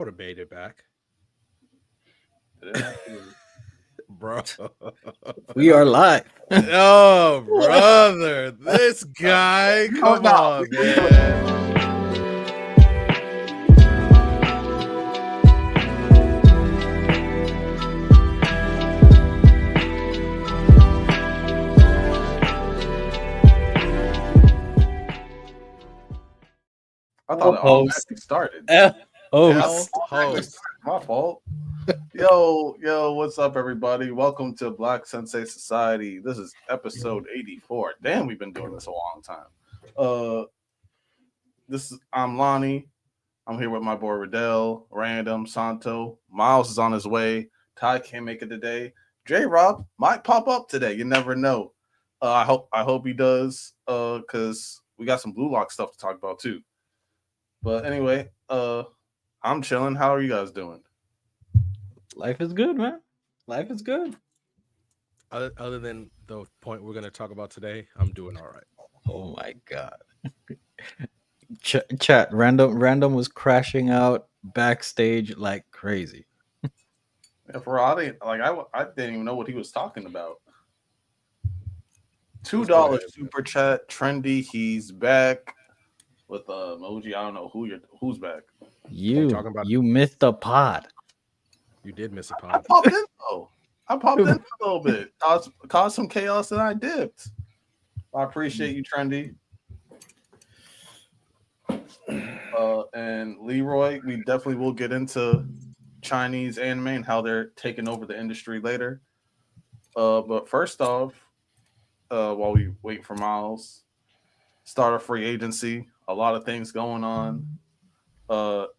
would have made it back, It didn't have to. bro. We are live. Oh, brother, this guy. Oh Come no! on, man. I thought it automatically started. Host. Host. My fault. Yo, what's up, everybody? Welcome to Black Sensei Society. This is episode 84. Damn, we've been doing this a long time. I'm Lonnie. I'm here with my boy Riddell, Random, Santo. Miles is on his way. Ty can't make it today. J Rob might pop up today. You never know. I hope he does. Cause we got some Blue Lock stuff to talk about too. But anyway, I'm chilling. How are you guys doing? Life is good, man. Life is good. Other than the point we're gonna talk about today, I'm doing all right. Oh my god. Chat. Random was crashing out backstage like crazy. Yeah, for I didn't even know what he was talking about. $2 super chat, trendy. He's back with emoji. I don't know who's back. You missed the pod. You did miss a I pod. popped in though. I popped in for a little bit. Caused some chaos and I dipped. I appreciate you, trendy. And Leroy, we definitely will get into Chinese anime and how they're taking over the industry later. But first off, while we wait for Miles, start a free agency, a lot of things going on.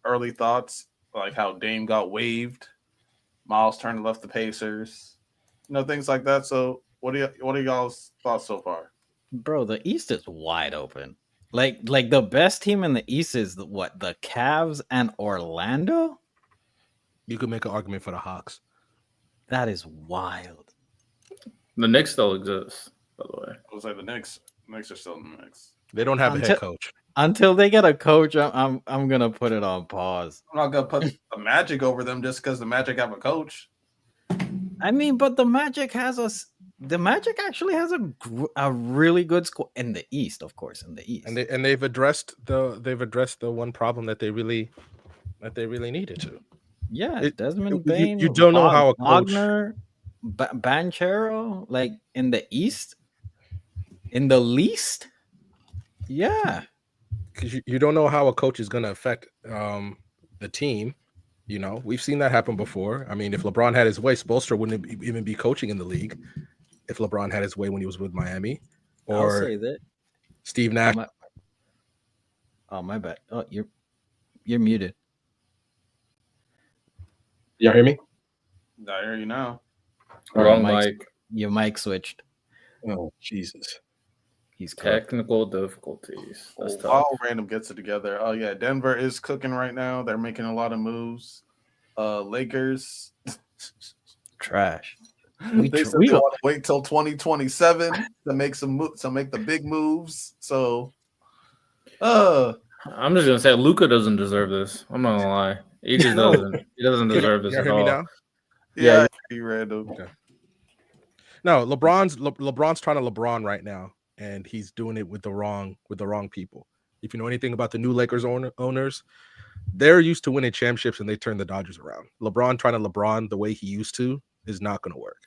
Early thoughts, like how Dame got waived, Miles turned and left the Pacers, things like that. So what are y'all's thoughts so far? Bro, the East is wide open. Like the best team in the East is the Cavs and Orlando? You could make an argument for the Hawks. That is wild. The Knicks still exist, by the way. I was like the Knicks are still in the mix. They don't have a head coach. Until they get a coach, I'm gonna put it on pause. I'm not gonna put the Magic over them just because the Magic have a coach. I mean, but the Magic actually has a really good squad in the East, of course, in the East. And they've addressed the one problem that they really needed to. Yeah, Desmond Bain. You don't know how a coach. Wagner, Banchero, like in the East, in the least. Yeah, Because you don't know how a coach is going to affect the team. We've seen that happen before. I mean, if LeBron had his way, Spoelstra wouldn't even be coaching in the league. If LeBron had his way when he was with Miami, or I'll say that. Steve Nash. Oh my bad. Oh, you're muted. Y'all hear me? I hear you now. Wrong mic. Your mic switched. Oh Jesus! He's cooked. Technical difficulties. That's tough. While Random gets it together. Oh yeah, Denver is cooking right now. They're making a lot of moves. Lakers Trash. they said they want to wait till 2027 to make the big moves. So I'm just gonna say Luka doesn't deserve this. I'm not gonna lie. He just doesn't. He doesn't deserve this You at hear me all. now? yeah, you Random. Okay. No, LeBron's trying to LeBron right now, and he's doing it with the wrong people. If you know anything about the new Lakers owners, they're used to winning championships, and they turn the Dodgers around. LeBron trying to LeBron the way he used to is not going to work.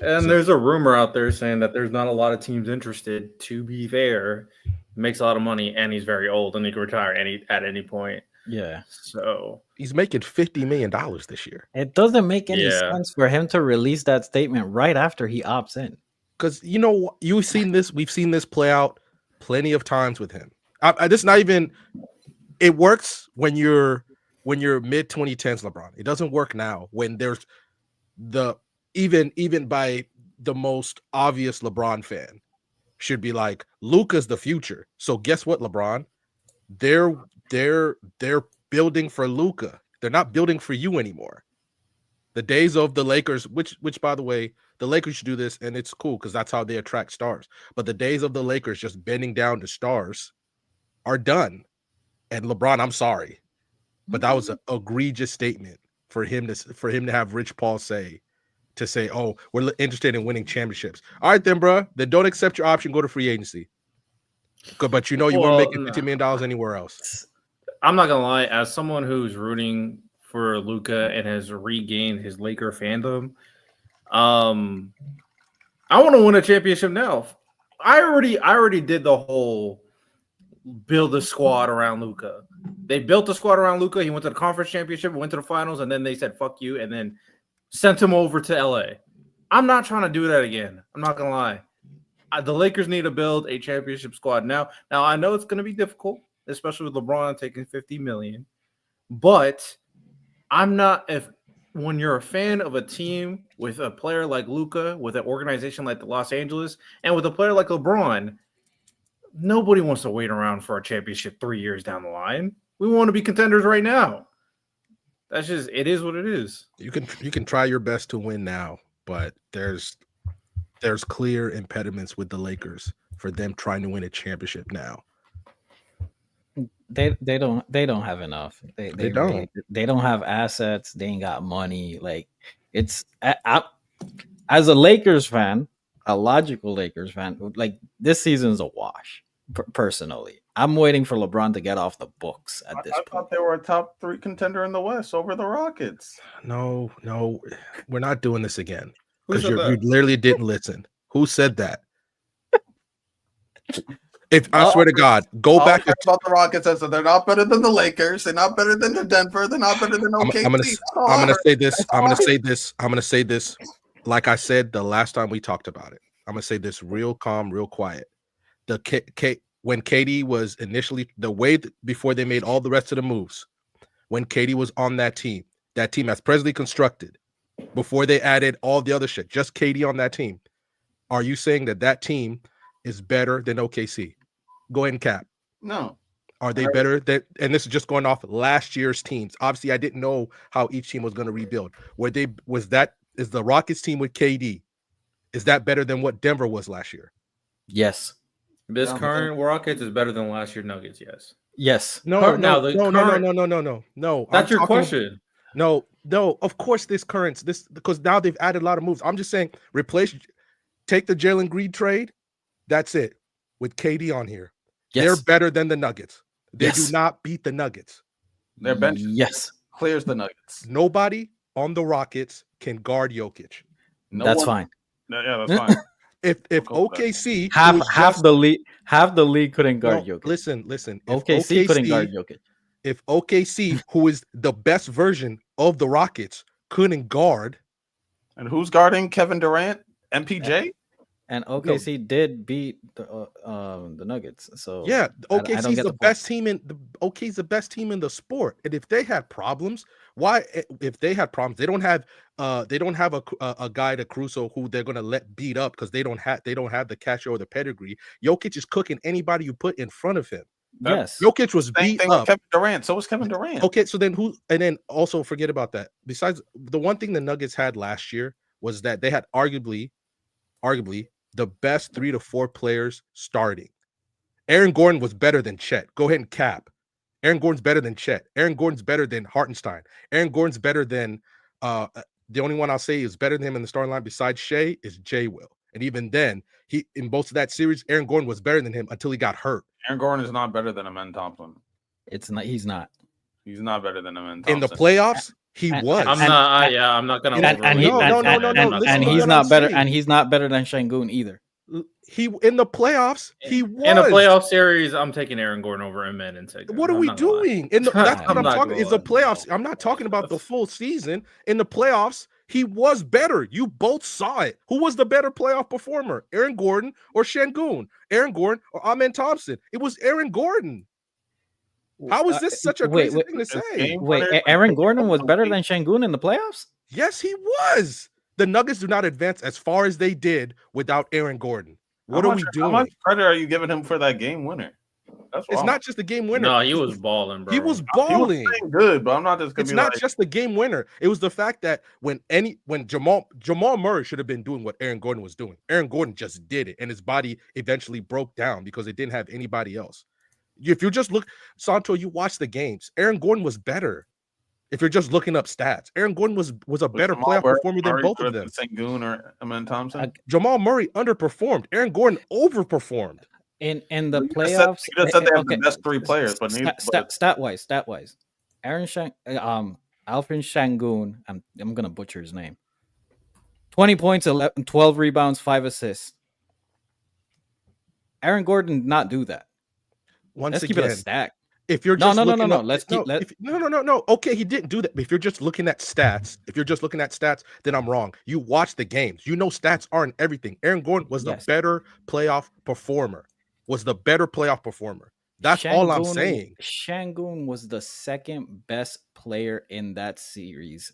And there's a rumor out there saying that there's not a lot of teams interested. To be fair, he makes a lot of money, and he's very old, and he can retire at any point. Yeah. So He's making $50 million this year. It doesn't make any sense for him to release that statement right after he opts in. Because you've seen this. We've seen this play out plenty of times with him. This not even. It works when you're mid 2010s LeBron. It doesn't work now when there's even by the most obvious LeBron fan should be like, Luka's the future. So guess what, LeBron? They're building for Luka. They're not building for you anymore. The days of the Lakers, which by the way, the Lakers should do this, and it's cool because that's how they attract stars. But the days of the Lakers just bending down to stars are done. And LeBron, I'm sorry. but that was an egregious statement for him to have Rich Paul say, oh, we're interested in winning championships. All right, then, bro. Then don't accept your option. Go to free agency. But you weren't making $50 million anywhere else. I'm not gonna lie. As someone who's rooting for Luka and has regained his Laker fandom, I want to win a championship now. I already did the whole build a squad around Luka. They built a squad around Luka. He went to the conference championship, went to the finals, and then they said "fuck you," and then sent him over to LA. I'm not trying to do that again. I'm not gonna lie. The Lakers need to build a championship squad now. Now I know it's going to be difficult, especially with LeBron taking $50 million. But I'm not. When you're a fan of a team with a player like Luka, with an organization like the Los Angeles, and with a player like LeBron, nobody wants to wait around for a championship 3 years down the line. We want to be contenders right now. That's just it is what it is. You can try your best to win now, but there's clear impediments with the Lakers for them trying to win a championship now. They don't have enough. They don't. They don't have assets. They ain't got money. Like it's as a Lakers fan, a logical Lakers fan, like this season's a wash. Personally, I'm waiting for LeBron to get off the books at this point. I thought they were a top 3 contender in the West over the Rockets. No, we're not doing this again because Who you said that? literally didn't listen. Who said that? If I swear to God, go All back. I care about the Rockets is that they're not better than the Lakers. They're not better than the Denver. They're not better than OKC. I'm gonna say this. I'm gonna say this. Like I said the last time we talked about it. I'm gonna say this real calm, real quiet. When KD was initially before they made all the rest of the moves, when KD was on that team that's presently constructed, before they added all the other shit, just KD on that team. Are you saying that team is better than OKC? Go ahead and cap. No. Are they better than? And this is just going off last year's teams. Obviously, I didn't know how each team was going to rebuild. Is the Rockets team with KD? Is that better than what Denver was last year? Yes. This current Rockets is better than last year Nuggets. Yes. Yes. No. That's your question. No. Of course, because now they've added a lot of moves. I'm just saying, take the Jalen Green trade. That's it. With KD on here, They're better than the Nuggets. They do not beat the Nuggets. Their bench clears the Nuggets. Nobody on the Rockets can guard Jokic. That's fine. Yeah, that's fine. If OKC half the league couldn't guard Jokic. Listen. OKC couldn't guard Jokic. If OKC, who is the best version of the Rockets, couldn't guard, and who's guarding Kevin Durant, MPJ? And OKC did beat the Nuggets. So yeah, OKC is the best team OKC's the best team in the sport. And if they had problems, they don't have a guy to Caruso who they're gonna let beat up because they don't have the catcher or the pedigree. Jokic is cooking anybody you put in front of him. Yes, Jokic was beat up. Kevin Durant, so was Kevin Durant. Okay, so then who? And then also forget about that. Besides, the one thing the Nuggets had last year was that they had arguably the best 3 to 4 players starting. Aaron Gordon was better than Chet. Go ahead and cap. Aaron Gordon's better than Chet. Aaron Gordon's better than Hartenstein. Aaron Gordon's better than the only one I'll say is better than him in the starting line besides Shea is Jay Will. And even then, in most of that series, Aaron Gordon was better than him until he got hurt. Aaron Gordon is not better than Amen Thompson. It's not. He's not. He's not better than Amen Thompson. In the playoffs, he was. I'm not gonna. And he's not better. And he's not better than Şengün either. He in the playoffs, he was in a playoff series. I'm taking Aaron Gordon over Amen and Sensei. What are we doing? That's what I'm talking. Is the playoffs? I'm not talking about the full season. In the playoffs, he was better. You both saw it. Who was the better playoff performer? Aaron Gordon or Şengün? Aaron Gordon or Amen Thompson? It was Aaron Gordon. How is this such a crazy thing to say? Wait, Aaron Gordon was better than Şengün in the playoffs? Yes, he was. The Nuggets do not advance as far as they did without Aaron Gordon. What are we doing? How much credit are you giving him for that game winner? It's not just the game winner. No, he was balling, bro. He was balling. He was playing good, but I'm not just. It's not just the game winner. It was the fact that when Jamal Murray should have been doing what Aaron Gordon was doing. Aaron Gordon just did it, and his body eventually broke down because it didn't have anybody else. If you just look, Santo, you watch the games. Aaron Gordon was better. If you're just looking up stats, Aaron Gordon was a better playoff performer than both of them. Sengun or Amen Thompson. Jamal Murray underperformed. Aaron Gordon overperformed. In the You playoffs, just said they have the best three players, but stat wise, Alfred Şengün, I'm gonna butcher his name. 20 points, 12 rebounds, 5 assists. Aaron Gordon did not do that. Let's keep it a stack. If you're just no. Okay, he didn't do that. If you're just looking at stats, then I'm wrong. You watch the games. You know stats aren't everything. Aaron Gordon was the better playoff performer. That's all I'm saying. Şengün was the second best player in that series,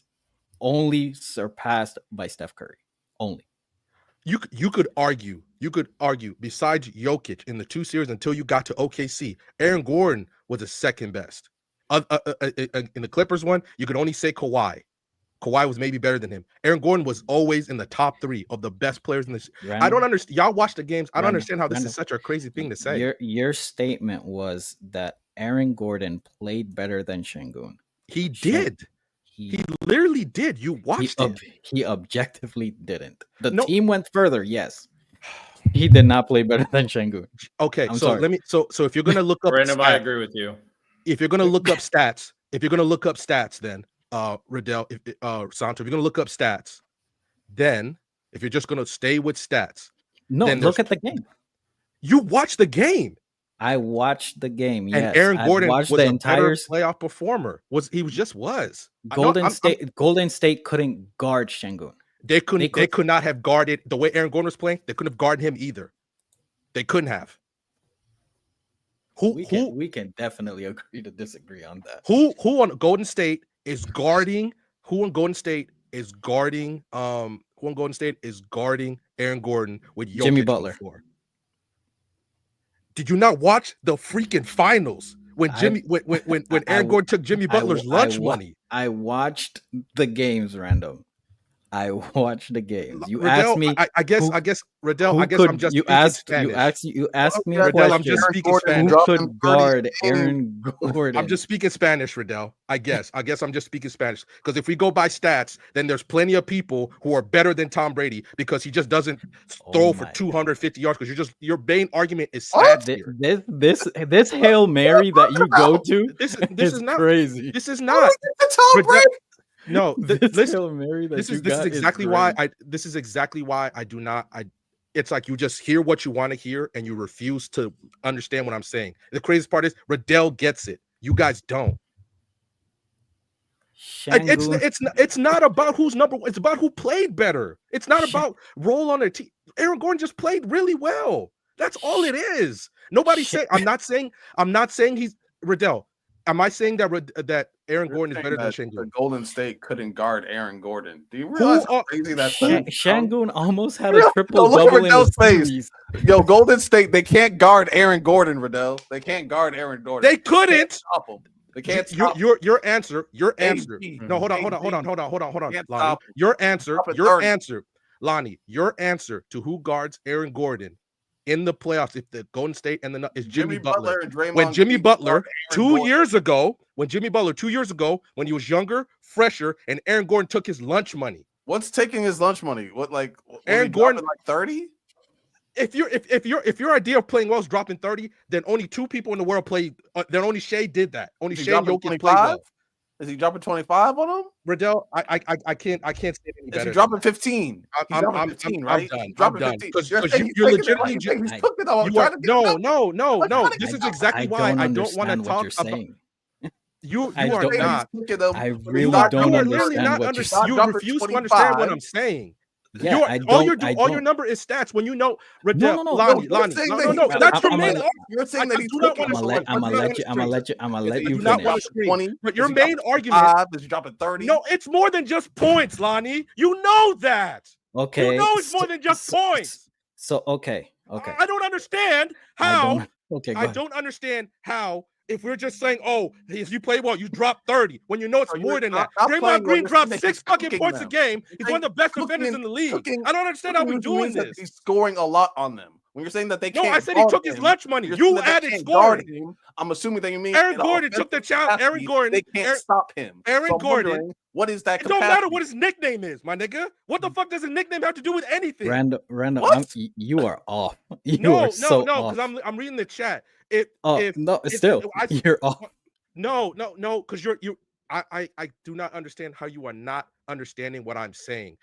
only surpassed by Steph Curry. Only. You could argue. Besides Jokic in the 2 series until you got to OKC, Aaron Gordon was the second best. In the Clippers one, you could only say Kawhi. Kawhi was maybe better than him. Aaron Gordon was always in the top 3 of the best players in this. I don't understand. Y'all watch the games. I don't understand how this is such a crazy thing to say. Your statement was that Aaron Gordon played better than Şengün. He did. He literally did. You watched it. He objectively didn't. The team went further. Yes, he did not play better than Şengün. Okay, so if you're gonna look up, Random, I agree with you. If you're gonna look up stats, then Riddell, Santo, if you're gonna look up stats, then if you're just gonna stay with stats, then look at the game. You watch the game. I watched the game. Yes. And Aaron Gordon was the entire playoff performer. Golden State couldn't guard Şengün. They could not have guarded the way Aaron Gordon was playing. They couldn't have guarded him either. They couldn't have. We can definitely agree to disagree on that. Who on Golden State is guarding? Who on Golden State is guarding? Aaron Gordon with Jokic Jimmy Butler. Before? Did you not watch the freaking finals when Aaron Gordon took Jimmy Butler's lunch money? I watched the games, Random. I watched the games. You Riddell, asked me. I guess Riddell. I'm just You asked me. Riddell, I'm just speaking Spanish. Who could guard Aaron Gordon? I'm just speaking Spanish, Riddell. I guess I'm just speaking Spanish because if we go by stats, then there's plenty of people who are better than Tom Brady because he just doesn't throw for 250 yards. Because your main argument is stats. This Hail Mary that you go to. This is not crazy. This is not Tom Brady. No, this is exactly why I do not. It's like you just hear what you want to hear and you refuse to understand what I'm saying. The craziest part is Riddell gets it. You guys don't. It's not about who's number one. It's about who played better. It's not about role on their team. Aaron Gordon just played really well. That's all it is. I'm not saying he's Riddell. Am I saying that Aaron Gordon is better than Şengün? Golden State couldn't guard Aaron Gordon. Do you realize how crazy that's? Şengün almost had a triple-double in the series. Yo, Golden State, they can't guard Aaron Gordon, Riddell. They can't guard Aaron Gordon. They couldn't stop him. They can't stop your answer. No, hold on. Lonnie, your answer, Lonnie, your answer to who guards Aaron Gordon in the playoffs, if the Golden State and is Jimmy Butler. When Jimmy Butler 2 years ago, when he was younger, fresher, and Aaron Gordon took his lunch money. What's taking his lunch money? What, like Aaron Gordon like 30? If your idea of playing well is dropping 30, then only 2 people in the world play. Then only Shea did that. Only Shea and Jokic played well. Is he dropping 25 on him? Riddell, I can't say any better. Is he dropping 15? I'm 15, right? I'm done. Because you're legitimately no. This is exactly why I don't want to talk about. You are not. I really don't understand what you're saying. You refuse to understand what I'm saying. Yeah, all your number is stats. When you know Riddell, Lonnie, no, that's your main. You're saying that I'm gonna let you finish. But your main argument is dropping 30. No, it's more than just points, Lonnie. You know that. Okay, you know it's more than just points. So okay. I don't understand how. I don't understand how. If we're just saying, oh, if you play well, you drop 30, when you know it's more than that. Draymond Green dropped 6 fucking points a game. He's one of the best defenders in the league. I don't understand how we're doing this. He's scoring a lot on them. When you're saying that they No, can't, I said he took his lunch money. You added scoring. I'm assuming that you mean Aaron Gordon took the challenge. Aaron Gordon, they can't stop him. Aaron So Gordon. What is that? It don't matter what his nickname is, my nigga. What the fuck does his nickname have to do with anything? Randall, you are off. You no, are so because off. I'm reading the chat. You're off. No, because I do not understand how you are not understanding what I'm saying.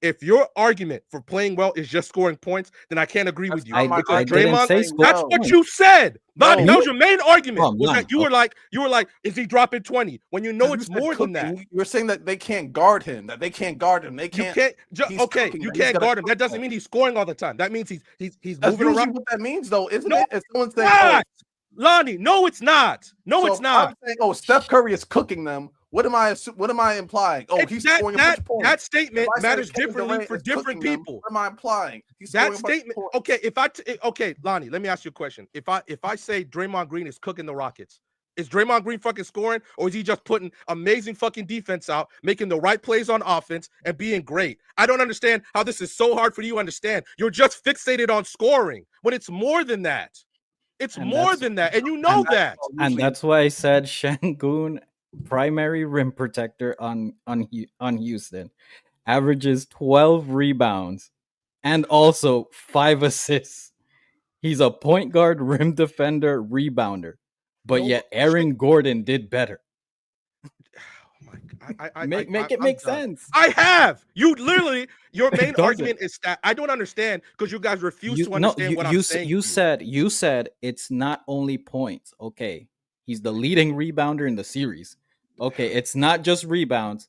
If your argument for playing well is just scoring points, then I can't agree with you. I Draymond, didn't say that's what you said. That was your main argument. You were like, is he dropping 20? When you know it's more than that. You're saying that they can't guard him. They can't guard him. You can't guard him. That doesn't mean he's scoring all the time. That means he's that's moving around. What that means, though, isn't no, it? If someone's saying, Lonnie, no, it's not. No, it's not. I'm saying, Steph Curry is cooking them. What am I implying? He's scoring a bunch of points. That statement matters differently for different people. What am I implying? That statement. Okay, Lonnie, let me ask you a question. If I say Draymond Green is cooking the Rockets, is Draymond Green fucking scoring, or is he just putting amazing fucking defense out, making the right plays on offense, and being great? I don't understand how this is so hard for you to understand. You're just fixated on scoring, when it's more than that. It's more than that, and you know that. And that's why I said Şengün, primary rim protector on Houston, averages 12 rebounds and also 5 assists. He's a point guard, rim defender, rebounder, but yet Aaron Gordon did better. Make it make sense. I have. You literally, your main argument is that I don't understand because you guys refuse to understand what I'm saying. You said it's not only points. Okay, he's the leading rebounder in the series. Okay, it's not just rebounds.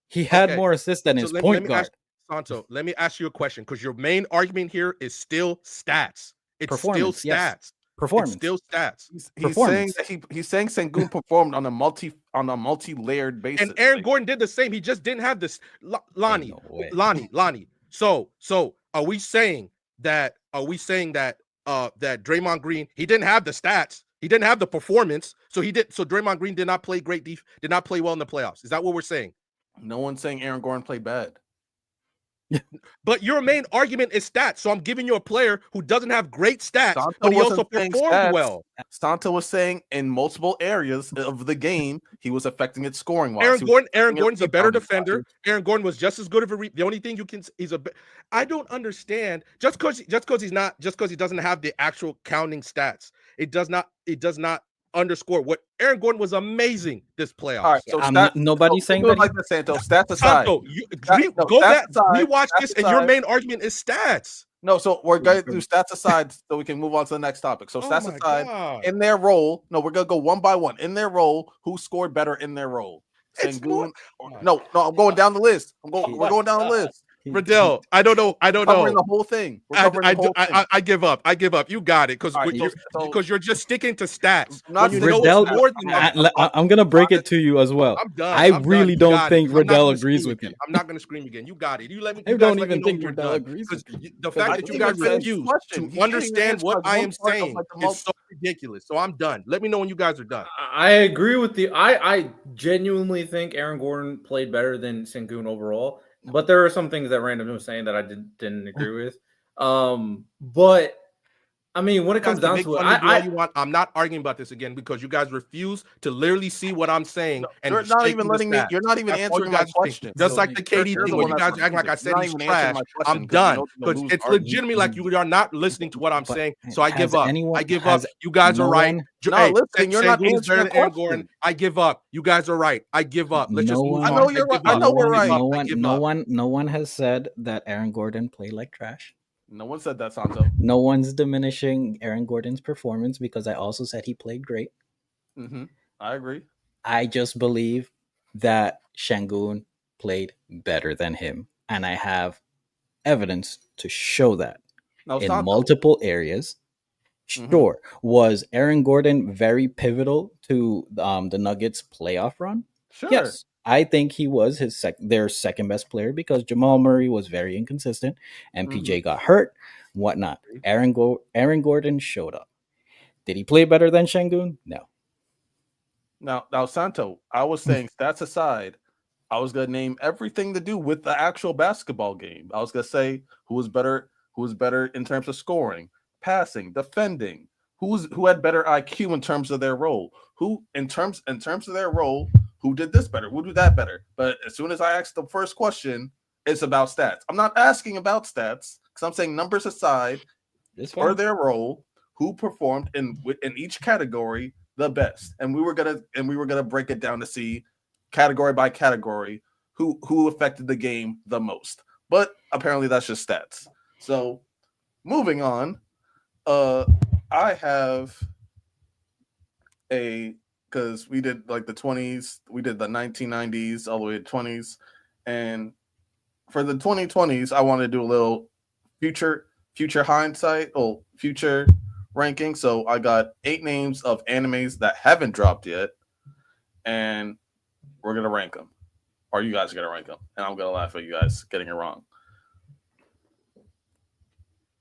He had more assists than his point guard. Santo, let me ask you a question because your main argument here is still stats. It's still stats. Yes. Performance. It's still stats. He's saying Şengün performed on a multi-layered basis. And Aaron Gordon did the same. He just didn't have this. Lonnie. So are we saying that that Draymond Green, he didn't have the stats, he didn't have the performance, so Draymond Green did not play did not play well in the playoffs? Is that what we're saying? No one's saying Aaron Gordon played bad. But your main argument is stats. So I'm giving you a player who doesn't have great stats, but he also performed well. Santo was saying in multiple areas of the game, he was affecting its scoring wise. Aaron Gordon's a better defender. Aaron Gordon was just as good of the only thing I don't understand just because he doesn't have the actual counting stats. It does not underscore what Aaron Gordon was amazing this playoff. All right, so nobody's saying that. Like that, Santo. Stats aside, go back. We watch this, and your main argument is stats. No, so we're going to do stats aside, so we can move on to the next topic. So stats aside, in their role, we're gonna go one by one. In their role, who scored better in their role? No, I'm going down the list. We're going down the list. Riddell, I don't know. Covering the whole thing. I give up. You got it because you're just sticking to stats. Riddell, more than that. I'm gonna break it to you as well. I'm done. I really don't think Riddell agrees with you. I'm not gonna scream again. You got it. You let me. I don't even think Riddell agrees with you. The fact that you guys refuse to understand what I am saying is so ridiculous. So I'm done. Let me know when you guys are done. I agree with the. I genuinely think Aaron Gordon played better than Şengün overall. But there are some things that Random was saying that I didn't agree with. But I mean, when it comes down to it, I'm not arguing about this again because you guys refuse to literally see what I'm saying. No, and you're not even letting me. You're not even answering my question. Just like the KD thing, when you guys act like I said he's trash, I'm done because it's legitimately like you are not listening to what I'm saying. So I give up. I give up. You guys are right. You're not answering Aaron Gordon. I give up. You guys are right. I give up. Let's just move on. I know you're right. I know we're right. No one has said that Aaron Gordon played like trash. No one said that, Santo. No one's diminishing Aaron Gordon's performance because I also said he played great. Mm-hmm. I agree. I just believe that Şengün played better than him. And I have evidence to show that in multiple areres. Sure. Was Aaron Gordon very pivotal to the Nuggets playoff run? Sure. Yes. I think he was their second best player because Jamal Murray was very inconsistent and PJ got hurt, whatnot. Aaron Gordon showed up. Did he play better than Şengün? No. Now, Santo, I was saying stats aside, I was gonna name everything to do with the actual basketball game. I was gonna say who was better Who's better in terms of scoring, passing, defending? Who had better IQ in terms of their role? Who in terms of their role, who did this better? Who did that better? But as soon as I ask the first question, it's about stats. I'm not asking about stats because I'm saying numbers aside, for their role, who performed in each category the best, and we were gonna break it down to see category by category who affected the game the most. But apparently that's just stats. So moving on, I have because we did like the 20s, we did the 1990s all the way to 20s, and for the 2020s, I want to do a little future hindsight or future ranking. So I got 8 names of animes that haven't dropped yet, and we're gonna rank them, or you guys are gonna rank them, and I'm gonna laugh at you guys getting it wrong.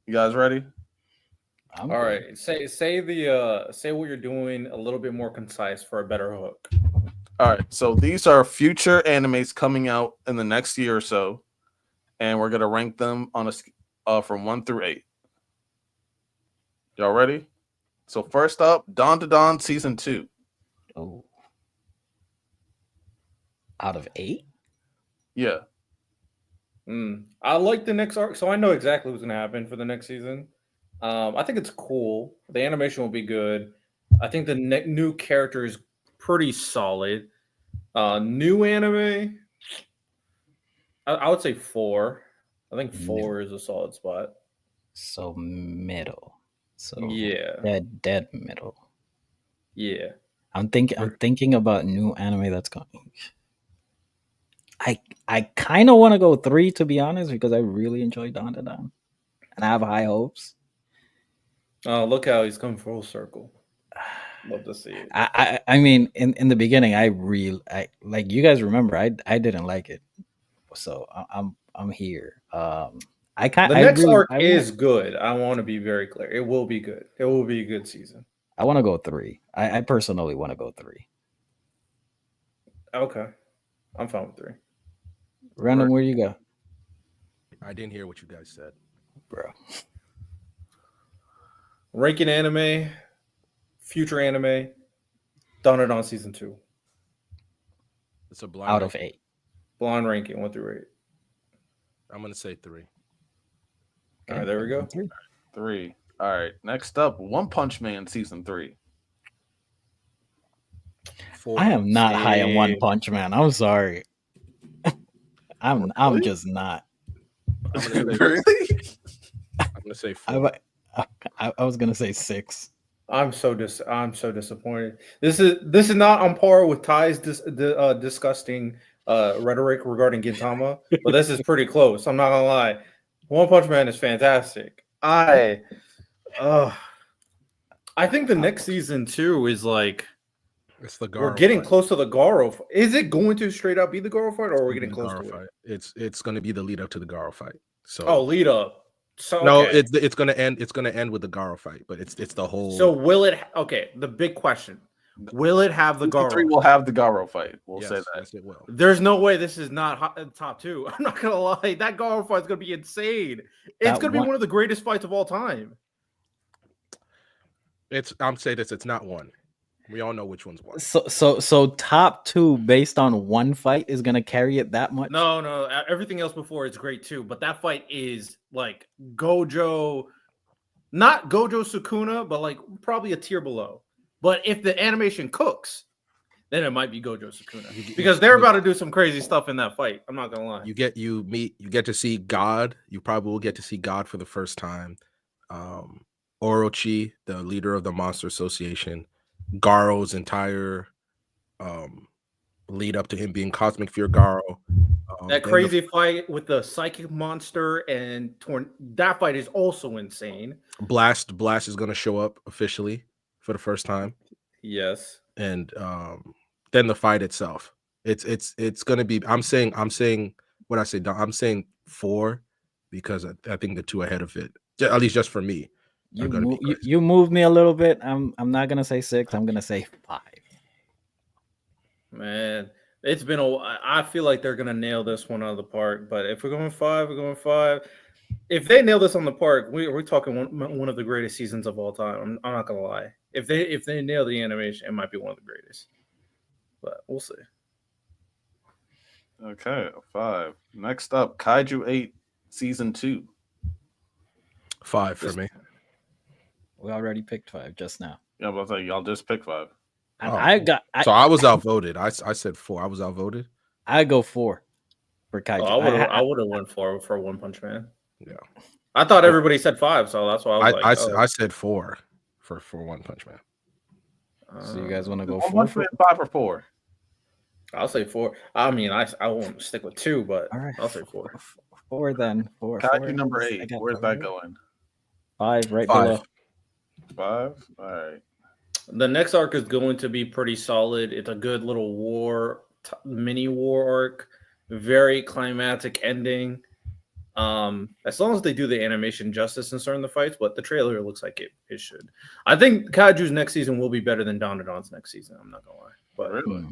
You guys ready? All right. Say what you're doing a little bit more concise for a better hook. All right. So these are future animes coming out in the next year or so, and we're gonna rank them on a from 1 through 8. Y'all ready? So first up, Dawn to Dawn season 2. Oh, out of 8? Yeah. I like the next arc, so I know exactly what's gonna happen for the next season. I think it's cool. The animation will be good. I think the new character is pretty solid. New anime, I would say 4. I think 4 is a solid spot. So middle. So yeah, dead middle. Yeah. I'm thinking about new anime that's coming. I kind of want to go 3, to be honest, because I really enjoy Dawn to Dawn, and I have high hopes. Oh, look how he's come full circle. Love to see it. I mean, in the beginning, I like, you guys remember, I didn't like it, so I'm here. The next arc is good. I want to be very clear. It will be good. It will be a good season. I want to go 3. I personally want to go 3. Okay, I'm fine with 3. Random, where you go? I didn't hear what you guys said, bro. Ranking anime, future anime, Dawn to Dawn season 2. It's a blind out ranking. of 8. Blind ranking 1 through 8. I'm gonna say 3. All right, there we go. 3. All right. Next up, One Punch Man season 3. 4. I am not high on One Punch Man. I'm sorry. I'm just not. I'm gonna say, Really? I'm gonna say 4. I was gonna say 6. I'm so disappointed. This is not on par with Ty's disgusting rhetoric regarding Gintama, but this is pretty close. I'm not gonna lie. One Punch Man is fantastic. I think the next season too is like, It's the Garo we're getting fight. close to the Garo. Is it going to straight up be the Garo fight, or are we getting close to fight. it? It's going to be the lead up to the Garo fight. So lead up. So no, okay. it's going to end. It's going to end with the Garo fight, but it's the whole. So will it? Okay, the big question: will it have the Garo? 3 will have the Garo fight. We'll yes, say that. Yes, it will. There's no way this is not top 2. I'm not gonna lie. That Garo fight is gonna be insane. It's gonna be one of the greatest fights of all time. I'm saying this. It's not 1. We all know which one's 1. So top 2 based on one fight is gonna carry it that much? No. Everything else before is great too, but that fight is like Gojo, not Gojo Sukuna, but like probably a tier below. But if the animation cooks, then it might be Gojo Sukuna, because they're about to do some crazy stuff in that fight. I'm not gonna lie. You get to see God. You probably will get to see God for the first time. Orochi, the leader of the Monster Association, Garo's entire lead up to him being Cosmic Fear Garo. That crazy fight with the psychic monster and that fight is also insane. Blast is going to show up officially for the first time. Yes. And then the fight itself. It's going to be. I'm saying what I say. I'm saying 4 because I think the 2 ahead of it, at least just for me. You moved me a little bit. I'm not gonna say 6. I'm gonna say 5. Man, it's been I feel like they're gonna nail this one out of the park. But if we're going 5, we're going 5. If they nail this on the park, we're talking one of the greatest seasons of all time. I'm not gonna lie. If they nail the animation, it might be one of the greatest. But we'll see. Okay, 5. Next up, Kaiju 8 Season 2. 5 for me. We already picked 5 just now. Yeah, but I was like, y'all just pick 5. And Oh. So I was outvoted. I said 4. I was outvoted. I go 4 for Kaiju. Oh, I would have went for One Punch Man. Yeah. I thought everybody said 5, so that's why I said 4 for One Punch Man. So you guys want to go One 4? Punch Man, 5 or 4? I'll say 4. I mean, I won't stick with 2, but All right. I'll say 4. 4 then. 4. Kaiju number 8. Where's that going? 5 right 5. below. 5? All right. The next arc is going to be pretty solid. It's a good little mini war arc. Very climatic ending. As long as they do the animation justice in certain the fights, but the trailer looks like it should. I think Kaiju's next season will be better than Dandadan's next season. I'm not gonna lie, but Really?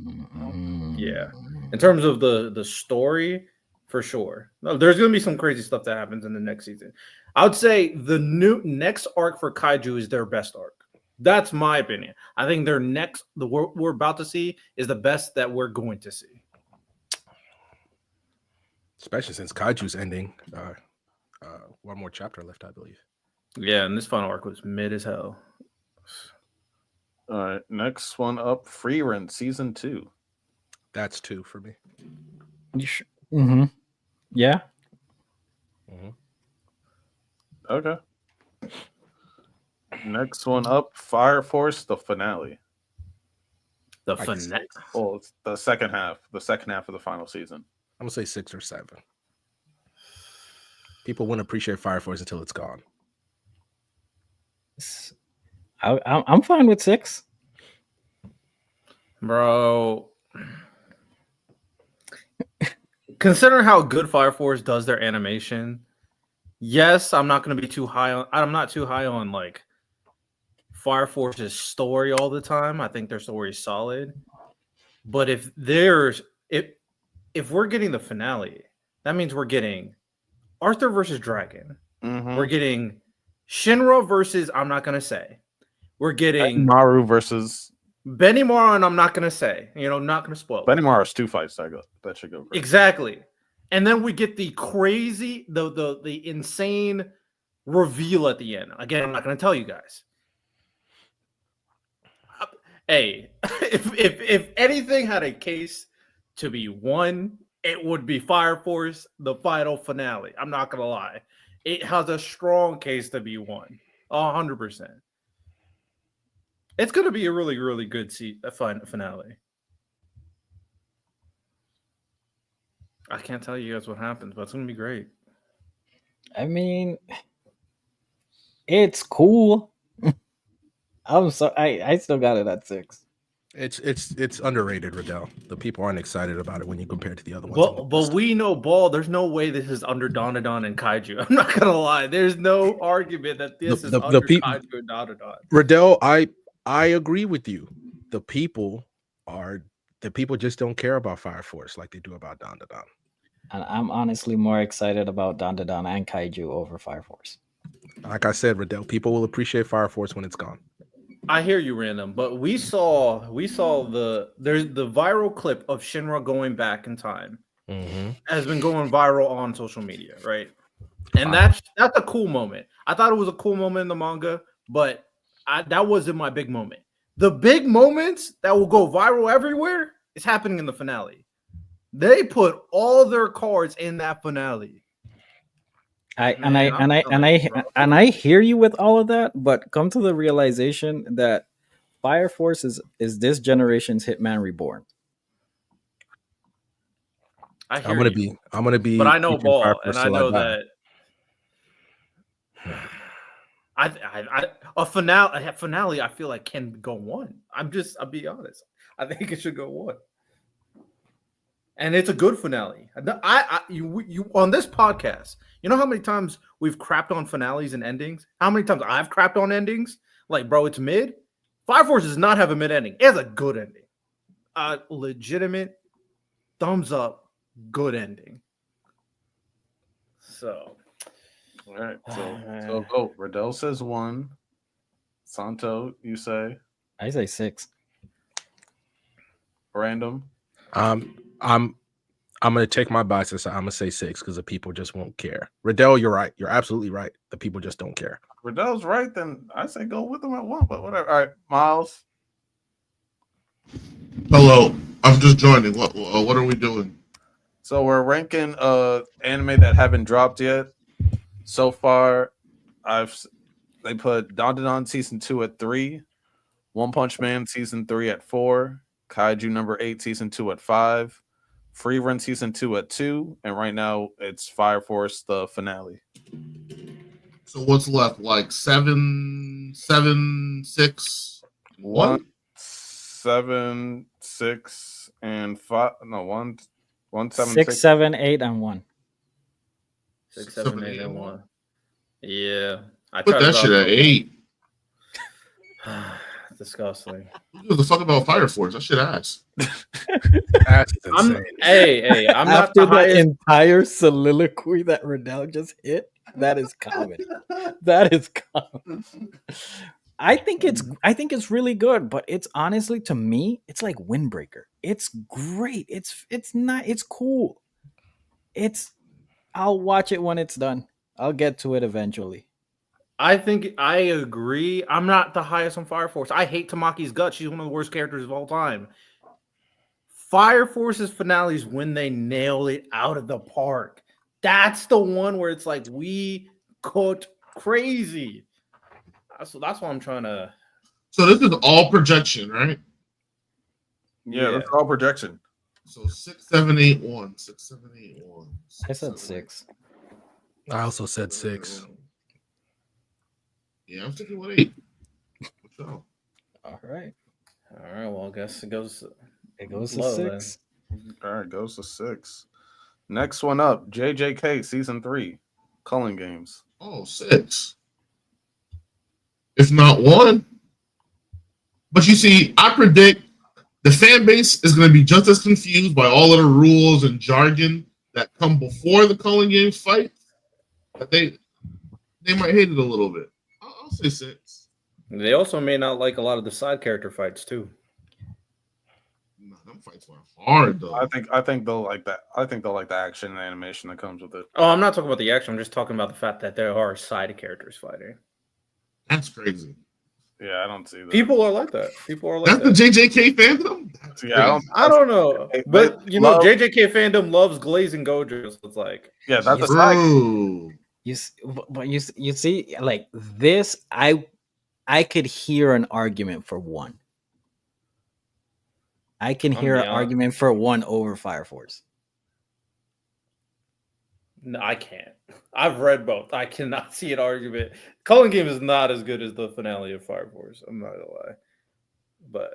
yeah, in terms of the story, for sure. No, there's gonna be some crazy stuff that happens in the next season. I would say the next arc for Kaiju is their best arc. That's my opinion. I think their next we're about to see is the best that we're going to see. Especially since Kaiju's ending. One more chapter left, I believe. Yeah, and this final arc was mid as hell. All right. Next one up, Free Rent Season 2. That's 2 for me. You sure? Mm-hmm. Yeah. Mm-hmm. Okay. Next one up, Fire Force, the finale. The finale. Well, it's the second half of the final season. I'm gonna say 6 or 7. People wouldn't appreciate Fire Force until it's gone. I'm fine with 6. Bro. Considering how good Fire Force does their animation, yes, I'm not going to be too high on. I'm not too high on like Fire Force's story all the time. I think their story is solid, but if we're getting the finale, that means we're getting Arthur versus Dragon. Mm-hmm. We're getting Shinra versus I'm not going to say. We're getting Maru versus Benimaru, and I'm not going to say. Not going to spoil. Benimaru's 2 fights that should go great. Exactly. And then we get the crazy, the insane reveal at the end. Again, I'm not going to tell you guys. Hey, if anything had a case to be won, it would be Fire Force, the final finale. I'm not going to lie. It has a strong case to be won. 100%. It's going to be a really, really good finale. I can't tell you guys what happens, but it's going to be great. I mean, it's cool. I'm sorry. I still got it at 6. It's underrated, Riddell. The people aren't excited about it when you compare it to the other ones. But we know, Ball, there's no way this is under Dandadan and Kaiju. I'm not going to lie. There's no argument that this is under Kaiju and Dandadan. Riddell, I agree with you. The people just don't care about Fire Force like they do about Dandadan. And I'm honestly more excited about Dandadan and Kaiju over Fire Force. Like I said, Riddell, people will appreciate Fire Force when it's gone. I hear you, Random, but we saw there's the viral clip of Shinra going back in time. Mm-hmm. Has been going viral on social media, right? And that's a cool moment. I thought it was a cool moment in the manga, but that wasn't my big moment. The big moments that will go viral everywhere is happening in the finale. They put all their cards in that finale. I hear you with all of that, but come to the realization that Fire Force is this generation's Hitman Reborn. I'm gonna be, but I know Ball, and I know that. A finale, I feel like can go 1. I'll be honest. I think it should go 1. And it's a good finale. You on this podcast, you know how many times we've crapped on finales and endings? How many times I've crapped on endings? Like, bro, it's mid. Fire Force does not have a mid ending. It has a good ending. A legitimate thumbs up, good ending. So All right. So vote. Riddell says 1. Santo, you say I say 6. random. I'm gonna take my bias. I'm gonna say 6 because the people just won't care. Riddell, you're right. You're absolutely right. The people just don't care. Riddell's right. Then I say go with him at 1. But whatever. All right, Miles. Hello, I'm just joining. What are we doing? So we're ranking anime that haven't dropped yet. So far, they put Dandadan season 2 at 3, One Punch Man season 3 at 4, Kaiju number 8 season 2 at 5, Free Run season 2 at 2, and right now it's Fire Force the finale. So what's left? Like 7, 6, 1, 7, 6, and 5. No, 1, 7, 6, 7, 8, and 1. 6, 7, 8, and 1. Yeah, I Put that shit at 8. Disgusting. Who gives a fuck about Fire Force? That shit ass. That's insane. I'm not After the the highest. entire soliloquy that Riddell just hit, that is comedy. That is comedy. I think it's really good, but it's honestly, to me, it's like Windbreaker. It's great. It's cool. I'll watch it when it's done. I'll get to it eventually. I think I agree. I'm not the highest on Fire Force. I hate Tamaki's gut. She's one of the worst characters of all time. Fire Force's finales when they nail it out of the park. That's the one where it's like we cooked crazy. So that's why I'm trying to. So this is all projection, right? Yeah, that's all projection. So 6, 7, 8, 1. 6, 7, 8, 1. I said 6. I also said 6. Yeah, I'm sticking with 8. All right. Well, I guess it goes. It goes to low, 6. All right, goes to 6. Next one up, JJK season 3, Culling Games. Oh, 6. If not 1. But you see, I predict the fan base is going to be just as confused by all of the rules and jargon that come before the Culling Games fight. That they might hate it a little bit. I'll say 6. They also may not like a lot of the side character fights too. Nah, them fights were hard though. I think they'll like that. I think they'll like the action and animation that comes with it. Oh, I'm not talking about the action. I'm just talking about the fact that there are side characters fighting. That's crazy. Yeah, I don't see that. People are like that. People are like That's that. the JJK fandom. That's Yeah, I don't know, but you know, love- JJK fandom loves glazing Gojo. So it's like, Yeah, that's a Yes. side. True. But you see, like this, I could hear an argument for 1. I can hear an argument for 1 over Fire Force. no, I can't. I've read both. I cannot see an argument. Culling Game is not as good as the finale of Fire Force. I'm not gonna lie, but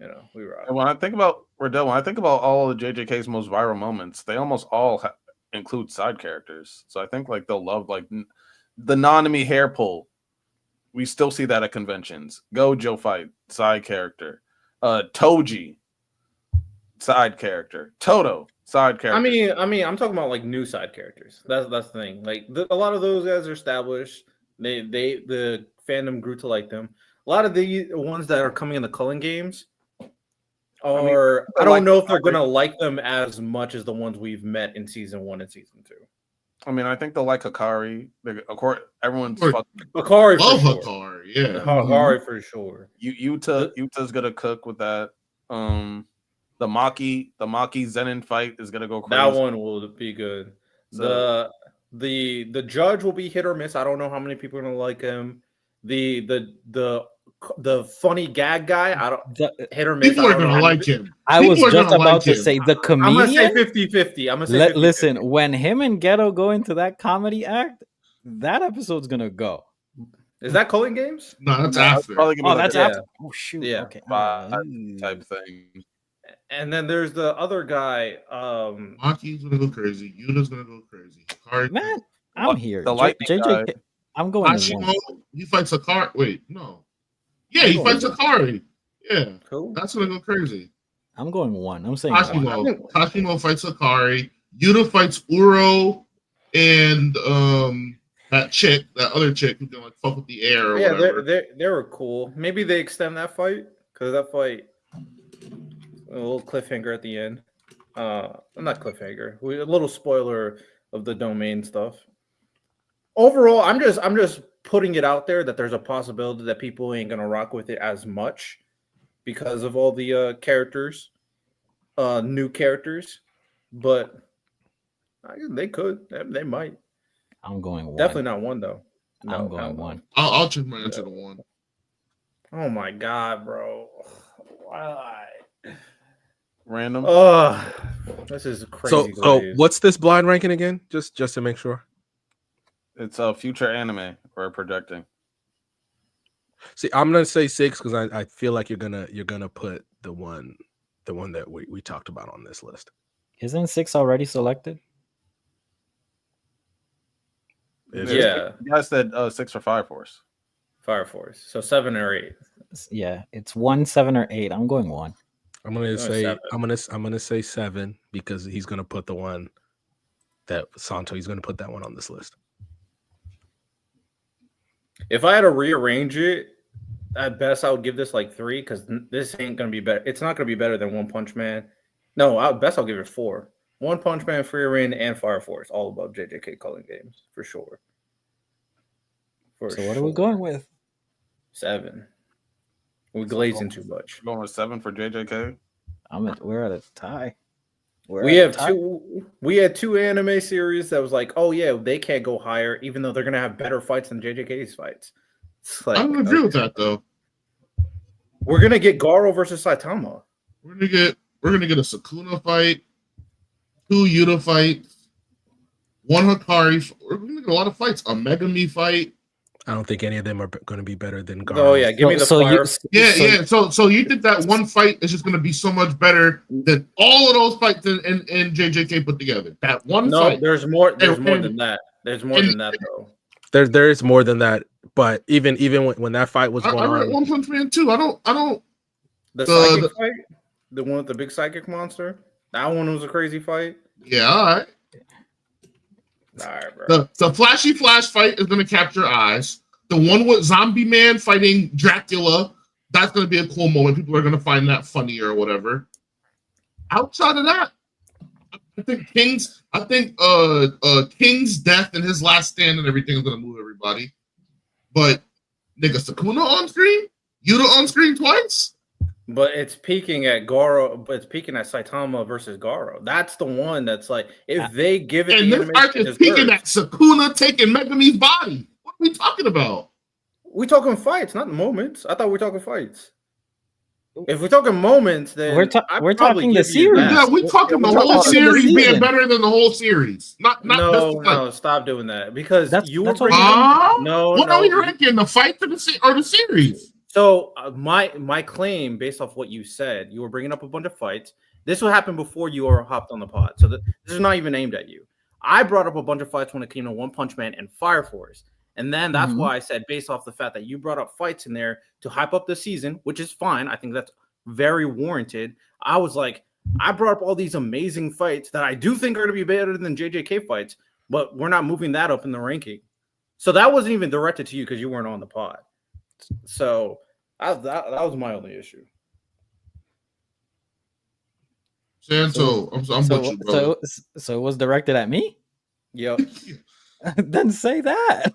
you know, we were. And when I think about Riddell, when I think about all of JJK's most viral moments, they almost all include side characters. So I think like they'll love like the Nanami hair pull. We still see that at conventions. Gojo fight, side character. Toji, side character. Toto, side character. I mean, I'm talking about like new side characters. That's the thing. Like a lot of those guys are established. The fandom grew to like them. A lot of the ones that are coming in the Culling Games are. I don't know if they're gonna like them as much as the ones we've met in season 1 and season 2. I mean, I think they'll like Hikari. Of course, everyone's Or- fucking Hikari Love for sure. Hikari, yeah. Hikari for sure. Yuta's gonna cook with that. The Maki Zenin fight is gonna go crazy. That one will be good. So- The judge will be hit or miss. I don't know how many people are gonna like him. The funny gag guy, I don't hit or miss. People are gonna like him. I was People are just gonna about like to him. say the I'm gonna say comedian. 50-50. I'm gonna say 50-50. Listen, when him and Ghetto go into that comedy act, that episode's gonna go. Is that Culling Games? No, that's No, it's after. probably gonna Oh, be that's like after. Oh shoot. Yeah. Okay. Five Ooh. type thing. And then there's the other guy. Maki's gonna go crazy. Yuta's gonna go crazy. Hikari, Man, I'm here. The lightning guy. I'm going to Hashimo, 1. he fights Hikari. Wait, no. Yeah, he fights Hikari. Yeah, Cool. that's gonna go crazy. I'm going 1. I'm saying 1. Hashimo fights Hikari. Yuta fights Uro and that other chick who can like fuck with the air or Yeah, whatever. they were cool. Maybe they extend that fight because that fight a little cliffhanger at the end. Not cliffhanger. A little spoiler of the domain stuff. Overall, I'm just putting it out there that there's a possibility that people ain't gonna rock with it as much because of all the characters, new characters, but they could, they might. I'm going one. Definitely not one though. No, I'm going one. I'll change my answer to one. Oh my god, bro! Why? Random. This is crazy. So what's this blind ranking again? Just to make sure. It's a future anime we're projecting. See, I'm gonna say 6 because I feel like you're gonna put the one that we talked about on this list. Isn't 6 already selected? Yeah, You guys said 6 for Fire Force. Fire Force. So 7 or 8. Yeah, it's 1, 7, or 8. I'm going 1. I'm gonna say 7. I'm gonna say 7 because he's gonna put the one that Santo. He's gonna put that one on this list. If I had to rearrange it, at best I would give this like 3 because this ain't gonna be better. It's not gonna be better than One Punch Man. No, at best I'll give it 4. One Punch Man, Free Reign, and Fire Force, all above JJK Culling Games for sure. So what are we going with? 7. We're glazing too much. Going with 7 for JJK. We're at a tie. We had two anime series that was like, oh yeah, they can't go higher, even though they're gonna have better fights than JJK's fights. It's like, I don't agree with that though. We're gonna get Garo versus Saitama. We're gonna get a Sukuna fight, 2 Yuta fights, 1 Hikari. We're gonna get a lot of fights. A Megami fight. I don't think any of them are going to be better than Garo. Oh yeah, give me the fire. So you think that one fight is just going to be so much better than all of those fights in JJK put together? That one fight. There's more. There's more than that. There's more than that though. There is more than that. But even when that fight was going I read on, One Punch Man too. I don't. The psychic fight, the one with the big psychic monster. That one was a crazy fight. Yeah, all right. All right, bro. The flashy flash fight is going to capture eyes. The one with Zombie Man fighting Dracula, that's going to be a cool moment. People are going to find that funny or whatever. Outside of that, I think King's death and his last stand and everything is going to move everybody. But nigga, Sukuna on screen, Yuta on screen twice. But it's peaking at Garo. But it's peaking at Saitama versus Garo. That's the one that's like, if they give it, and this arc is peaking at Sukuna taking Megami's body. What are we talking about? We talking fights, not moments. I thought we were talking fights. If we're talking moments, then we're talking the series. Yeah, we're talking the whole series being better than the whole series. No, stop doing that because that's what are we ranking, the fight or the series? So my claim, based off what you said, you were bringing up a bunch of fights. This will happen before you are hopped on the pod, so this is not even aimed at you. I brought up a bunch of fights when it came to One Punch Man and Fire Force, and then that's why I said, based off the fact that you brought up fights in there to hype up the season, which is fine. I think that's very warranted. I was like, I brought up all these amazing fights that I do think are going to be better than JJK fights, but we're not moving that up in the ranking. So that wasn't even directed to you because you weren't on the pod. So that was my only issue. Santo, I'm with you, brother. So it was directed at me? Yep. Then say that.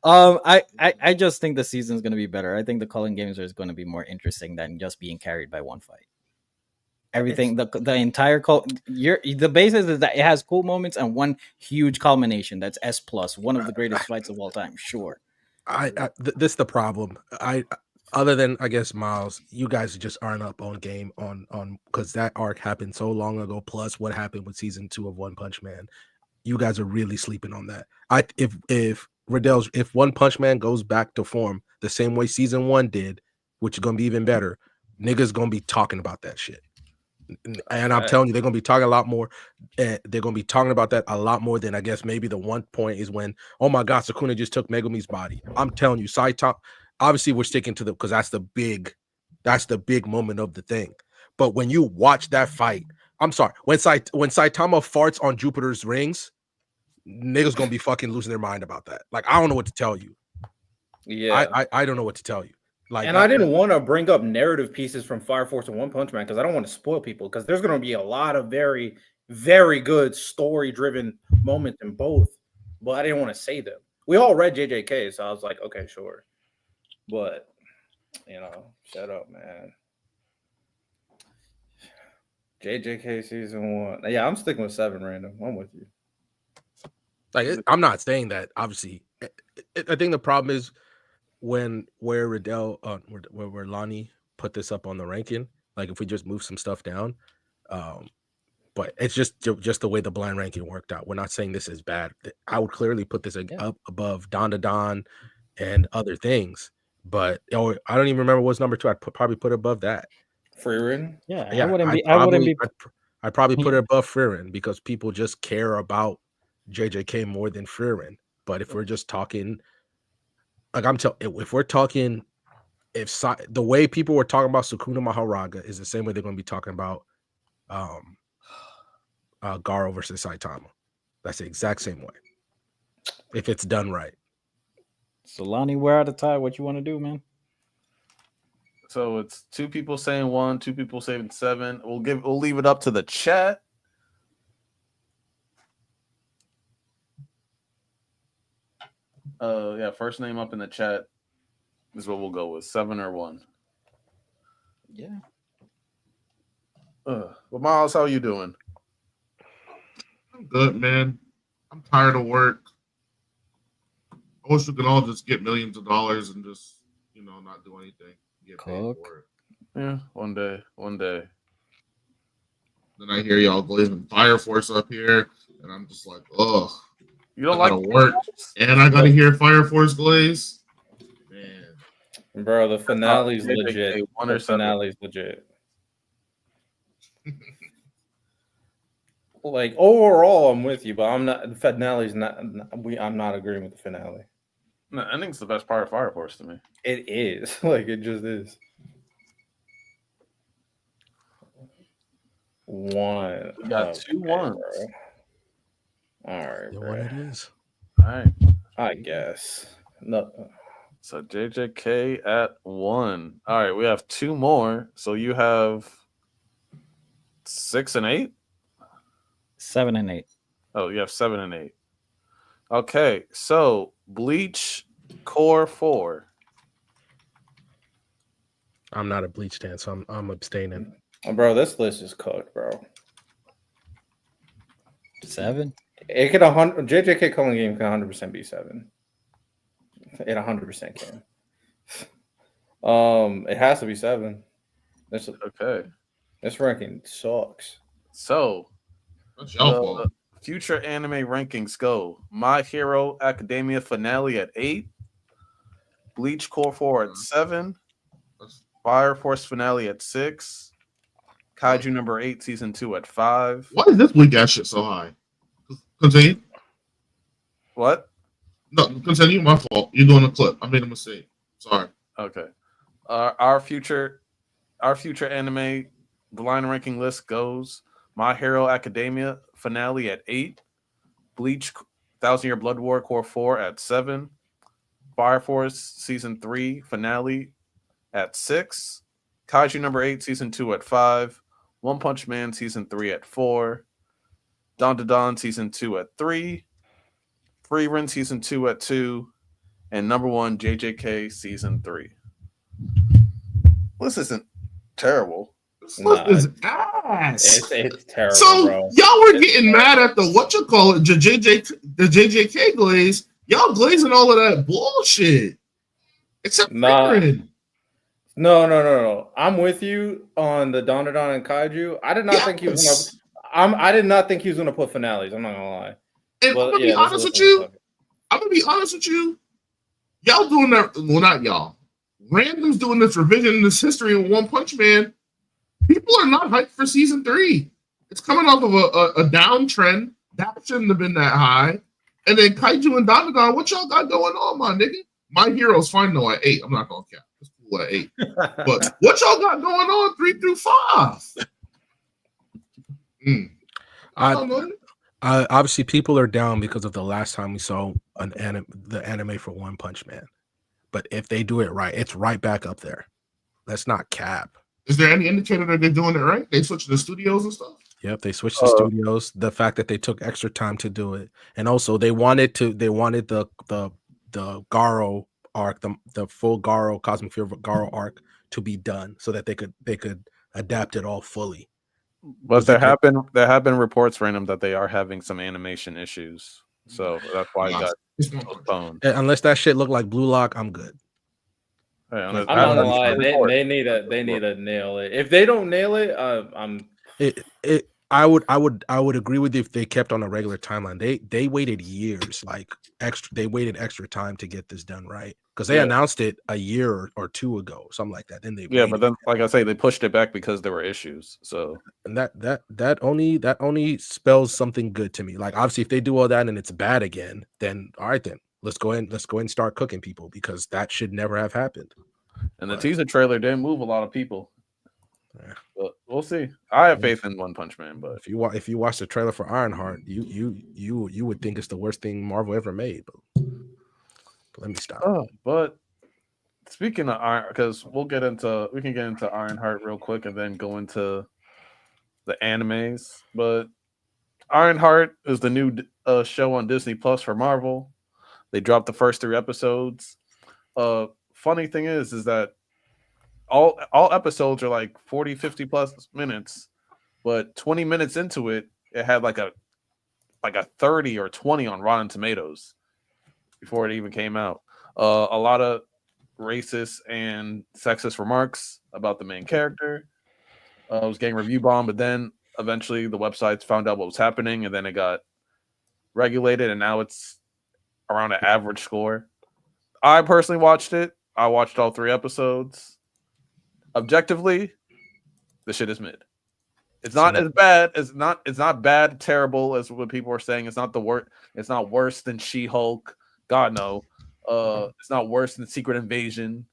I just think the season's going to be better. I think the Culling Games is going to be more interesting than just being carried by one fight. Everything, the entire the basis is that it has cool moments and one huge culmination. That's S+, one of the greatest fights of all time. Sure. This is the problem. Other than I guess Miles, you guys just aren't up on game on because that arc happened so long ago. Plus, what happened with season 2 of One Punch Man, you guys are really sleeping on that. If One Punch Man goes back to form the same way season 1 did, which is gonna be even better, niggas gonna be talking about that shit. And I'm telling you, they're gonna be talking a lot more. They're gonna be talking about that a lot more than I guess maybe the one point is when, oh my God, Sukuna just took Megami's body. I'm telling you, Saitama. Obviously, we're sticking to because that's the big moment of the thing. But when you watch that fight, I'm sorry, when Saitama farts on Jupiter's rings, niggas gonna be fucking losing their mind about that. Like, I don't know what to tell you. Yeah. I don't know what to tell you. Like, And I didn't want to bring up narrative pieces from Fire Force and One Punch Man because I don't want to spoil people because there's going to be a lot of very, very good story-driven moments in both, but I didn't want to say them. We all read JJK, so I was like, okay, sure. But, shut up, man. JJK season 1. Yeah, I'm sticking with 7 random. I'm with you. Like, I'm not saying that. Obviously, I think the problem is where Riddell, where Lonnie put this up on the ranking. Like, if we just move some stuff down, but it's just the way the blind ranking worked out. We're not saying this is bad. I would clearly put this up above Don to Don and other things. But I don't even remember what's number 2. I'd probably put it above that. Frieren? Yeah, I'd probably put it above Frieren because people just care about JJK more than Frieren. But if we're just talking, like if we're talking, the way people were talking about Sukuna Maharaga is the same way they're going to be talking about Garo versus Saitama. That's the exact same way. If it's done right. So Lonnie, we're out of time. What you want to do, man? So it's 2 people saying 1, 2 people saying 7. We'll leave it up to the chat. First name up in the chat is what we'll go with, 7 or 1. Yeah. Well, Miles, how are you doing? I'm good, man. I'm tired of work. I wish we could all just get millions of dollars and just, not do anything. Get paid for it. Yeah, one day. Then I hear y'all glazing Fire Force up here, and I'm just like, ugh. You don't I gotta work, and I gotta hear Fire Force glaze. Man, bro, the finale's legit. The finale's legit. Like overall, I'm with you, but I'm not. The finale's not. I'm not agreeing with the finale. No, I think it's the best part of Fire Force to me. It is. Like, it just is. 1. We got 2 1s. All right, What it is. All right. I guess. No. So JJK at 1. All right, we have 2 more. So you have 6 and 8? 7 and 8. Oh, you have 7 and 8. Okay, so Bleach Core 4. I'm not a Bleach fan, so I'm abstaining. Oh, bro, this list is cooked, bro. 7. It could 100. JJK Culling game can 100% be 7. It 100% can. It has to be 7. Okay. This ranking sucks. So that's your fault. Future anime rankings go: My Hero Academia finale at 8, Bleach Core 4 at 7, Fire Force finale at 6, Kaiju number 8 season 2 at 5. Why is this weak ass shit so high? Continue. What? No, continue. My fault. You're doing a clip. I made a mistake. Sorry. Okay. Our future anime blind ranking list goes: My Hero Academia finale at 8, Bleach 1,000 Year Blood War Core 4 at 7, Fire Force season 3 finale at 6, Kaiju number 8 season 2 at 5, One Punch Man season 3 at 4, Don to Don season 2 at 3, Frieren season 2 at 2, and number 1 JJK season 3. This isn't terrible. This list is ass. It's terrible, So bro. y'all were getting mad at the the JJK glaze. Y'all glazing all of that bullshit. Except Frieren. No. I'm with you on the Don and Kaiju. I did not think he was gonna. I did not think he was gonna put finales. I'm not gonna lie. And I'm gonna be honest with you. I'm gonna be honest with you. Y'all doing that? Well, not y'all. Random's doing this revision in this history of One Punch Man. People are not hyped for season 3. It's coming off of a downtrend. That shouldn't have been that high. And then Kaiju and Dandadan, what y'all got going on, my nigga? My Hero's fine though at 8. I'm not gonna cap. It's cool at 8. But what y'all got going on 3 through 5? I don't know. Obviously, people are down because of the last time we saw the anime for One Punch Man. But if they do it right, it's right back up there. Let's not cap. Is there any indicator that they're doing it right? They switched the studios and stuff. Yep, they switched the studios. The fact that they took extra time to do it, and also they wanted the Garo arc, the full Garo Cosmic Fear Garo arc to be done, so that they could adapt it all fully. But there have been reports, random, that they are having some animation issues, so that's why it got postponed. Unless that shit look like Blue Lock, I'm good. Yeah, I'm not gonna lie, they need to nail it. If they don't nail it, I would agree with you if they kept on a regular timeline. They waited years, they waited extra time to get this done right, because they announced it a year or two ago, something like that. Then but then, like I say, they pushed it back because there were issues. So and that only spells something good to me. Like, obviously, if they do all that and it's bad again, then all right, then let's go ahead and start cooking people, because that should never have happened. And the teaser trailer didn't move a lot of people. Yeah. But we'll see. I have faith in One Punch Man, but if you watch the trailer for Ironheart, you would think it's the worst thing Marvel ever made. But let me stop. But speaking of Iron, because we can get into Ironheart real quick and then go into the animes. But Ironheart is the new show on Disney Plus for Marvel. They dropped the first 3 episodes. Funny thing is that all episodes are like 40, 50 plus minutes, but 20 minutes into it, it had like a 30 or 20 on Rotten Tomatoes before it even came out. A lot of racist and sexist remarks about the main character. It was getting review bombed, but then eventually the websites found out what was happening, and then it got regulated, and now it's around an average score. I personally watched it. I watched all 3 episodes. Objectively, the shit is mid. It's not as bad. It's not bad, terrible as what people are saying. It's not the worst. It's not worse than She-Hulk. God no. It's not worse than Secret Invasion.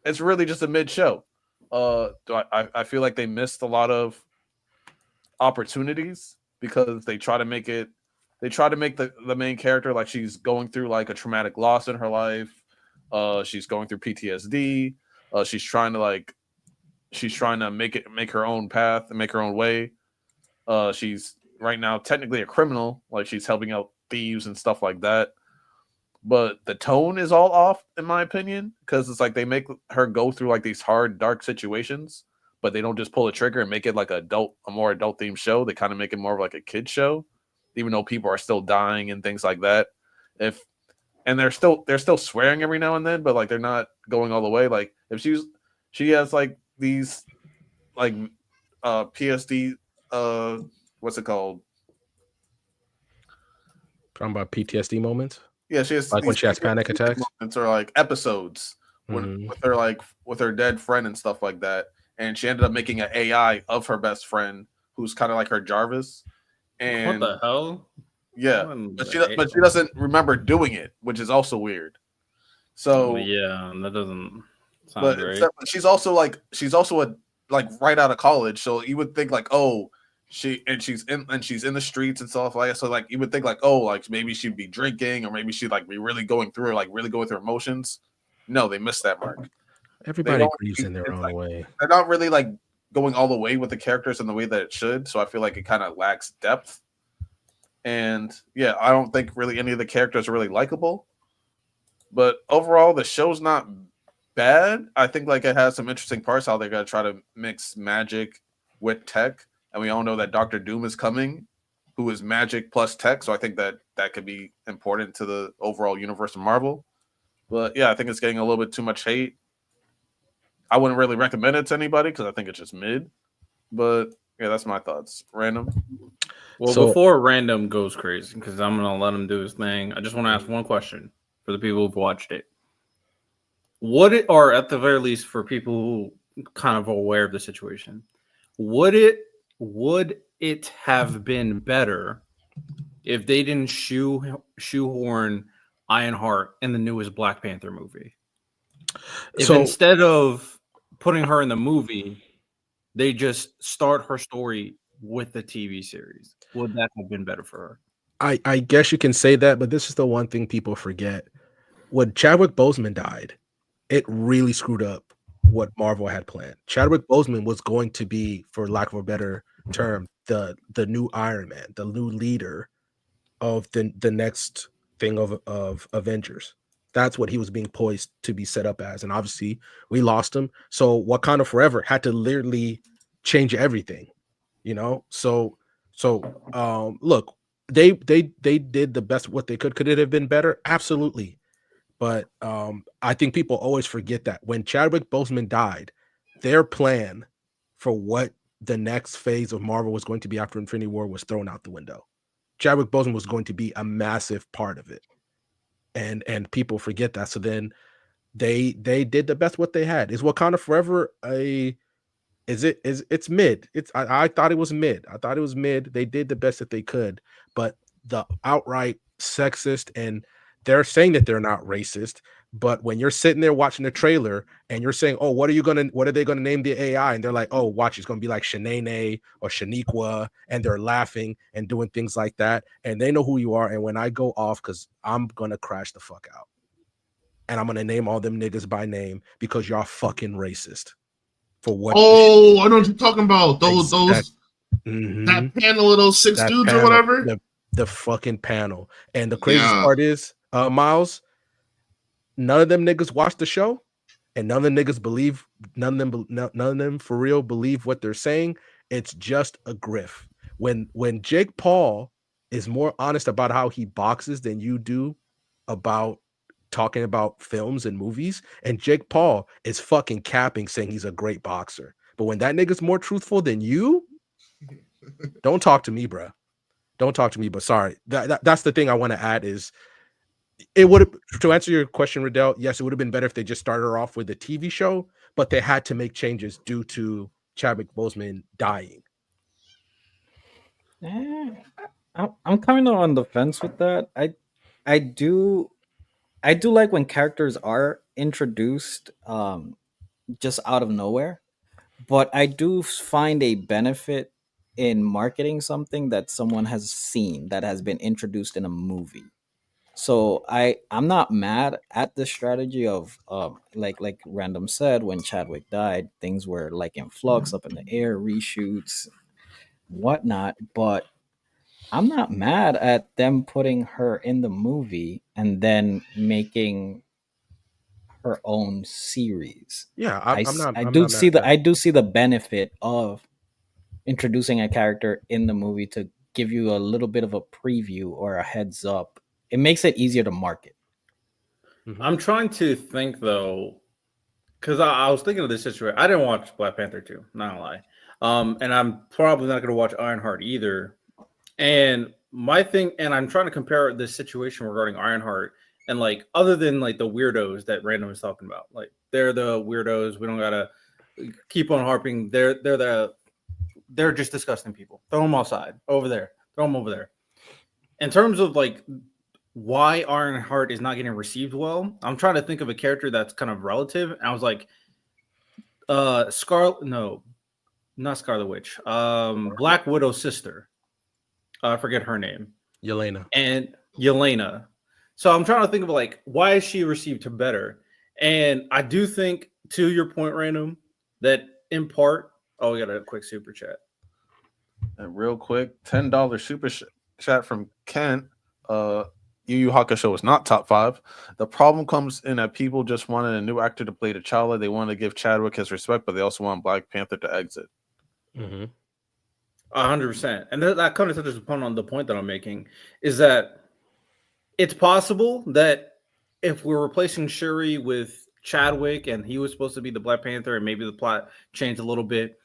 It's really just a mid show. I feel like they missed a lot of opportunities because they try to make the main character like she's going through like a traumatic loss in her life. She's going through PTSD. She's trying to make her own path and make her own way. She's right now technically a criminal, like she's helping out thieves and stuff like that. But the tone is all off, in my opinion, because it's like they make her go through like these hard, dark situations, but they don't just pull a trigger and make it like a more adult themed show. They kind of make it more of like a kid show, even though people are still dying and things like that. And they're still swearing every now and then, but like they're not going all the way. Like if she has like these like PSD what's it called? Talking about PTSD moments? Yeah, she has like when she has panic attacks moments or like episodes with her dead friend and stuff like that. And she ended up making an AI of her best friend who's kind of like her Jarvis. And what the hell? Yeah, but she doesn't remember doing it, which is also weird. So yeah, that doesn't sound great. But she's also right out of college, so you would think like, oh, she's in the streets and stuff like that. So like you would think like, oh, like maybe she'd be drinking or maybe she'd like be really going through emotions. No, they missed that mark. Everybody grieves in their own way. They're not really like going all the way with the characters in the way that it should. So I feel like it kind of lacks depth. And yeah, I don't think really any of the characters are really likable. But overall, the show's not bad. I think like it has some interesting parts how they're gonna try to mix magic with tech, and we all know that Dr. Doom is coming, who is magic plus tech. So I think that could be important to the overall universe of Marvel. But yeah, I think it's getting a little bit too much hate. I wouldn't really recommend it to anybody because I think it's just mid. But yeah, that's my thoughts. Random. Well, before Random goes crazy, because I'm going to let him do his thing, I just want to ask one question for the people who've watched it. Or at the very least, for people who kind of aware of the situation, would it have been better if they didn't shoehorn Ironheart in the newest Black Panther movie? If instead of putting her in the movie, they just start her story with the TV series? Would that have been better for her? I guess you can say that, but this is the one thing people forget. When Chadwick Boseman died, it really screwed up what Marvel had planned. Chadwick Boseman was going to be, for lack of a better term, the new Iron Man, the new leader of the next thing of Avengers. That's what he was being poised to be set up as. And obviously we lost him. So Wakanda Forever had to literally change everything, you know? So look, they did the best what they could. Could it have been better? Absolutely. But I think people always forget that when Chadwick Boseman died, their plan for what the next phase of Marvel was going to be after Infinity War was thrown out the window. Chadwick Boseman was going to be a massive part of it, and people forget that. So then they did the best what they had. Is Wakanda Forever a it's mid. I thought it was mid. I thought it was mid. They did the best that they could, but the outright sexist, and they're saying that they're not racist, but when you're sitting there watching the trailer and you're saying, oh, what are they gonna name the AI? And they're like, oh, watch, it's gonna be like Shanae or Shaniqua, and they're laughing and doing things like that, and they know who you are. And when I go off, because I'm gonna crash the fuck out, and I'm gonna name all them niggas by name because y'all fucking racist. For what? Oh, I know what you're talking about. Those Mhm. that panel of those six That dudes panel, or whatever. the fucking panel. And the craziest part is, Miles, none of them niggas watch the show, and none of them niggas believe, none of them for real believe what they're saying. It's just a grift. When Jake Paul is more honest about how he boxes than you do about talking about films and movies, and Jake Paul is fucking capping saying he's a great boxer. But when that nigga's more truthful than you, don't talk to me, bro. Don't talk to me. But sorry, that's the thing I want to add is it would have, to answer your question, Riddell. Yes, it would have been better if they just started off with a TV show, but they had to make changes due to Chadwick Boseman dying. I'm kind of on the fence with that. I do like when characters are introduced just out of nowhere, but I do find a benefit in marketing something that someone has seen that has been introduced in a movie. So I'm not mad at the strategy of like Random said, when Chadwick died, things were like in flux, up in the air, reshoots, whatnot. But I'm not mad at them putting her in the movie and then making her own series. Yeah, I I'm not. I I'm do not mad see at that. I do see the benefit of introducing a character in the movie to give you a little bit of a preview or a heads up. It makes it easier to market. I'm trying to think though, because I was thinking of this situation. I didn't watch Black Panther 2, not gonna lie. And I'm probably not gonna watch Ironheart either. And my thing, and I'm trying to compare this situation regarding Ironheart and like other than like the weirdos that Random is talking about, like they're the weirdos. We don't gotta keep on harping. They're just disgusting people. Throw them outside over there. Throw them over there. In terms of like why Ironheart is not getting received well, I'm trying to think of a character that's kind of relative. And I was like, no, not Scarlet Witch. Black Widow's sister. I forget her name. Yelena. And Yelena. So I'm trying to think of like why is she received better? And I do think, to your point, Random, that in part, we got a quick super chat. And real quick, $10 super chat from Kent. Yu Yu Hakusho is not top 5. The problem comes in that people just wanted a new actor to play T'Challa. They want to give Chadwick his respect, but they also want Black Panther to exit. 100%. And that kind of touches upon on the point that I'm making, is that it's possible that if we're replacing Shuri with Chadwick and he was supposed to be the Black Panther and maybe the plot changed a little bit,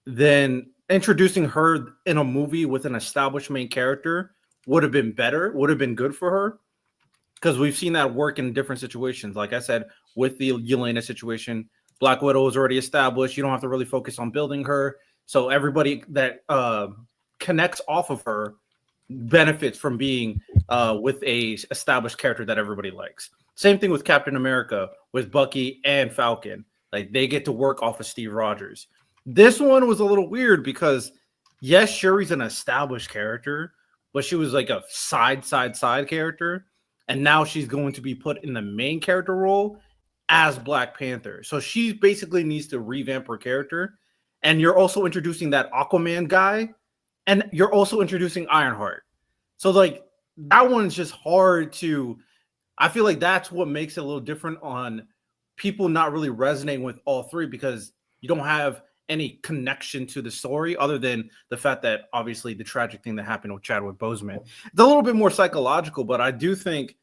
then introducing her in a movie with an established main character would have been better, would have been good for her. Because we've seen that work in different situations. Like I said, with the Yelena situation, Black Widow is already established. You don't have to really focus on building her. So everybody that connects off of her benefits from being with a established character that everybody likes. Same thing with Captain America, with Bucky and Falcon. Like they get to work off of Steve Rogers. This one was a little weird because yes, Shuri's an established character, but she was like a side character, and now she's going to be put in the main character role as Black Panther. So she basically needs to revamp her character. And you're also introducing that Aquaman guy, and you're also introducing Ironheart. So like that one's just hard to. I feel like that's what makes it a little different on people not really resonating with all three, because you don't have any connection to the story other than the fact that obviously the tragic thing that happened with Chadwick Boseman. It's a little bit more psychological, but I do think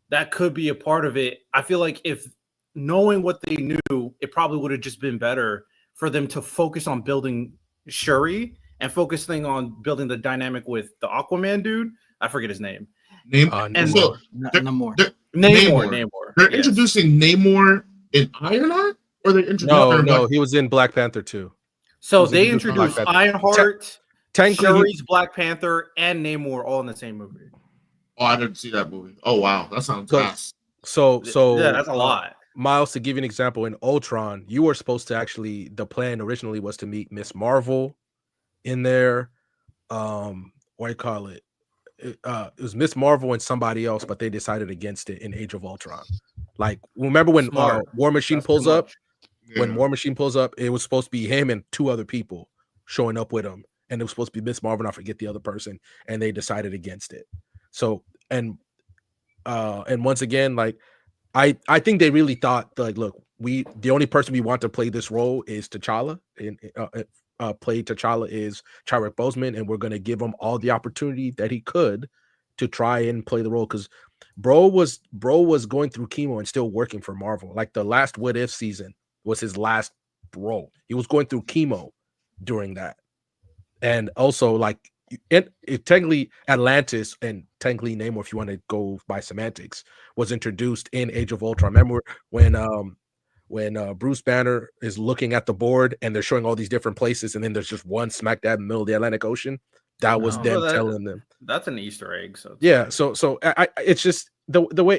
that could be a part of it. I feel like if knowing what they knew, it probably would have just been better for them to focus on building Shuri and focusing on building the dynamic with the Aquaman dude. I forget his name. Name And so Namor. Namor. They're Yes. introducing Namor in Ironheart, or they introducing No, he was in Black Panther too. So He's they introduced introduced Black Ironheart, Technically, Shuri's Black Panther, and Namor all in the same movie. Oh, I didn't see that movie. Oh wow, that sounds So- fast. so Yeah, that's a lot. Miles, to give you an example, in Ultron, you were supposed to actually, the plan originally was to meet Miss Marvel in there. What do you call it? It was Miss Marvel and somebody else, but they decided against it in Age of Ultron. Like, remember when Smart. War Machine That's pulls too up? much. Yeah. When War Machine pulls up, it was supposed to be him and two other people showing up with him, and it was supposed to be Miss Marvel, and I forget the other person, and they decided against it. So, and once again, like, I think they really thought, like, look, the only person we want to play this role is T'Challa, and play T'Challa is Chadwick Boseman, and we're gonna give him all the opportunity that he could to try and play the role, because bro was going through chemo and still working for Marvel. Like, the last What If season was his last role. He was going through chemo during that, and also, like, it technically Atlantis and technically Namor, if you want to go by semantics, was introduced in Age of Ultron. Remember when Bruce Banner is looking at the board and they're showing all these different places, and then there's just one smack dab in the middle of the Atlantic Ocean? That was No. them Well, telling them. That's an Easter egg. So Yeah, so it's just the way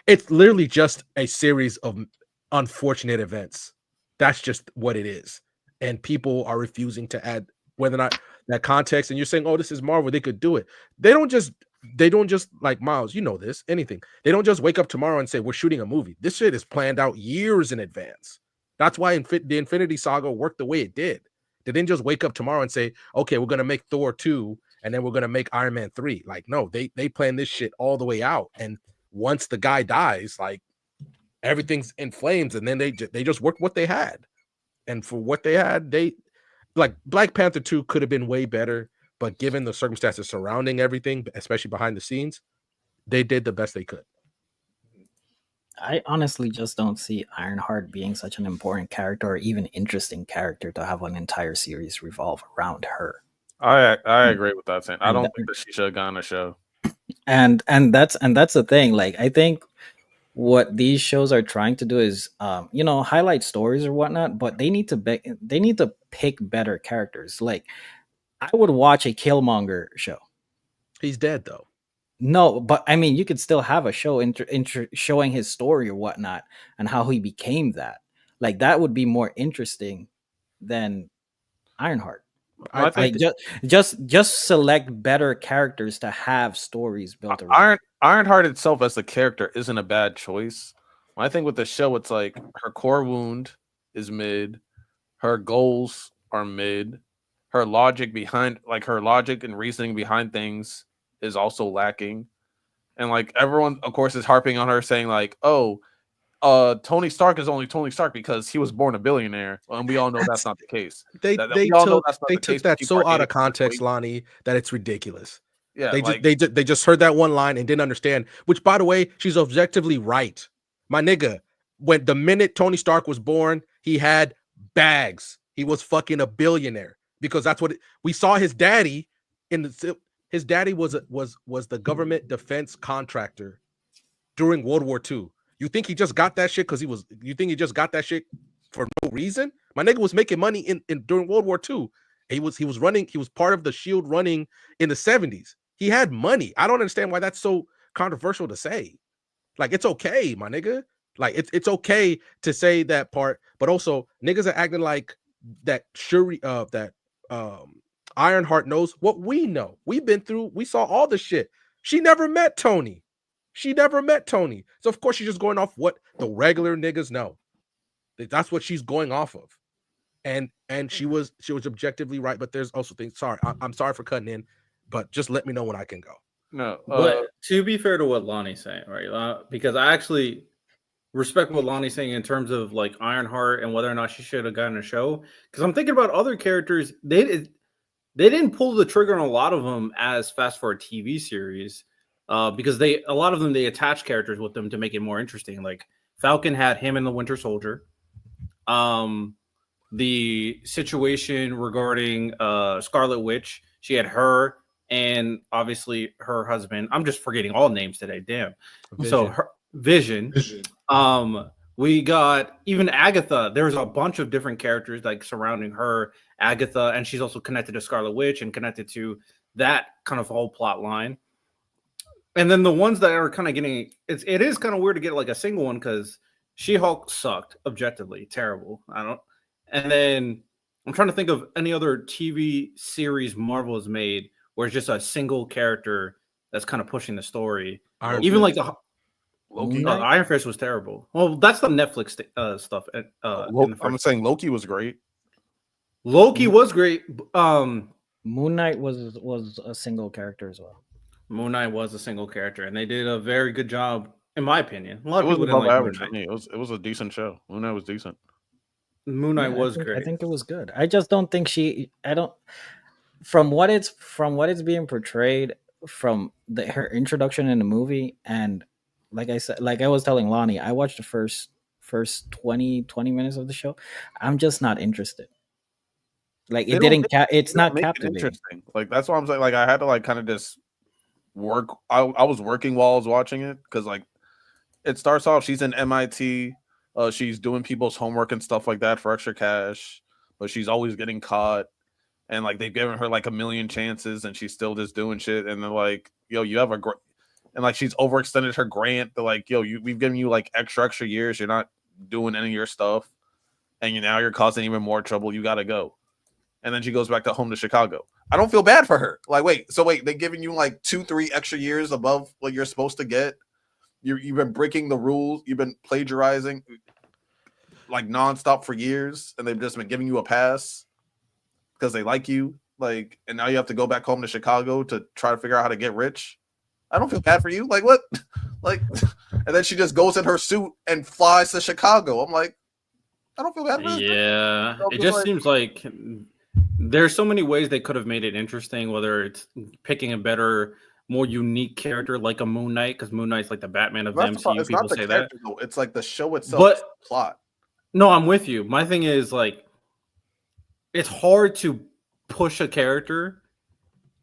it's literally just a series of unfortunate events. That's just what it is, and people are refusing to add whether or not that context. And you're saying, "Oh, this is Marvel; they could do it." They don't just like, Miles. You know this. Anything. They don't just wake up tomorrow and say, "We're shooting a movie." This shit is planned out years in advance. That's why the Infinity Saga worked the way it did. They didn't just wake up tomorrow and say, "Okay, we're gonna make Thor 2. And then we're gonna make Iron Man 3." Like, no, they plan this shit all the way out. And once the guy dies, like, everything's in flames. And then they just worked what they had. And for what they had, they, like, Black Panther 2 could have been way better, but given the circumstances surrounding everything, especially behind the scenes, they did the best they could. I honestly just don't see Ironheart being such an important character or even interesting character to have an entire series revolve around her. I agree with that, Sam. I And don't that- think that she should have gotten a show. And that's the thing. Like, I think what these shows are trying to do is highlight stories or whatnot, but they need to pick better characters. Like, I would watch a Killmonger show. He's dead though. No, but I mean, you could still have a show showing his story or whatnot and how he became that. Like, that would be more interesting than Ironheart. I think Like, just select better characters to have stories built around. Ironheart itself as a character isn't a bad choice. I think with the show, it's like her core wound is mid, her goals are mid, her logic and reasoning behind things is also lacking, and like everyone, of course, is harping on her, saying like, "Oh, Tony Stark is only Tony Stark because he was born a billionaire," and we all know that's not the case. They We all know that's not the took case, that but so people are out of hating on her context, tweet. Lonnie, that it's ridiculous. Yeah, They just heard that one line and didn't understand. Which, by the way, she's objectively right, my nigga. When the minute Tony Stark was born, he had bags. He was fucking a billionaire, because that's what we saw. His daddy his daddy was the government defense contractor during World War II. You think he just got that shit because you think he just got that shit for no reason? My nigga was making money in during World War II. He was part of the Shield running in the 70s. He had money. I don't understand why that's so controversial to say. Like, it's okay, my nigga. Like, it's okay to say that part, but also niggas are acting like that Shuri Ironheart knows what we know. We saw all the shit. She never met Tony. So of course she's just going off what the regular niggas know. That's what she's going off of. And she was objectively right, but there's also things. Sorry, I'm sorry for cutting in, but just let me know when I can go. No, But to be fair to what Lonnie's saying, right? Because I actually respect what Lonnie's saying in terms of like Ironheart and whether or not she should have gotten a show. Because I'm thinking about other characters. They didn't pull the trigger on a lot of them as fast for a TV series, because a lot of them they attach characters with them to make it more interesting. Like Falcon had him and the Winter Soldier. The situation regarding Scarlet Witch, she had her and obviously her husband. I'm just forgetting all names today. Damn. Vision. So her Vision. We got even Agatha. There's a bunch of different characters like surrounding her, Agatha, and she's also connected to Scarlet Witch and connected to that kind of whole plot line. And then the ones that are kind of getting it is kind of weird to get like a single one because She-Hulk sucked, objectively terrible. And then I'm trying to think of any other TV series Marvel has made where it's just a single character that's kind of pushing the story. Even like the Loki. Iron Fist was terrible. Well, that's the Netflix stuff. I'm saying Loki was great. Loki was great. Moon Knight was a single character as well. Moon Knight was a single character, and they did a very good job, in my opinion. A lot It of was people didn't above like average Moon for me. It was a decent show. Moon Knight was decent. Moon Knight was I great. think it was good. I just don't think from what it's being portrayed from her introduction in the movie, and like I said, like I was telling Lonnie, I watched the first 20 minutes of the show. I'm just not interested. Like it's not captivating. Interesting. Like that's why I'm saying. Like I had to like kind of just work. I was working while I was watching it because like it starts off. She's in MIT. She's doing people's homework and stuff like that for extra cash, but she's always getting caught. And like they've given her like a million chances, and she's still just doing shit. And they're like, "Yo, you have and like she's overextended her grant. They're like, "Yo, we've given you like extra years. You're not doing any of your stuff, and now you're causing even more trouble. You gotta go." And then she goes back home to Chicago. I don't feel bad for her. Like, wait, they're giving you like 2-3 extra years above what you're supposed to get. You've been breaking the rules. You've been plagiarizing like nonstop for years, and they've just been giving you a pass because they like you. Like, and now you have to go back home to Chicago to try to figure out how to get rich. I don't feel bad for you. Like, what? Like, and then she just goes in her suit and flies to Chicago. I'm like, I don't feel bad for her. Yeah, it just seems like there's so many ways they could have made it interesting, whether it's picking a better, more unique character like a Moon Knight, because Moon Knight's like the Batman of the MCU. It's People not the say character, that. though. It's like the show itself, But plot. no, I'm with you. My thing is like it's hard to push a character,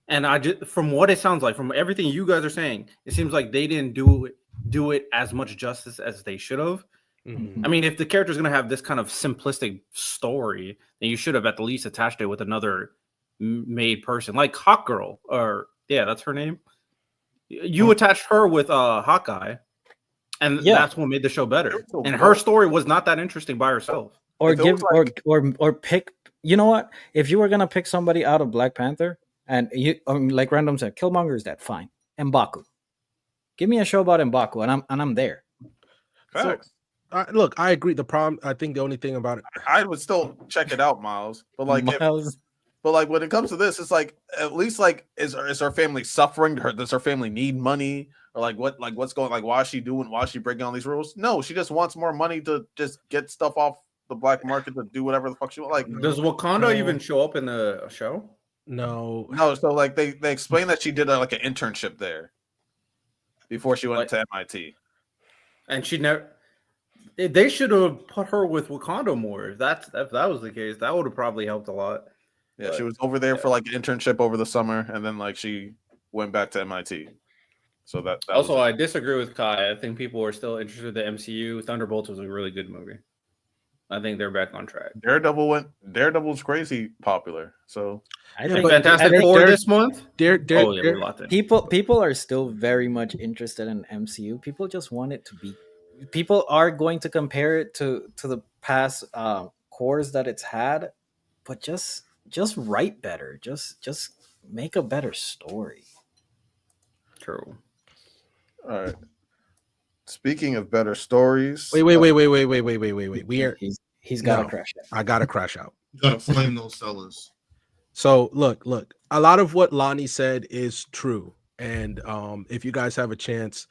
and I just from what it sounds like, from everything you guys are saying, it seems like they didn't do it as much justice as they should have. Mm-hmm. I mean, if the character's going to have this kind of simplistic story, then you should have at the least attached it with another made person, like Hawk Girl, or yeah, that's her name. You attached her with Hawkeye, and that's what made the show better. And her story was not that interesting by herself. Or or pick. You know what? If you were gonna pick somebody out of Black Panther, and like Random said, Killmonger is dead, fine. M'Baku, give me a show about M'Baku, and I'm there. Facts. Look, I agree. The problem, I think, the only thing about it, I would still check it out, Miles. But like, Miles. but like when it comes to this, it's like at least like is her family suffering? Does her family need money? Or like what's going? Like why is she breaking all these rules? No, she just wants more money to just get stuff off the black market to do whatever the fuck she wants. Like, does Wakanda even show up in the show? No. So like they explained that she did like an internship there before she went to MIT, and she never. They should have put her with Wakanda more. If that was the case, that would have probably helped a lot. Yeah, she was over there for like an internship over the summer, and then like she went back to MIT. So that also, I disagree with Kai. I think people are still interested in the MCU. Thunderbolts was a really good movie. I think they're back on track. Daredevil's crazy popular. So I think Fantastic Four this month. People are still very much interested in MCU. People just want it to be. People are going to compare it to the past cores that it's had, but just just write better. Just make a better story. True. All right. Speaking of better stories, Wait. We are He's got to no, crash it. I gotta crash out. You gotta flame those sellers. So look, a lot of what Lonnie said is true. And if you guys have a chance,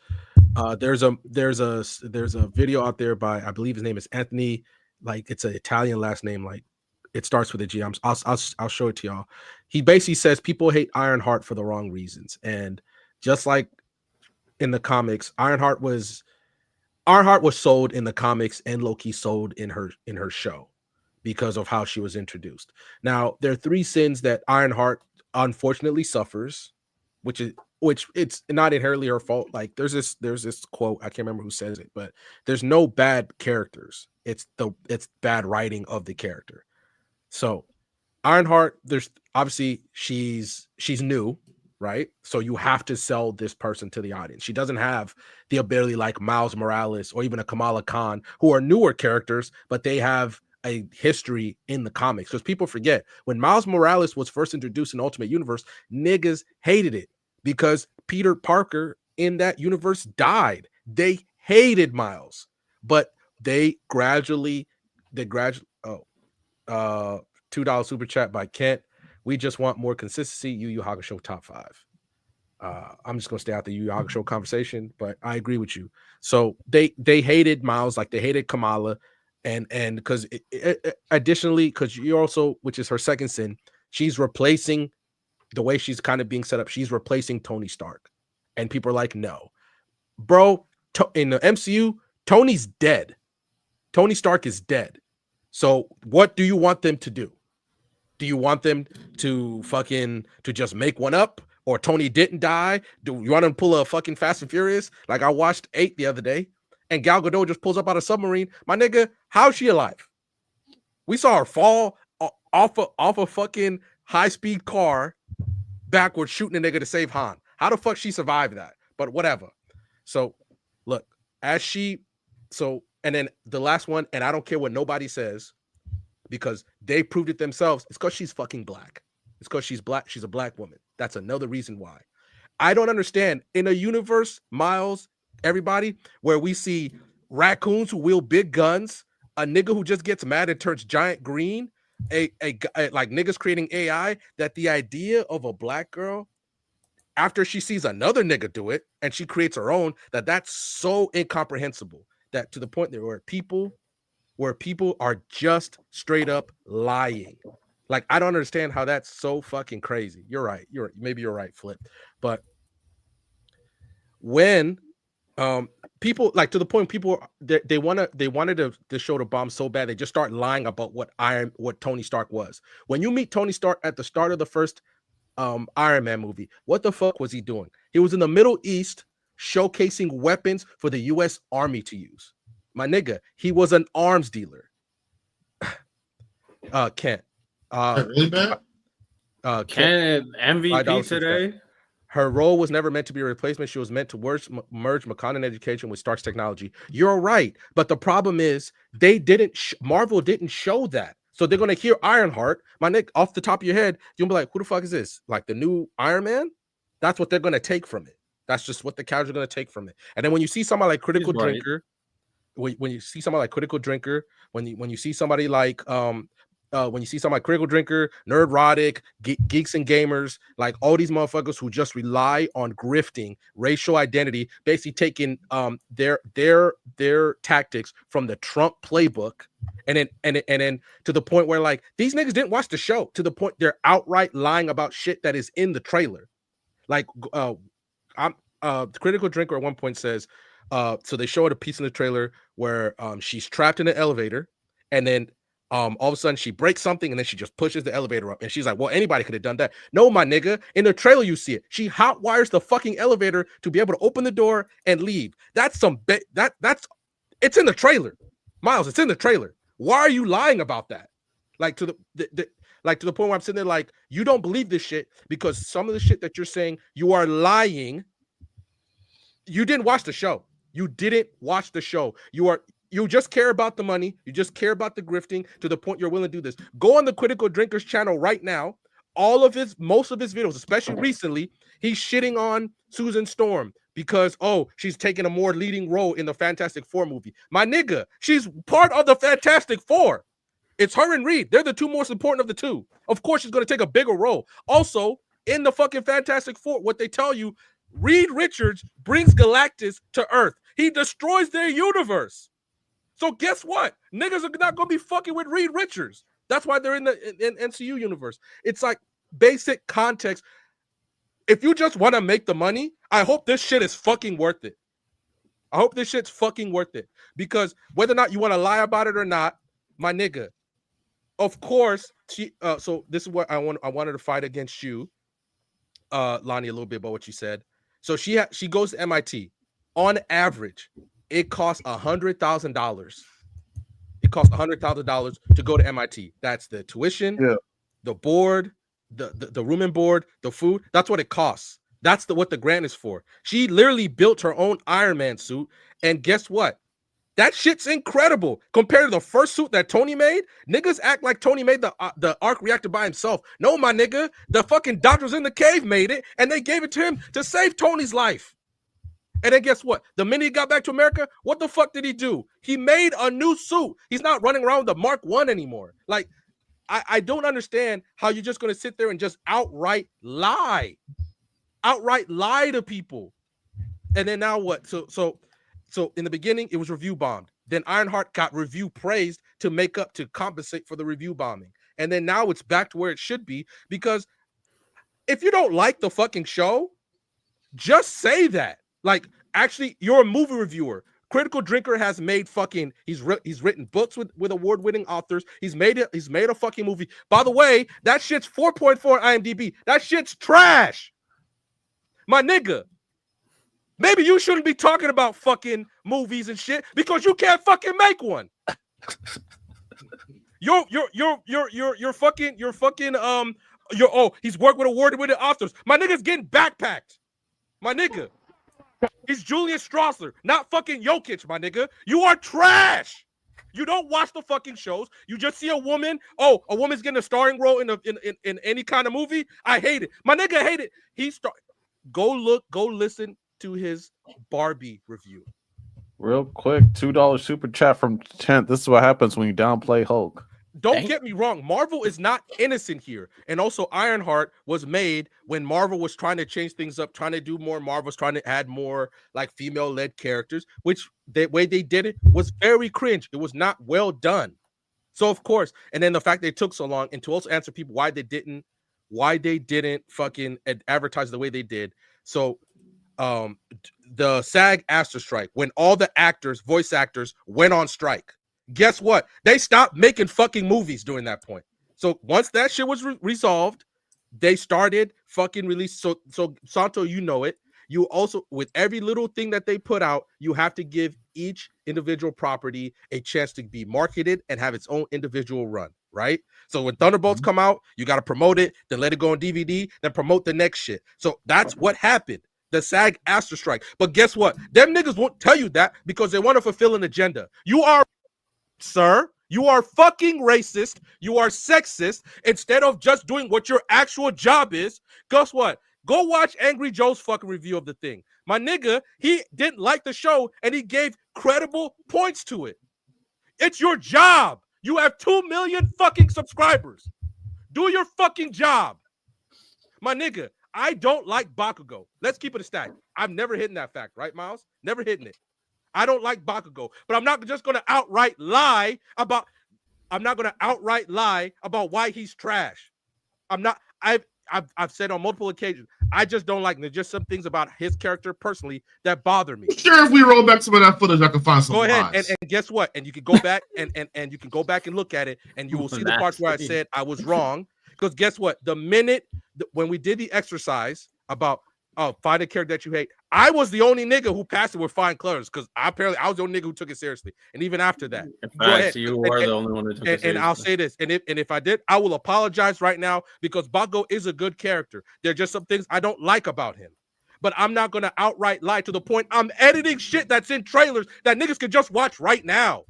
there's a video out there by, I believe his name is Anthony, like it's an Italian last name, like it starts with a G. I'll show it to y'all. He basically says people hate Ironheart for the wrong reasons. And just like in the comics, Ironheart was sold in the comics and Loki sold in her show because of how she was introduced. Now, there are 3 sins that Ironheart unfortunately suffers, which it's not inherently her fault. Like there's this quote, I can't remember who says it, but there's no bad characters. It's bad writing of the character. So Ironheart, there's obviously she's new, right? So you have to sell this person to the audience. She doesn't have the ability like Miles Morales or even a Kamala Khan, who are newer characters, but they have a history in the comics. Because people forget when Miles Morales was first introduced in Ultimate Universe, niggas hated it because Peter Parker in that universe died. They hated Miles, but they gradually $2 super chat by Kent. We just want more consistency. Yu Yu Hakusho top 5. I'm just gonna stay out the Yu Yu Hakusho conversation, but I agree with you. So they hated Miles, like they hated Kamala, and because additionally, because you also, which is her second sin, she's replacing the way she's kind of being set up. She's replacing Tony Stark, and people are like, no, bro. In the MCU, Tony's dead. Tony Stark is dead. So what do you want them to do? Do you want them to just make one up? Or Tony didn't die? Do you want them to pull a fucking Fast and Furious? Like I watched 8 the other day, and Gal Gadot just pulls up out of a submarine. My nigga, how's she alive? We saw her fall off a fucking high-speed car backwards, shooting a nigga to save Han. How the fuck she survived that? But whatever. So look, and then the last one, and I don't care what nobody says, because they proved it themselves. It's because she's fucking black. It's because she's black. She's a black woman. That's another reason why. I don't understand. In a universe, Miles, everybody, where we see raccoons who wield big guns, a nigga who just gets mad and turns giant green, like niggas creating AI, that the idea of a black girl, after she sees another nigga do it and she creates her own, that's so incomprehensible, that to the point where people are just straight up lying. Like, I don't understand how that's so fucking crazy. You're right. Maybe you're right, Flip. But when people, like, to the point, people they wanted the show to bomb so bad, they just start lying about what Tony Stark was. When you meet Tony Stark at the start of the first Iron Man movie, what the fuck was he doing? He was in the Middle East showcasing weapons for the US Army to use. My nigga, he was an arms dealer. Kent. Really bad? Kent MVP today. Her role was never meant to be a replacement. She was meant to merge Wakandan education with Stark's technology. You're right, but the problem is Marvel didn't show that. So they're gonna hear Ironheart, my nigga, off the top of your head. You'll be like, "Who the fuck is this? Like the new Iron Man?" That's what they're gonna take from it. That's just what the casuals are gonna take from it. And then when you see somebody like Critical Drinker, when you see somebody like Critical Drinker, when you see somebody like Critical Drinker, Nerdrotic, Geeks and Gamers, like all these motherfuckers who just rely on grifting, racial identity, basically taking their tactics from the Trump playbook, and then to the point where like these niggas didn't watch the show, to the point they're outright lying about shit that is in the trailer. Like Critical Drinker at one point says, so they showed a piece in the trailer where she's trapped in an elevator, and then all of a sudden she breaks something, and then she just pushes the elevator up, and she's like, well, anybody could have done that. No, my nigga, in the trailer you see it. She hot wires the fucking elevator to be able to open the door and leave. That's it's in the trailer. Miles, it's in the trailer. Why are you lying about that? Like to the point where I'm sitting there like, you don't believe this shit because some of the shit that you're saying, you are lying. You didn't watch the show. You didn't watch the show. You just care about the money. You just care about the grifting to the point you're willing to do this. Go on the Critical Drinkers channel right now. Most of his videos, especially recently, he's shitting on Susan Storm because, she's taking a more leading role in the Fantastic Four movie. My nigga, she's part of the Fantastic Four. It's her and Reed. They're the two most important of the two. Of course, she's going to take a bigger role. Also, in the fucking Fantastic Four, what they tell you, Reed Richards brings Galactus to Earth. He destroys their universe. So guess what? Niggas are not going to be fucking with Reed Richards. That's why they're in the MCU universe. It's like basic context. If you just want to make the money, I hope this shit is fucking worth it. I hope this shit's fucking worth it. Because whether or not you want to lie about it or not, my nigga, of course, so this is what I wanted to fight against you, Lonnie, a little bit about what you said. So she goes to MIT. On average, it costs $100,000. It costs $100,000 to go to MIT. That's the tuition, the board, the room and board, the food. That's what it costs. That's what the grant is for. She literally built her own Iron Man suit, and guess what? That shit's incredible compared to the first suit that Tony made. Niggas act like Tony made the arc reactor by himself. No, my nigga, the fucking doctors in the cave made it, and they gave it to him to save Tony's life. And then guess what? The minute he got back to America, what the fuck did he do? He made a new suit. He's not running around with the Mark I anymore. Like, I don't understand how you're just going to sit there and just outright lie to people. And then now what? So in the beginning, it was review bombed. Then Ironheart got review praised to compensate for the review bombing. And then now it's back to where it should be, because if you don't like the fucking show, just say that. Like, actually, you're a movie reviewer. Critical Drinker has made fucking, he's written books with award-winning authors. He's made a fucking movie. By the way, that shit's 4.4 IMDb. That shit's trash. My nigga. Maybe you shouldn't be talking about fucking movies and shit because you can't fucking make one. He's worked with award-winning authors. My nigga's getting backpacked. My nigga. He's Julian Strasser, not fucking Jokic, my nigga. You are trash. You don't watch the fucking shows. You just see a woman. A woman's getting a starring role in any kind of movie. I hate it. My nigga hate it. Go listen to his Barbie review. Real quick, $2 super chat from Tent. This is what happens when you downplay Hulk. Don't get me wrong. Marvel is not innocent here. And also Ironheart was made when Marvel was trying to change things up, trying to do more Marvels, trying to add more like female-led characters, which the way they did it was very cringe. It was not well done. So of course, and then the fact they took so long, and to also answer people why they didn't fucking advertise the way they did. So the SAG after strike, when all the voice actors went on strike. Guess what? They stopped making fucking movies during that point. So once that shit was resolved, they started fucking release. So Santo, you know it. You also, with every little thing that they put out, you have to give each individual property a chance to be marketed and have its own individual run, right? So when Thunderbolts come out, you got to promote it, then let it go on DVD, then promote the next shit. So that's what happened. The SAG after strike. But guess what? Them niggas won't tell you that because they want to fulfill an agenda. You are fucking racist. You are sexist. Instead of just doing what your actual job is, guess what? Go watch Angry Joe's fucking review of the thing. My nigga, he didn't like the show and he gave credible points to it. It's your job. You have 2 million fucking subscribers. Do your fucking job. My nigga, I don't like Bakugo. Let's keep it a stack. I've never hidden that fact, right, Miles? Never hidden it. I don't like Bakugo, but I'm not just going to outright lie about why he's trash. I've said on multiple occasions, I just don't like. There's just some things about his character personally that bother me. Sure, if we roll back some of that footage, I can find some. Go ahead and guess what? And you can go back and you can go back and look at it, and you will see the parts where I said I was wrong. Because guess what? The minute when we did the exercise about find a character that you hate, I was the only nigga who passed it with fine colors because apparently I was the only nigga who took it seriously. And even after that, you were the only one who took it seriously. And I'll say this, and if I did, I will apologize right now because Bakugo is a good character. There are just some things I don't like about him. but I'm not gonna outright lie to the point I'm editing shit that's in trailers that niggas can just watch right now.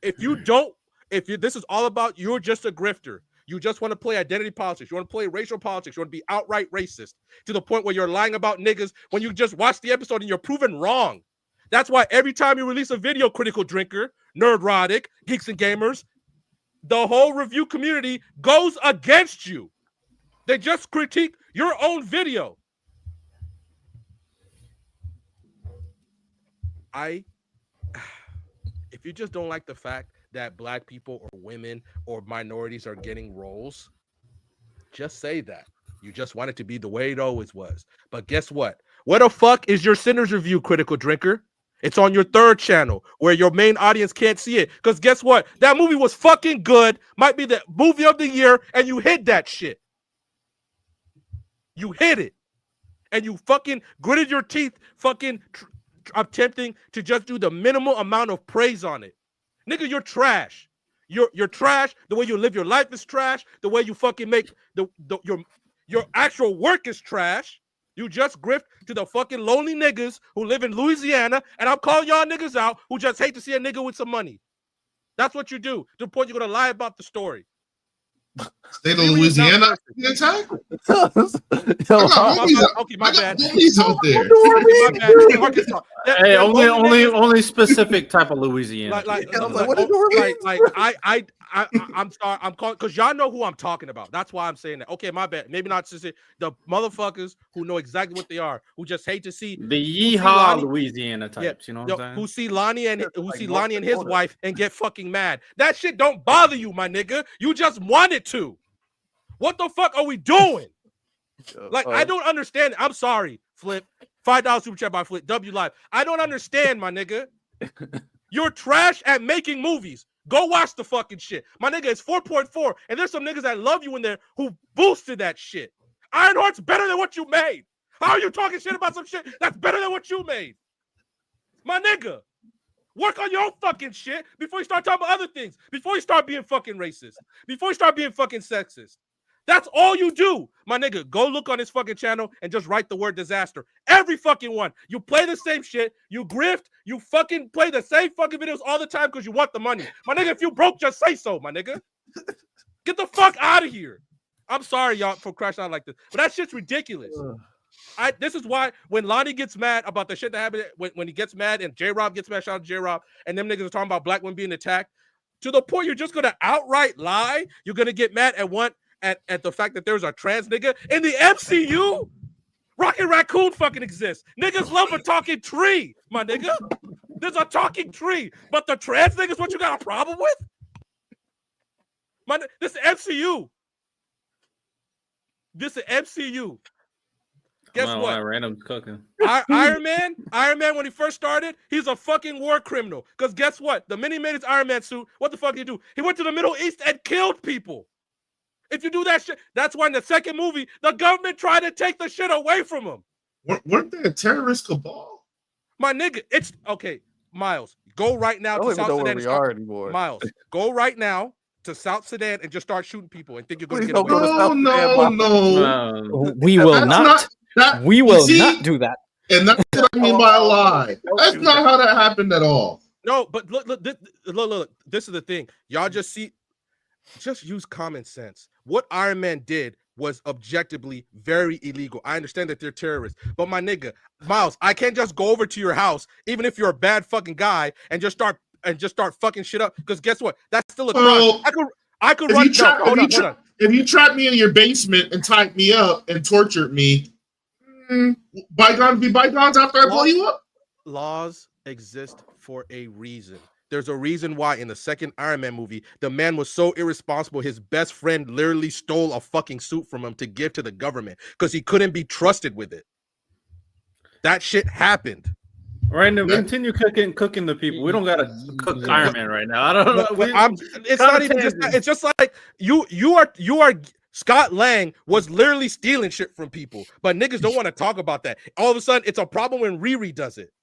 This is all about you're just a grifter. You just want to play identity politics. You want to play racial politics. You want to be outright racist to the point where you're lying about niggas when you just watch the episode and you're proven wrong. That's why every time you release a video, Critical Drinker, Nerdrotic, Geeks and Gamers, the whole review community goes against you. They just critique your own video. If you just don't like the fact that black people or women or minorities are getting roles, just say that. You just want it to be the way it always was. But guess what? What the fuck is your Sinners review, Critical Drinker? It's on your third channel where your main audience can't see it. Because guess what? That movie was fucking good. Might be the movie of the year, and you hid that shit. You hid it. And you fucking gritted your teeth fucking attempting to just do the minimal amount of praise on it. Nigga, you're trash. You're trash. The way you live your life is trash. The way you fucking make your actual work is trash. You just grift to the fucking lonely niggas who live in Louisiana, and I'm calling y'all niggas out who just hate to see a nigga with some money. That's what you do. To the point you're gonna lie about the story. State of Louisiana attack? Okay, my bad. Out there. My bad. Arkansas. Hey, only specific type of Louisiana. I'm sorry. I'm calling because y'all know who I'm talking about. That's why I'm saying that. Okay, my bad. Maybe not to say the motherfuckers who know exactly what they are, who just hate to see the yeehaw Louisiana types. You know what I'm saying? Who see Lonnie and his wife and get fucking mad. That shit don't bother you, my nigga. You just want it to. What the fuck are we doing? Like, I don't understand. I'm sorry, Flip. $5 super chat by Flip. W Live. I don't understand, my nigga. You're trash at making movies. Go watch the fucking shit. My nigga, it's 4.4, and there's some niggas that love you in there who boosted that shit. Ironheart's better than what you made. How are you talking shit about some shit that's better than what you made? My nigga, work on your own fucking shit before you start talking about other things. Before you start being fucking racist. Before you start being fucking sexist. That's all you do, my nigga. Go look on his fucking channel and just write the word disaster. Every fucking one. You play the same shit. You grift. You fucking play the same fucking videos all the time because you want the money. My nigga, if you broke, just say so, my nigga. Get the fuck out of here. I'm sorry, y'all, for crashing out like this. But that shit's ridiculous. This is why when Lonnie gets mad about the shit that happened, when he gets mad and J-Rob gets mad, shout out to J-Rob, and them niggas are talking about black women being attacked, to the point you're just going to outright lie. You're going to get mad at the fact that there's a trans nigga in the MCU. Rocket Raccoon fucking exists. Niggas love a talking tree, my nigga. There's a talking tree, but the trans niggas, what you got a problem with? This is MCU. This is MCU. Guess what? Random cooking. Iron Man, when he first started, he's a fucking war criminal. Because guess what? The minute he made his Iron Man suit, what the fuck did he do? He went to the Middle East and killed people. If you do that shit, that's why in the second movie, the government tried to take the shit away from him. Weren't they a terrorist cabal? My nigga, it's okay. Miles, go right now to South Sudan. Miles, go right now to South Sudan and just start shooting people and think you're going to get away with it. No. We will not do that. And that's what I mean by a lie. That's not how that happened at all. No, but look. This is the thing. Y'all just use common sense. What Iron Man did was objectively very illegal. I understand that they're terrorists, but my nigga, Miles, I can't just go over to your house, even if you're a bad fucking guy, and just start fucking shit up. Because guess what? That's still a crime. I could run. Hold on. If you trapped me in your basement and tied me up and tortured me, bygones be bygones after I blow you up. Laws exist for a reason. There's a reason why in the second Iron Man movie, the man was so irresponsible, his best friend literally stole a fucking suit from him to give to the government because he couldn't be trusted with it. That shit happened. Random, continue cooking the people. We don't gotta cook Iron Man right now. I don't know. It's not even just that. It's just like you are Scott Lang was literally stealing shit from people, but niggas don't want to talk about that. All of a sudden, it's a problem when Riri does it.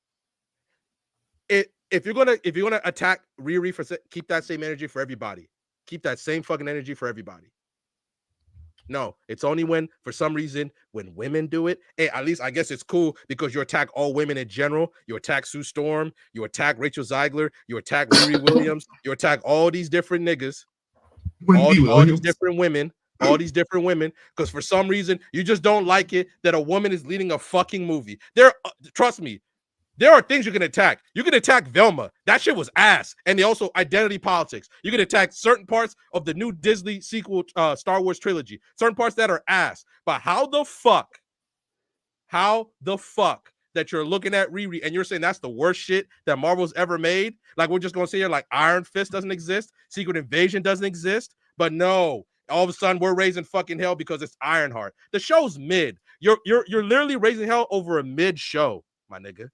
If you're gonna attack Riri, keep that same energy for everybody. Keep that same fucking energy for everybody. No, it's only when, for some reason, when women do it. Hey, at least I guess it's cool because you attack all women in general. You attack Sue Storm, you attack Rachel Ziegler, you attack Riri Williams, you attack all these different niggas, all these different women, because for some reason you just don't like it that a woman is leading a fucking movie. Trust me, there are things you can attack. You can attack Velma. That shit was ass. And they also identity politics. You can attack certain parts of the new Disney sequel Star Wars trilogy. Certain parts that are ass. But how the fuck that you're looking at Riri and you're saying that's the worst shit that Marvel's ever made? Like, we're just going to say here, like, Iron Fist doesn't exist. Secret Invasion doesn't exist. But no, all of a sudden we're raising fucking hell because it's Ironheart. The show's mid. You're literally raising hell over a mid show, my nigga.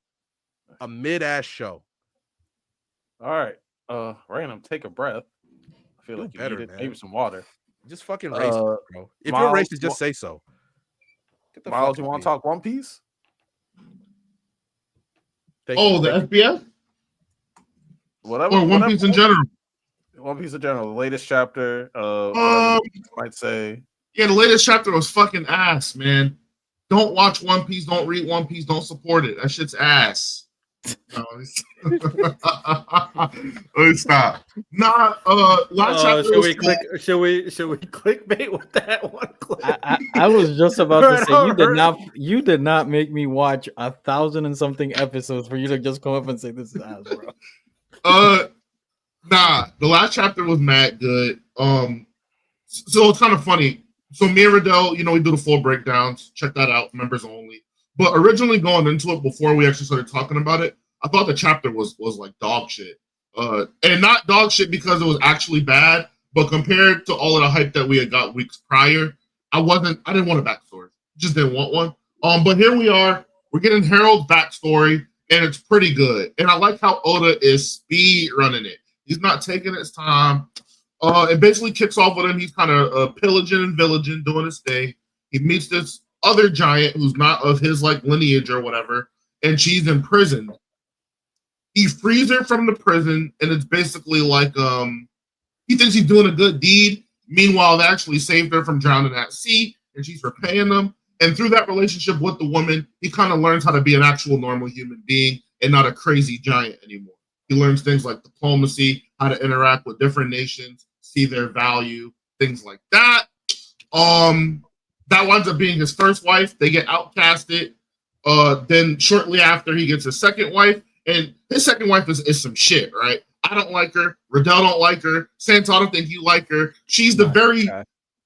A mid-ass show. All right. Random, take a breath. I feel like you better, need it. man. Maybe some water. Just fucking race, bro. If Miles, you're racist, just say so. Miles, you want to talk One Piece? The FBF? Whatever. Or One Piece in general? One Piece in general. The latest chapter. You might say. Yeah, the latest chapter was fucking ass, man. Don't watch One Piece. Don't read One Piece. Don't support it. That shit's ass. No, stop. Nah, last chapter. Should we clickbait with that one? I was just about to say you did not make me watch 1,000 and something episodes for you to just come up and say this is ass, bro. Nah, the last chapter was mad good. So it's kind of funny. So me and Riddell, we do the full breakdowns. Check that out, members only. But originally going into it, before we actually started talking about it, I thought the chapter was like dog shit. And not dog shit because it was actually bad, but compared to all of the hype that we had got weeks prior, I didn't want a backstory. Just didn't want one. But here we are. We're getting Harold's backstory, and it's pretty good. And I like how Oda is speed running it. He's not taking his time. It basically kicks off with him. He's kind of pillaging and villaging, doing his thing. He meets this other giant who's not of his like lineage or whatever, and she's imprisoned. He frees her from the prison, and it's basically like he thinks he's doing a good deed. Meanwhile, they actually saved her from drowning at sea, and she's repaying them. And through that relationship with the woman, he kind of learns how to be an actual normal human being and not a crazy giant anymore. He learns things like diplomacy, how to interact with different nations, see their value, things like that. That winds up being his first wife. They get outcasted. Then shortly after, he gets his second wife, and his second wife is some shit, right? I don't like her. Riddell don't like her. Santos, I don't think you like her. She's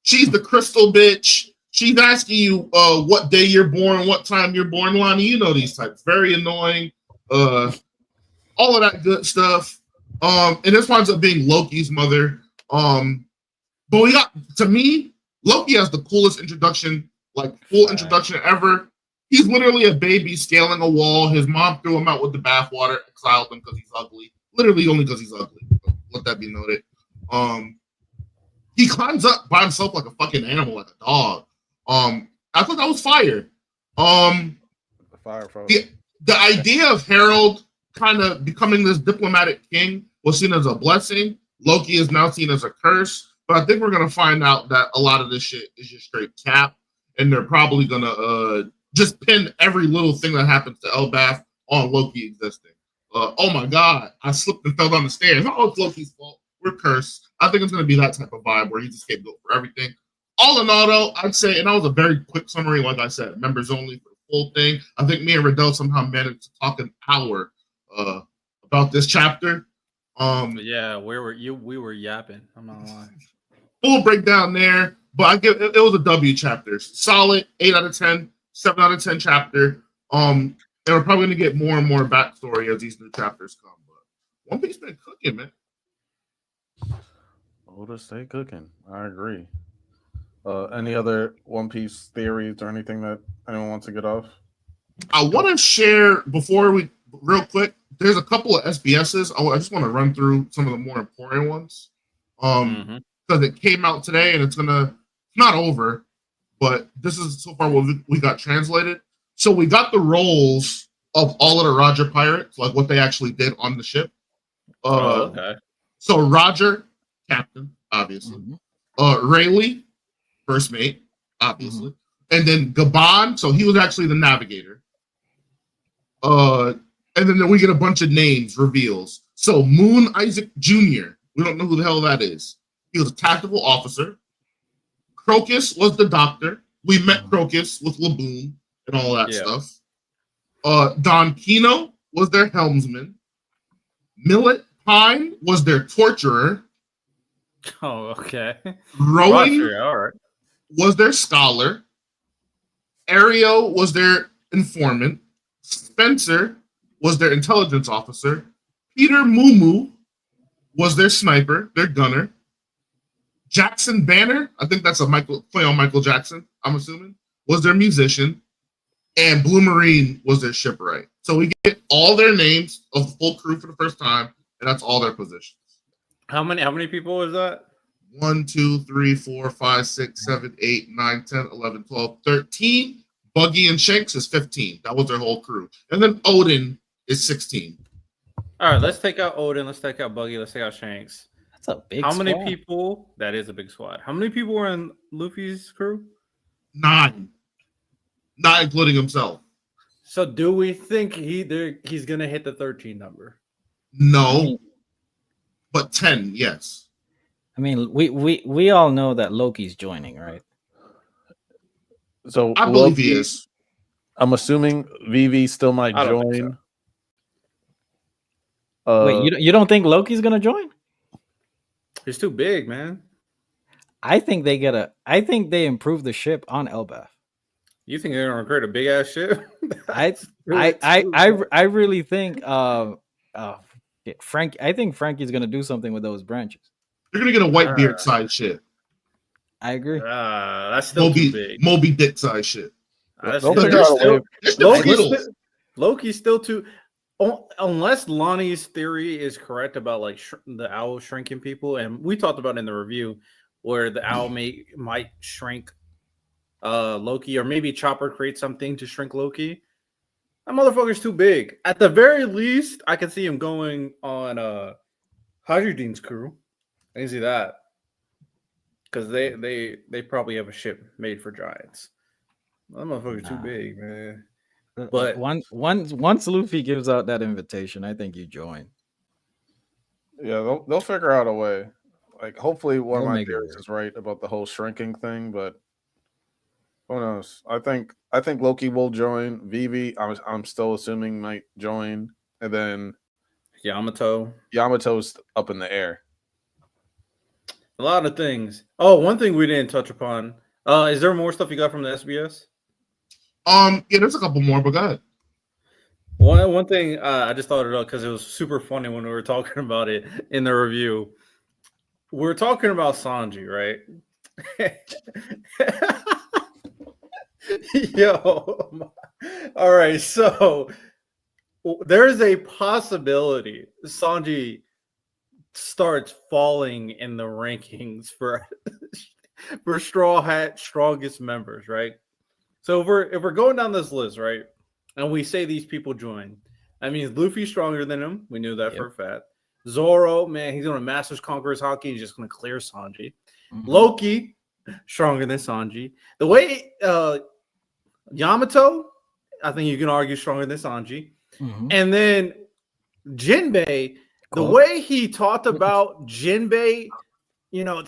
she's the crystal bitch. She's asking you what day you're born, what time you're born. Lonnie, you know these types. Very annoying. All of that good stuff. And this winds up being Loki's mother. But we got, to me, Loki has the coolest introduction, like full introduction ever. He's literally a baby scaling a wall. His mom threw him out with the bathwater, exiled him because he's ugly. Literally only because he's ugly. Let that be noted. He climbs up by himself like a fucking animal, like a dog. I thought that was fire. The idea of Harold kind of becoming this diplomatic king was seen as a blessing. Loki is now seen as a curse. But I think we're going to find out that a lot of this shit is just straight cap. And they're probably going to just pin every little thing that happens to Elbaf on Loki existing. Oh my God, I slipped and fell down the stairs. Oh, it's Loki's fault. We're cursed. I think it's going to be that type of vibe where he's a scapegoat for everything. All in all, though, I'd say, and that was a very quick summary, like I said, members only for the full thing. I think me and Riddell somehow managed to talk an hour about this chapter. Yeah, we were yapping. I'm not lying. Full breakdown there, but I give it was a W chapter. Solid 8 out of 10, 7 out of 10 chapter. And we're probably gonna get more and more backstory as these new chapters come. But One Piece been cooking, man. Oda stay cooking. I agree. Any other One Piece theories or anything that anyone wants to get off? I want to share before we real quick. There's a couple of SBSs. I just want to run through some of the more important ones. Because it came out today and it's not over, but this is so far what we got translated. So we got the roles of all of the Roger pirates, like what they actually did on the ship. Okay. So Roger, captain, obviously. Rayleigh, first mate, obviously. And then Gabon, so he was actually the navigator. And then we get a bunch of names, reveals. So Moon Isaac Jr., we don't know who the hell that is. He was a tactical officer. Crocus was the doctor. We met Crocus with Laboon and all that stuff. Don Kino was their helmsman. Millet Pine was their torturer. Oh, okay. Rowan all right. was their scholar. Ario was their informant. Spencer was their intelligence officer. Peter Mumu was their sniper, their gunner. Jackson Banner, I think that's a play on Michael Jackson, I'm assuming, was their musician. And Blue Marine was their shipwright. So we get all their names of the full crew for the first time, and that's all their positions. How many people is that? 1, 2, 3, 4, 5, 6, 7, 8, 9, 10, 11, 12, 13. Buggy and Shanks is 15. That was their whole crew. And then Odin is 16. All right, let's take out Odin. Let's take out Buggy. Let's take out Shanks. That's a big How squad. many people? That is a big squad. How many people were in Luffy's crew? 9. Not including himself. So do we think he's going to hit the 13 number? No. But 10, yes. I mean, we all know that Loki's joining, right? So I believe he is. I'm assuming Vivi still might I don't think join. Wait, you don't think Loki's gonna join? He's too big, man. I think they improve the ship on Elbaf. You think they're gonna create a big ass ship? I really think Frank. I think Frankie's gonna do something with those branches. You're gonna get a Whitebeard size shit. I agree. That's still too big. Moby Dick size shit. Loki's still too. Unless Lonnie's theory is correct about like the owl shrinking people, and we talked about in the review where the owl might shrink Loki, or maybe Chopper creates something to shrink Loki. That motherfucker's too big. At the very least, I can see him going on Hydrogen's crew. I can see that because they probably have a ship made for giants. That motherfucker's too big, man. But once Luffy gives out that invitation, I think you join. Yeah, they'll figure out a way. Like, hopefully, one of my theories is right about the whole shrinking thing, but who knows? I think Loki will join. Vivi, I'm still assuming might join, and then Yamato's up in the air. A lot of things. Oh, one thing we didn't touch upon. Is there more stuff you got from the SBS? Yeah, there's a couple more, but go ahead. One thing I just thought it up because it was super funny when we were talking about it in the review. We're talking about Sanji, right? Yo, all right. So there's a possibility Sanji starts falling in the rankings for Straw Hat strongest members, right? So if we're going down this list, right, and we say these people join, that means Luffy's stronger than him. We knew that for a fact. Zoro, man, he's going to Masters Conquerors Hockey. He's just going to clear Sanji. Mm-hmm. Loki, stronger than Sanji. The way Yamato, I think you can argue stronger than Sanji. Mm-hmm. And then Jinbei, the way he talked about Jinbei,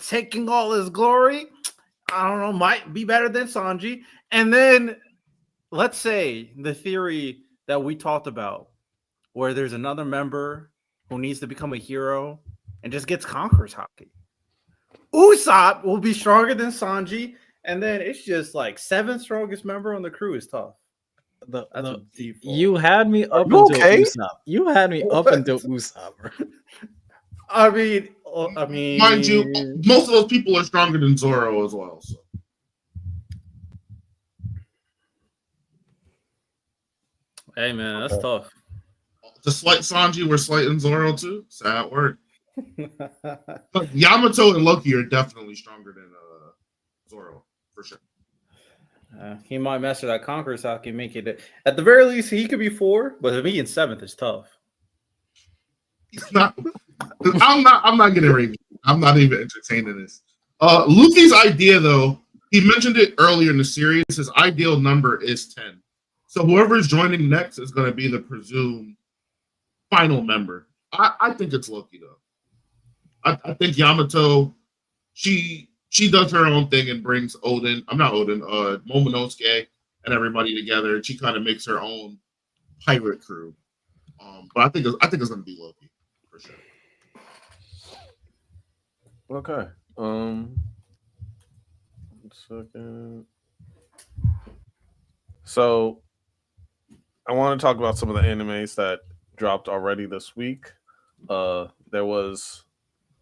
taking all his glory, I don't know, might be better than Sanji. And then let's say the theory that we talked about, where there's another member who needs to become a hero and just gets Conquerors Hockey. Usopp will be stronger than Sanji, and then it's just like 7th strongest member on the crew is tough. You had me up until Usopp. You had me up until Usopp. I mean, mind you, most of those people are stronger than Zoro as well. So. Hey man, that's tough. To slight Sanji, we're slighting Zoro too. Sad word. But Yamato and Loki are definitely stronger than Zoro for sure. He might master that Conquerors Hockey, make it at the very least. He could be 4, but to be in 7th is tough. He's not. I'm not getting ready. I'm not even entertaining this. Luffy's idea though he mentioned it earlier in the series. His ideal number is 10. So whoever's joining next is going to be the presumed final member. I think it's Loki though. I think Yamato, she does her own thing and brings Momonosuke and everybody together, and she kind of makes her own pirate crew. But I think it's going to be Loki for sure. Okay. 1 second. So I want to talk about some of the animes that dropped already this week. There was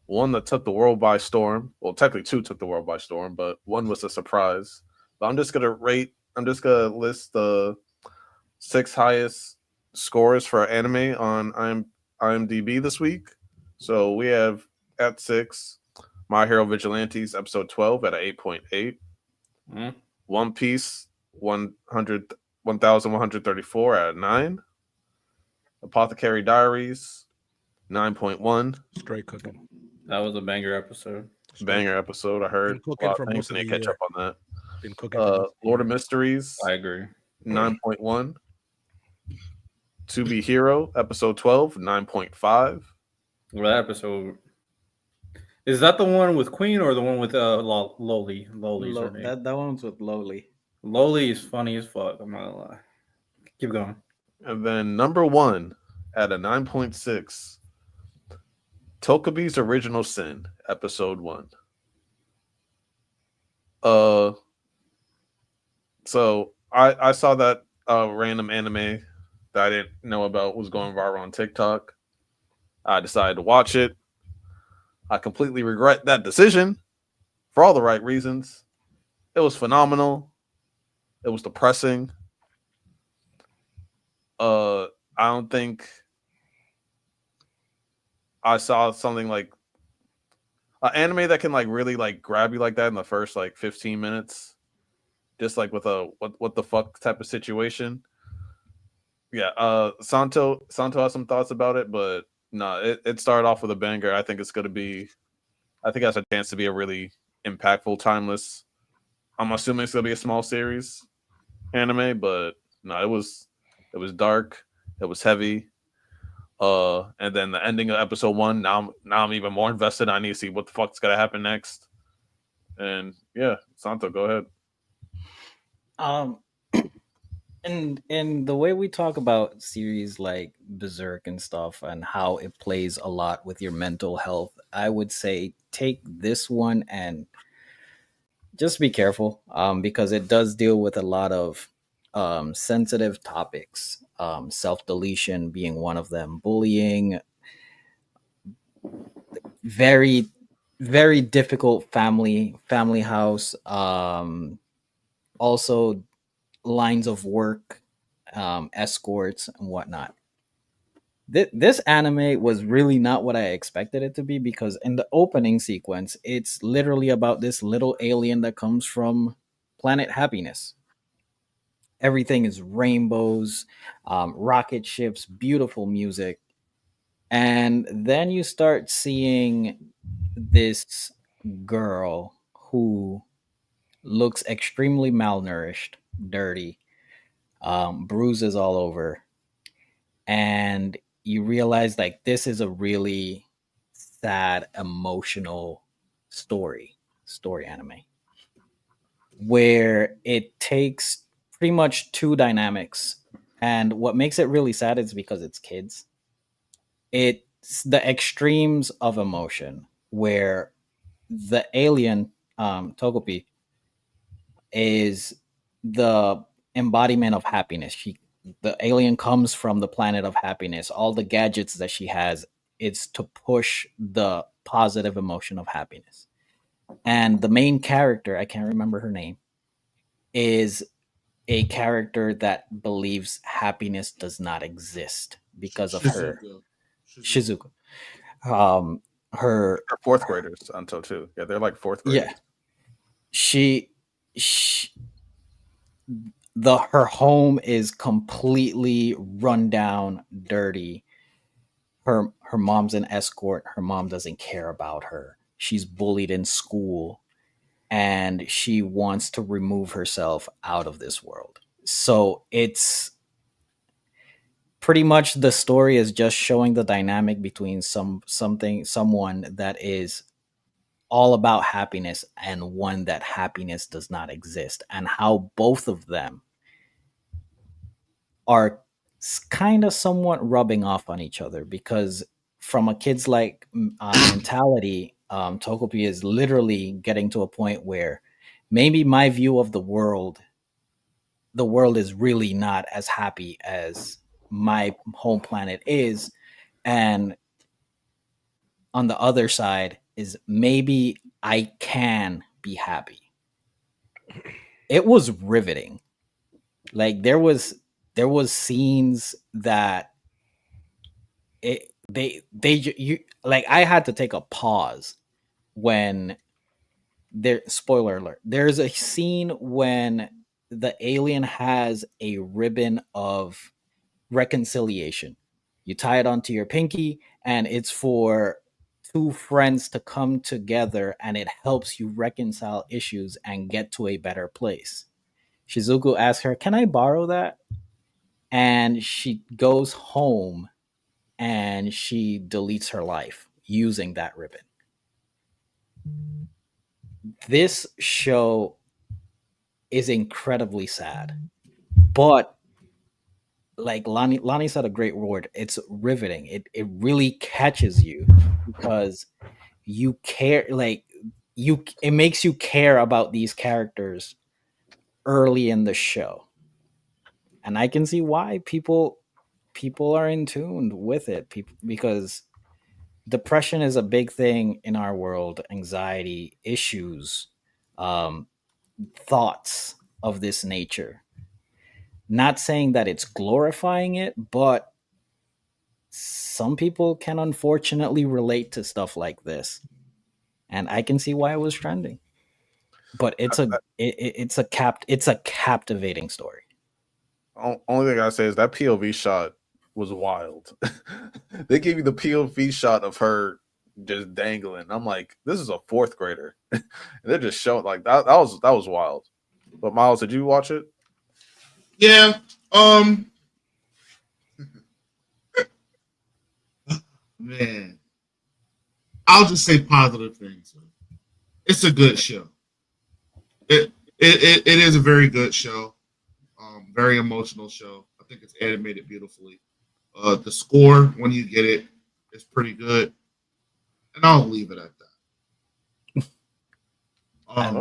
one that took the world by storm. Well, technically two took the world by storm, but one was a surprise. But I'm just gonna list the 6 highest scores for anime on IMDb this week. So we have at 6, My Hero Vigilantes episode 12 at an 8.8. Mm. One Piece 1134 at a 9. Apothecary Diaries 9.1. Straight cooking. That was a banger episode. Banger episode. I heard Been cooking a lot for of things. most of I need the to catch year. up on that. Been cooking. For most of the Lord of year. Mysteries I agree. 9.1. To Be Hero episode 12 9.5. Well, that episode is that the one with Queen or the one with Loli? Loli's her name. That one's with Lowly. Loli is funny as fuck. I'm not gonna lie. Keep going. And then number 1 at a 9.6. Tokobi's Original Sin episode 1. So I saw that random anime that I didn't know about was going viral on TikTok. I decided to watch it. I completely regret that decision for all the right reasons. It was phenomenal. It was depressing. I don't think I saw something like an anime that can like really like grab you like that in the first like 15 minutes, just like with a what the fuck type of situation. Yeah, Santo has some thoughts about it, but no, it started off with a banger. I think it has a chance to be a really impactful, timeless. I'm assuming it's gonna be a small series anime, but no, it was dark, it was heavy. And then the ending of episode 1. Now I'm even more invested. I need to see what the fuck's gonna happen next. And yeah, Santo, go ahead. And the way we talk about series like Berserk and stuff and how it plays a lot with your mental health, I would say take this one and just be careful, because it does deal with a lot of sensitive topics, self-deletion being one of them, bullying, very very difficult family house, also lines of work, escorts and whatnot. This anime was really not what I expected it to be, because in the opening sequence it's literally about this little alien that comes from planet Happiness. Everything is rainbows, rocket ships, beautiful music. And then you start seeing this girl who looks extremely malnourished, dirty, bruises all over. And you realize like this is a really sad, emotional story anime, where it takes pretty much two dynamics. And what makes it really sad is because it's kids. It's the extremes of emotion, where the alien, Togepi, is the embodiment of happiness. The alien comes from the planet of happiness. All the gadgets that she has, it's to push the positive emotion of happiness. And the main character, I can't remember her name, is a character that believes happiness does not exist because of her. Shizuka. Her They're 4th graders until 2. Yeah, they're like 4th graders. Yeah. She her home is completely run down, dirty. Her mom's an escort. Her mom doesn't care about her. She's bullied in school. and she wants to remove herself out of this world. So it's pretty much the story is just showing the dynamic between someone that is all about happiness and one that happiness does not exist, and how both of them are kind of somewhat rubbing off on each other, because from a kid's like mentality, Tokopi is literally getting to a point where maybe my view of the world is really not as happy as my home planet is. And on the other side is maybe I can be happy. It was riveting. Like there was scenes that you like, I had to take a pause when there, spoiler alert, there's a scene when the alien has a ribbon of reconciliation. You tie it onto your pinky, and it's for two friends to come together, and it helps you reconcile issues and get to a better place. Shizuku asks her, "Can I borrow that?" And she goes home and she deletes her life using that ribbon. This show is incredibly sad, but like Lonnie said a great word. It's riveting. It really catches you because you care. Like it makes you care about these characters early in the show, and I can see why people are in tune with it. Because depression is a big thing in our world. Anxiety, issues, um, thoughts of this nature. Not saying that it's glorifying it, but some people can unfortunately relate to stuff like this, and I can see why it was trending. But it's a captivating story. Only thing I say is that POV shot was wild. They gave you the POV shot of her just dangling. I'm like, this is a fourth grader. And they're just showing like that. That was wild. But Miles, did you watch it? Yeah. Man, I'll just say positive things. It's a good show. It is a very good show. Very emotional show. I think it's animated beautifully. The score, when you get it, is pretty good. And I'll leave it at that.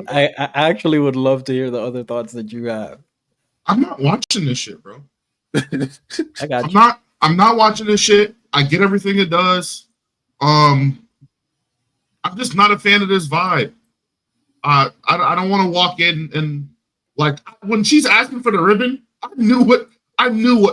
I actually would love to hear the other thoughts that you have. I'm not watching this shit, bro. I got you. I'm not watching this shit. I get everything it does. I'm just not a fan of this vibe. I don't want to walk in and like when she's asking for the ribbon, I knew what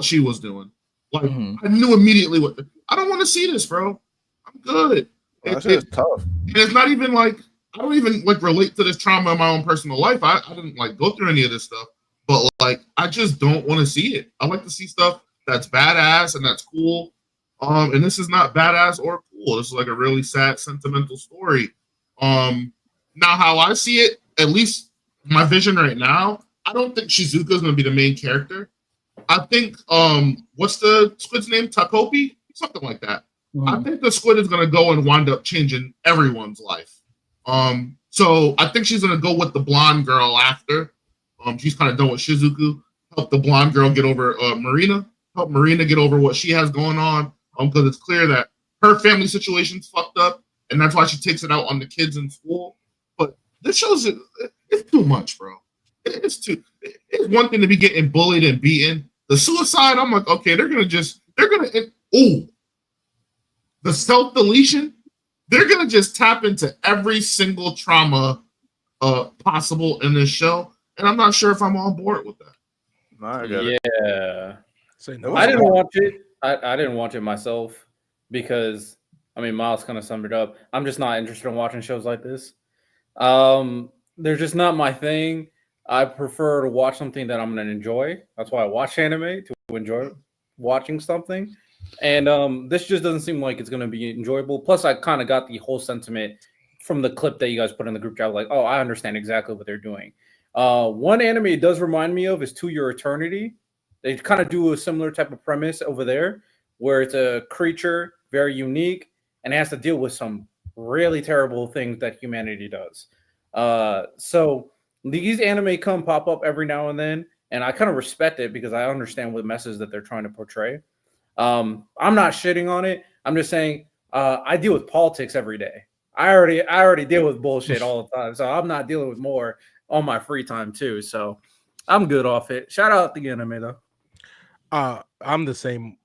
she was doing. Like I knew immediately I don't want to see this, bro. I'm good. It's tough. And it's not even like I don't even like relate to this trauma in my own personal life. I didn't like go through any of this stuff, but like I just don't want to see it. I like to see stuff that's badass and that's cool. And this is not badass or cool. This is like a really sad, sentimental story. Now how I see it, at least my vision right now, I don't think Shizuka is going to be the main character. I think what's the squid's name? Takopi, something like that. I think the squid is going to go and wind up changing everyone's life. So I think she's going to go with the blonde girl after. She's kind of done with Shizuku. Help the blonde girl get over Marina. Help Marina get over what she has going on. Because it's clear that her family situation's fucked up, and that's why she takes it out on the kids in school. But this shows it's too much, bro. It's one thing to be getting bullied and beaten. The suicide, I'm like, okay, the self-deletion, they're gonna just tap into every single trauma possible in this show, and I'm not sure if I'm on board with that. I get it. Yeah. Say no. I didn't watch it. I didn't watch it myself because I mean Miles kind of summed it up. I'm just not interested in watching shows like this. They're just not my thing. I prefer to watch something that I'm going to enjoy. That's why I watch anime, to enjoy watching something. And this just doesn't seem like it's going to be enjoyable. Plus, I kind of got the whole sentiment from the clip that you guys put in the group chat, like, oh, I understand exactly what they're doing. One anime it does remind me of is To Your Eternity. They kind of do a similar type of premise over there, where it's a creature very unique and it has to deal with some really terrible things that humanity does. So these anime pop up every now and then, and I kind of respect it because I understand what message that they're trying to portray. I'm not shitting on it. I'm just saying I deal with politics every day. I already deal with bullshit all the time, so I'm not dealing with more on my free time too. So I'm good off it. Shout out the anime though. I'm the same.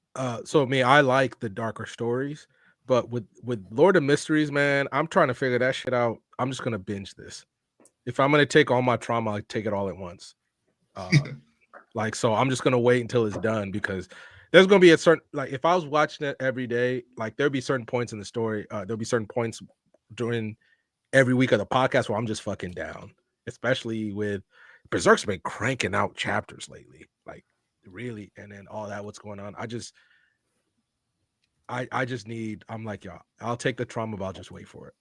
So me, I like the darker stories, but with Lord of Mysteries, man, I'm trying to figure that shit out. I'm just gonna binge this. If I'm gonna take all my trauma, I take it all at once. Like, so I'm just gonna wait until it's done because there's gonna be a certain, like, if I was watching it every day, like there'll be certain points in the story. There'll be certain points during every week of the podcast where I'm just fucking down, especially with Berserk's been cranking out chapters lately, like really, and then all that what's going on. I just need. I'm like y'all. I'll take the trauma, but I'll just wait for it.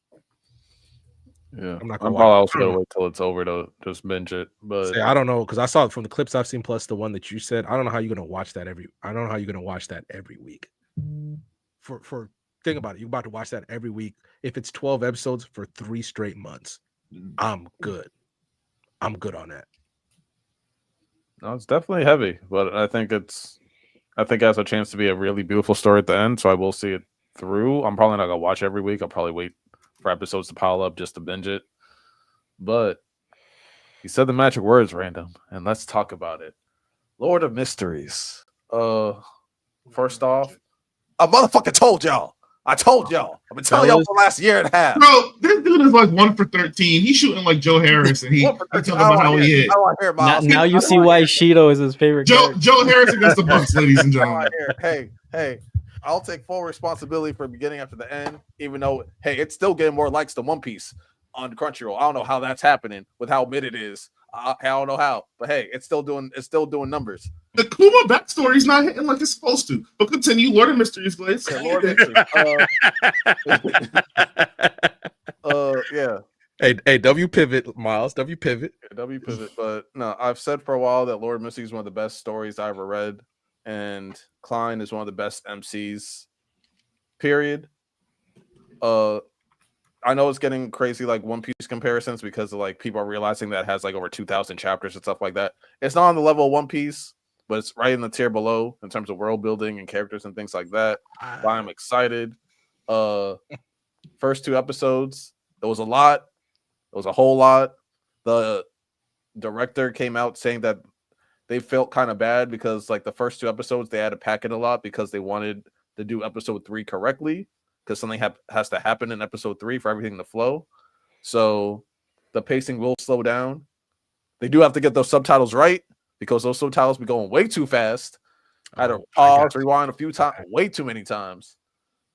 Yeah, I'm not I'm gonna probably watch. also gonna wait till it's over to just binge it. But Say, I don't know because I saw it from the clips I've seen plus the one that you said. I don't know how you're gonna watch that I don't know how you're gonna watch that every week. For think about it, you're about to watch that every week. If it's 12 episodes for 3 straight months, I'm good. I'm good on that. no, it's definitely heavy, but I think it has a chance to be a really beautiful story at the end. So I will see it through. I'm probably not gonna watch every week. I'll probably wait for episodes to pile up just to binge it. But you said the magic words, Random, and let's talk about it. Lord of Mysteries. First off, I motherfucking told y'all. I told y'all. I've been telling y'all for the last year and a half. Bro, this dude is like 1 for 13. He's shooting like Joe Harris, and he 1 for 13. talking about how he hit. I want to hear Miles. Now you see why Shido is his favorite character. Joe Harris against the Bucks, ladies and gentlemen. Hey, I'll take full responsibility for beginning after the end, even though, hey, it's still getting more likes than One Piece on Crunchyroll. I don't know how that's happening with how mid it is. I don't know how, but hey, it's still doing numbers. The Kuma backstory's not hitting like it's supposed to. But continue, Lord of Mysteries, Glaze. Okay, Lord of Mysteries. Yeah. Hey, W pivot, Miles. W pivot. W pivot. But no, I've said for a while that Lord of Mysteries is one of the best stories I ever read, and Klein is one of the best MCs. Period. I know it's getting crazy like One Piece comparisons because of like people are realizing that it has like over 2,000 chapters and stuff like that. It's not on the level of One Piece, but it's right in the tier below in terms of world building and characters and things like that. But I'm excited. First 2 episodes, it was a lot. It was a whole lot. The director came out saying that they felt kind of bad because like the first 2 episodes they had to pack it a lot because they wanted to do episode 3 correctly. Because something has to happen in episode 3 for everything to flow. So the pacing will slow down. They do have to get those subtitles right because those subtitles be going way too fast. I had to pause, rewind a few times, way too many times.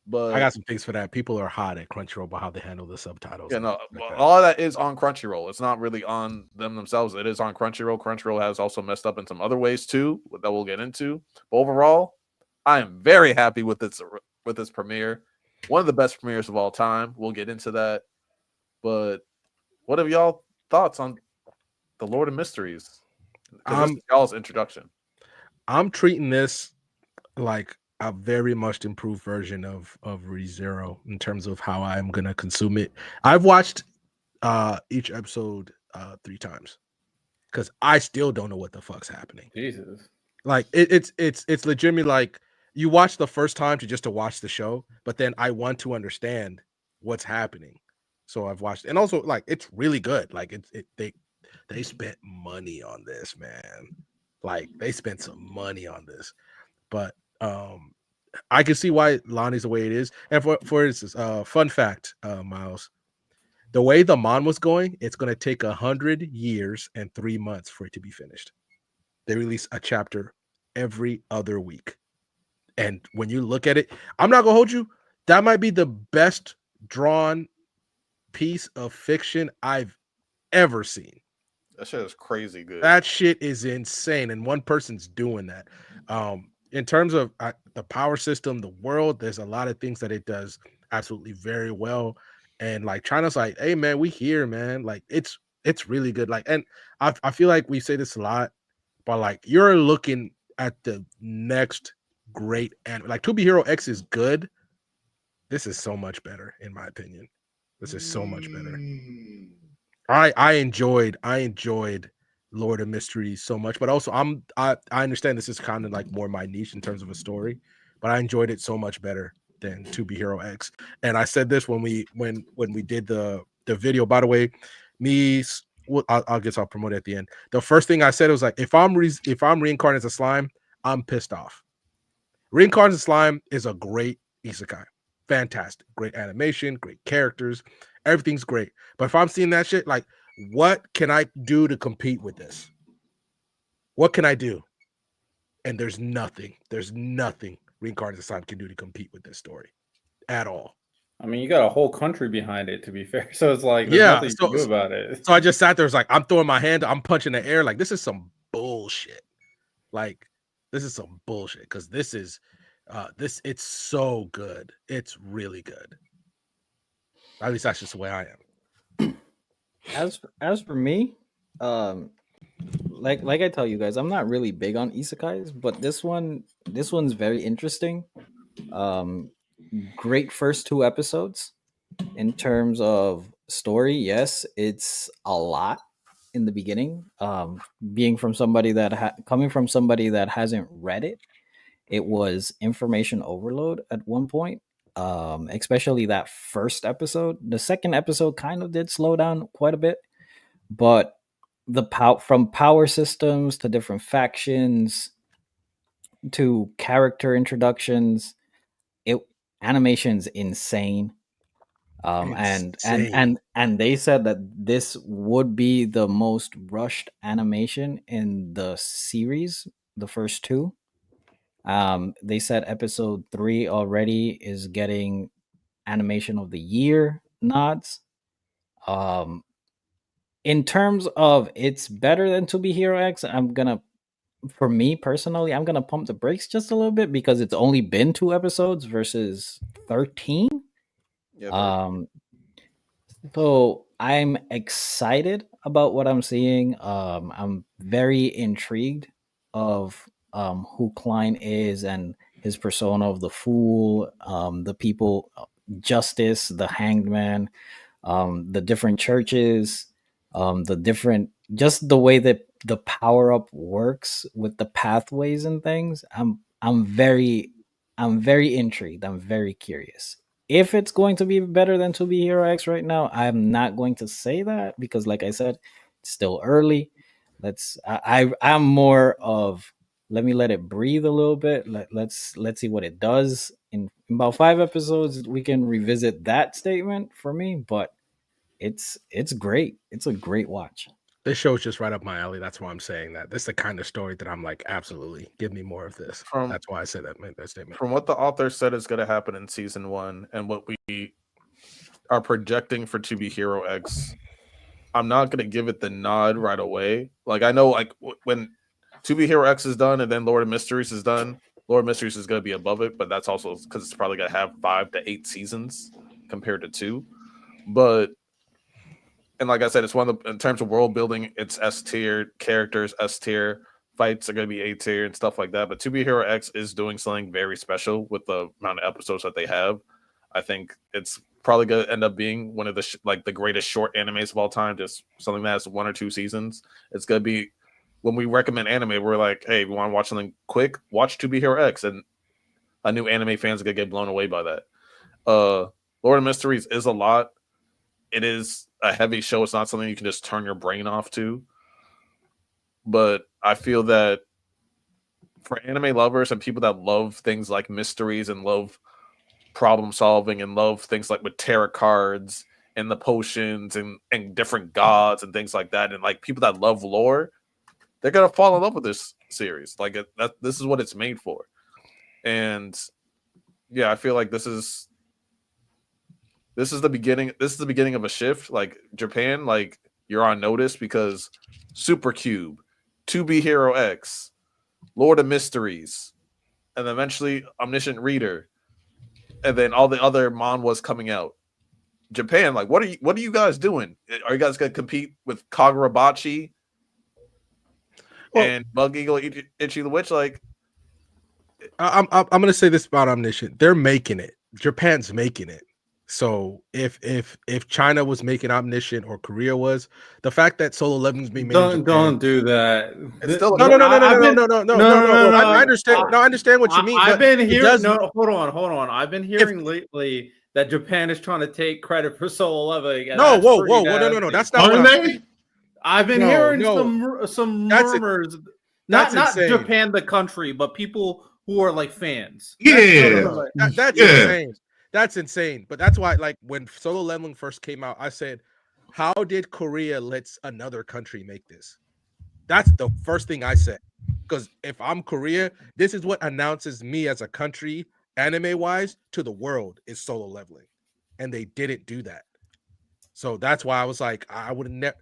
But I got some things for that. People are hot at Crunchyroll about how they handle the subtitles. Yeah, no, all of that is on Crunchyroll. It's not really on them themselves. It is on Crunchyroll. Crunchyroll has also messed up in some other ways too that we'll get into. But overall, I am very happy with this premiere. One of the best premieres of all time. We'll get into that. But what have y'all thoughts on the Lord of Mysteries? This is y'all's introduction. I'm treating this like a very much improved version of ReZero in terms of how I'm gonna consume it. I've watched each episode 3 times because I still don't know what the fuck's happening. Jesus. Like it's legitimately like you watch the first time to watch the show, but then I want to understand what's happening. So I've watched, and also like it's really good. Like they spent money on this, man. Like they spent some money on this, but I can see why Lonnie's the way it is. And for instance, fun fact, Miles, the way the man was going, it's going to take 100 years and 3 months for it to be finished. They release a chapter every other week. And when you look at it, I'm not gonna hold you. That might be the best drawn piece of fiction I've ever seen. That shit is crazy good. That shit is insane, and one person's doing that. In terms of the power system, the world, there's a lot of things that it does absolutely very well. and like China's like, hey man, we here, man. Like it's really good. Like, and I feel like we say this a lot, but like you're looking at the next great anime. Like To Be Hero X is good. This is so much better, in my opinion. This is so much better. I enjoyed Lord of Mysteries so much, but also I understand this is kind of like more my niche in terms of a story, but I enjoyed it so much better than To Be Hero X. And I said this when we did the video. By the way, well, I guess I'll promote it at the end. The first thing I said was like, if I'm reincarnated as a slime, I'm pissed off. Reincarnated as slime is a great isekai. Fantastic. Great animation, great characters. Everything's great. But if I'm seeing that shit, like, what can I do to compete with this? What can I do? And there's nothing Reincarnated as slime can do to compete with this story at all. I mean, you got a whole country behind it, to be fair. So it's like there's Yeah, nothing you can do about it. So I just sat there, was like, I'm throwing my hand, I'm punching the air, like this is some bullshit. Like, this is some bullshit because this is it's so good. It's really good. At least that's just the way I am. As for me, like I tell you guys, I'm not really big on isekais, but this one's very interesting. Great first 2 episodes. In terms of story, yes, it's a lot in the beginning. Being from somebody that coming from somebody that hasn't read it, it was information overload at one point. Especially that first episode. The second episode kind of did slow down quite a bit, but from power systems to different factions to character introductions, it animation's insane. And they said that this would be the most rushed animation in the series, the first 2. They said episode 3 already is getting animation of the year nods. In terms of it's better than To Be Hero X, for me personally, I'm gonna pump the brakes just a little bit because it's only been 2 episodes versus 13. Yeah, So I'm excited about what I'm seeing. I'm very intrigued of who Klein is and his persona of the fool, the people, justice, the hanged man, the different churches, the different, just the way that the power up works with the pathways and things. I'm very intrigued. I'm very curious. If it's going to be better than To Be Hero X right now, I'm not going to say that because, like I said, it's still early. I'm more of let me let it breathe a little bit. Let's see what it does. In about 5 episodes, we can revisit that statement for me. But it's great. It's a great watch. This show's just right up my alley. That's why I'm saying that. This is the kind of story that I'm like, absolutely, give me more of this. That's why I said that, made that statement. From what the author said is going to happen in season 1 and what we are projecting for To Be Hero X, I'm not going to give it the nod right away. Like, I know, like, when To Be Hero X is done and then Lord of Mysteries is done, Lord of Mysteries is going to be above it, but that's also because it's probably going to have 5 to 8 seasons compared to 2. But, and like I said, it's one of the, in terms of world building, it's S tier, characters S tier, fights are going to be A tier and stuff like that. But To Be Hero X is doing something very special with the amount of episodes that they have. I think it's probably going to end up being one of the like the greatest short animes of all time. Just something that has 1 or 2 seasons. It's going to be, when we recommend anime, we're like, hey, we want to watch something quick, watch To Be Hero X, and a new anime fans are going to get blown away by that. Lord of Mysteries is a lot. It is a heavy show. It's not something you can just turn your brain off to. But I feel that for anime lovers and people that love things like mysteries and love problem solving and love things like with tarot cards and the potions and different gods and things like that, and like people that love lore, they're gonna fall in love with this series. Like this is what it's made for. And yeah, I feel like this is the beginning. This is the beginning of a shift. Like Japan, like you're on notice because Super Cube, To Be Hero X, Lord of Mysteries, and eventually Omniscient Reader, and then all the other manhwas coming out. Japan, like, what are you guys doing? Are you guys gonna compete with Kagurabachi and Bug Eagle Itchy the Witch? Like, I'm gonna say this about Omniscient. They're making it. Japan's making it. So if China was making Omniscient or Korea was, the fact that Solo Leveling's being made in Japan, Don't do that. It's still no. No. I understand. No, I understand what you mean. I've but been it hearing. does- No, hold on. I've been hearing lately that Japan is trying to take credit for Solo Leveling. and No, that's whoa, pretty no. nasty. That's not Are what I'm they? I've been No, hearing no. some That's murmurs. that's Not insane. Japan the country, but people who are like fans. Yeah. That's Yeah. insane. That's insane. But that's why, like, when Solo Leveling first came out, I said, how did Korea let another country make this? That's the first thing I said. Because if I'm Korea, this is what announces me as a country, anime-wise, to the world is Solo Leveling. And they didn't do that. So that's why I was like, I would never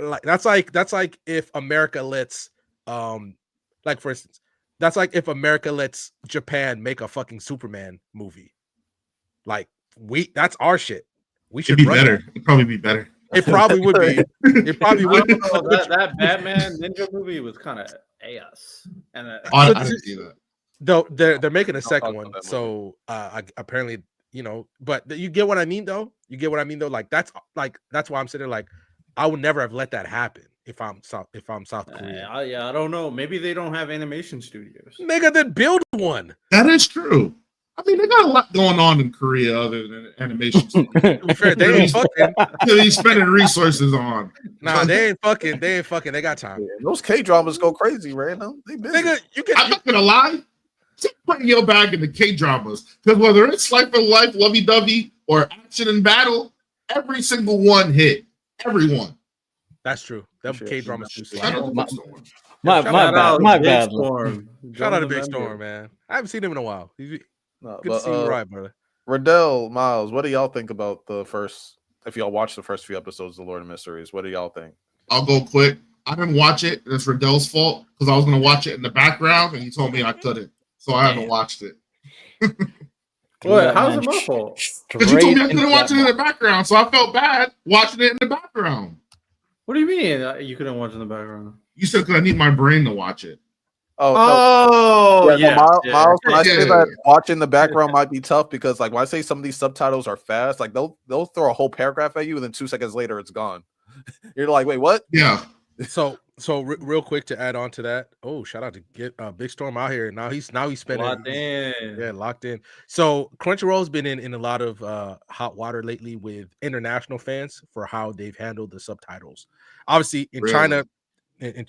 like that's like if America lets like for instance, that's like if America lets Japan make a fucking Superman movie. Like that's our shit. We should It'd be run better. that. It'd probably be better. It probably would be. It probably I would be. don't know, that Batman Ninja movie was kind of ass. And I But didn't see that. though they're making a talk second about one. that So apparently, but you get what I mean though. You get what I mean though. Like that's why I'm sitting there like I would never have let that happen if I'm South Korea. I don't know. Maybe they don't have animation studios. Nigga, then build one. That is true. I mean, they got a lot going on in Korea other than animation. To be fair, they ain't fucking. He's spending resources on. Nah, they ain't fucking. They got time. yeah, those K dramas go crazy, right now. They busy. Nigga, you I'm can. not gonna lie. Keep putting your bag in the K dramas because whether it's slice of life, lovey dovey, or action and battle, every single one hit. Everyone. That's true. Them Shit. K dramas do Shout out slap. to My- Big Storm. My Shout bad. out My Big bad. Storm. Shout out to Join the Big member. Storm, man. I haven't seen him in a while. Good No, to see you, right, brother. Riddell, Miles, what do y'all think about the first? If y'all watched the first few episodes of The Lord of Mysteries, what do y'all think? I'll go quick. I didn't watch it. It's Riddell's fault because I was gonna watch it in the background and he told me I couldn't, so I haven't Damn. watched it. What? How's it my fault? Because you told me I couldn't Straight watch it in into the background, so I felt bad watching it in the background. What do you mean you couldn't watch in the background? You said because I need my brain to watch it. Oh, Oh, yeah, no, Miles, when I say Yeah. that watching the background might be tough because, like, when I say some of these subtitles are fast, like they'll throw a whole paragraph at you, and then 2 seconds later it's gone. You're like, wait, what? Yeah. So real quick to add on to that. Oh, shout out to get Big Storm out here. Now he's spending Locked in. Yeah, locked in. So Crunchyroll's been in a lot of hot water lately with international fans for how they've handled the subtitles. Obviously, in Really?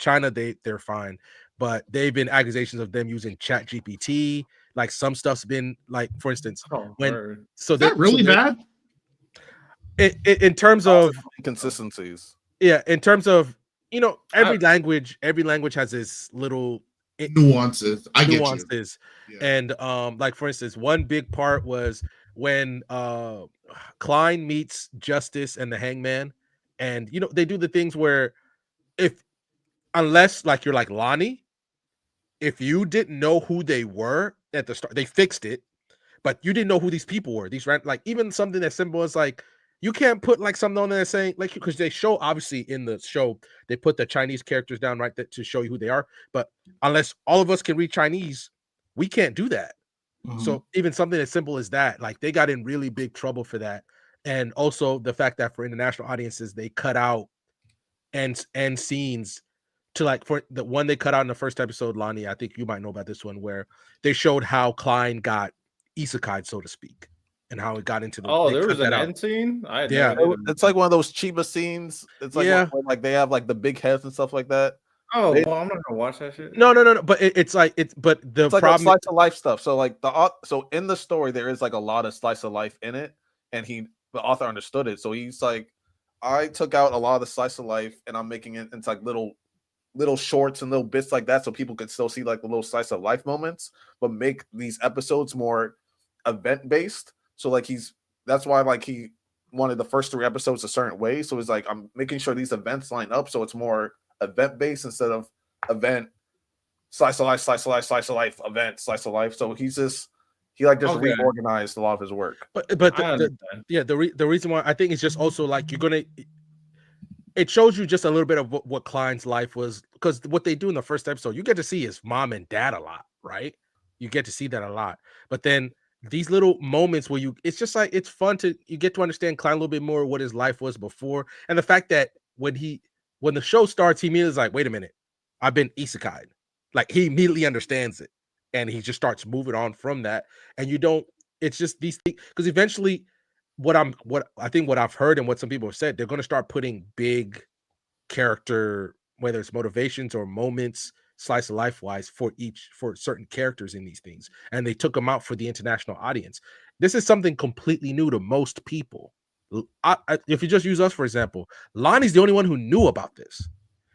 China, they're fine, but they've been accusations of them using Chat GPT. Like some stuff's been like, for instance, Oh, when word. so Is that really bad? in terms of Inconsistencies. in terms of every I- language has this little Nuances. I get you. nuances. Yeah. And like for instance, one big part was when Klein meets Justice and the Hangman, and they do the things where unless like you're like Lonnie, if you didn't know who they were at the start, they fixed it, but you didn't know who these people were. These like even something as simple as like you can't put like something on there saying like because they show obviously in the show they put the Chinese characters down right to show you who they are, but unless all of us can read Chinese, we can't do that. So even something as simple as that, like they got in really big trouble for that. And also the fact that for international audiences, they cut out and scenes to like for the one they cut out in the first episode, Lonnie, I think you might know about this one, where they showed how Klein got isekai, so to speak, and how it got into the Oh, they there cut was an that out. end scene. I had Yeah. no idea. It's like one of those Chiba scenes. It's like Yeah. where, like they have like the big heads and stuff like that. Oh, They- well, I'm not gonna watch that shit. No, but it's like but the It's like a problem slice of life stuff. So like so in the story there is like a lot of slice of life in it, and the author understood it. So he's like, I took out a lot of the slice of life and I'm making it into like little shorts and little bits like that, so people could still see like the little slice of life moments, but make these episodes more event based. So like that's why like he wanted the first 3 episodes a certain way. So it's like I'm making sure these events line up so it's more event based instead of event slice of life, event, slice of life. So He like just Okay. reorganized a lot of his work. But I understand. the reason why I think it's just also like it shows you just a little bit of what Klein's life was, because what they do in the first episode, you get to see his mom and dad a lot, right? You get to see that a lot, but then these little moments where it's just like it's fun you get to understand Klein a little bit more what his life was before, and the fact that when the show starts, he immediately is like, wait a minute, I've been isekai, like he immediately understands it, and he just starts moving on from that, and it's just these things, because eventually what I think what I've heard and what some people have said, they're going to start putting big character, whether it's motivations or moments, slice of life wise, for certain characters in these things, and they took them out for the international audience. This is something completely new to most people. If you just use us for example, Lonnie's the only one who knew about this.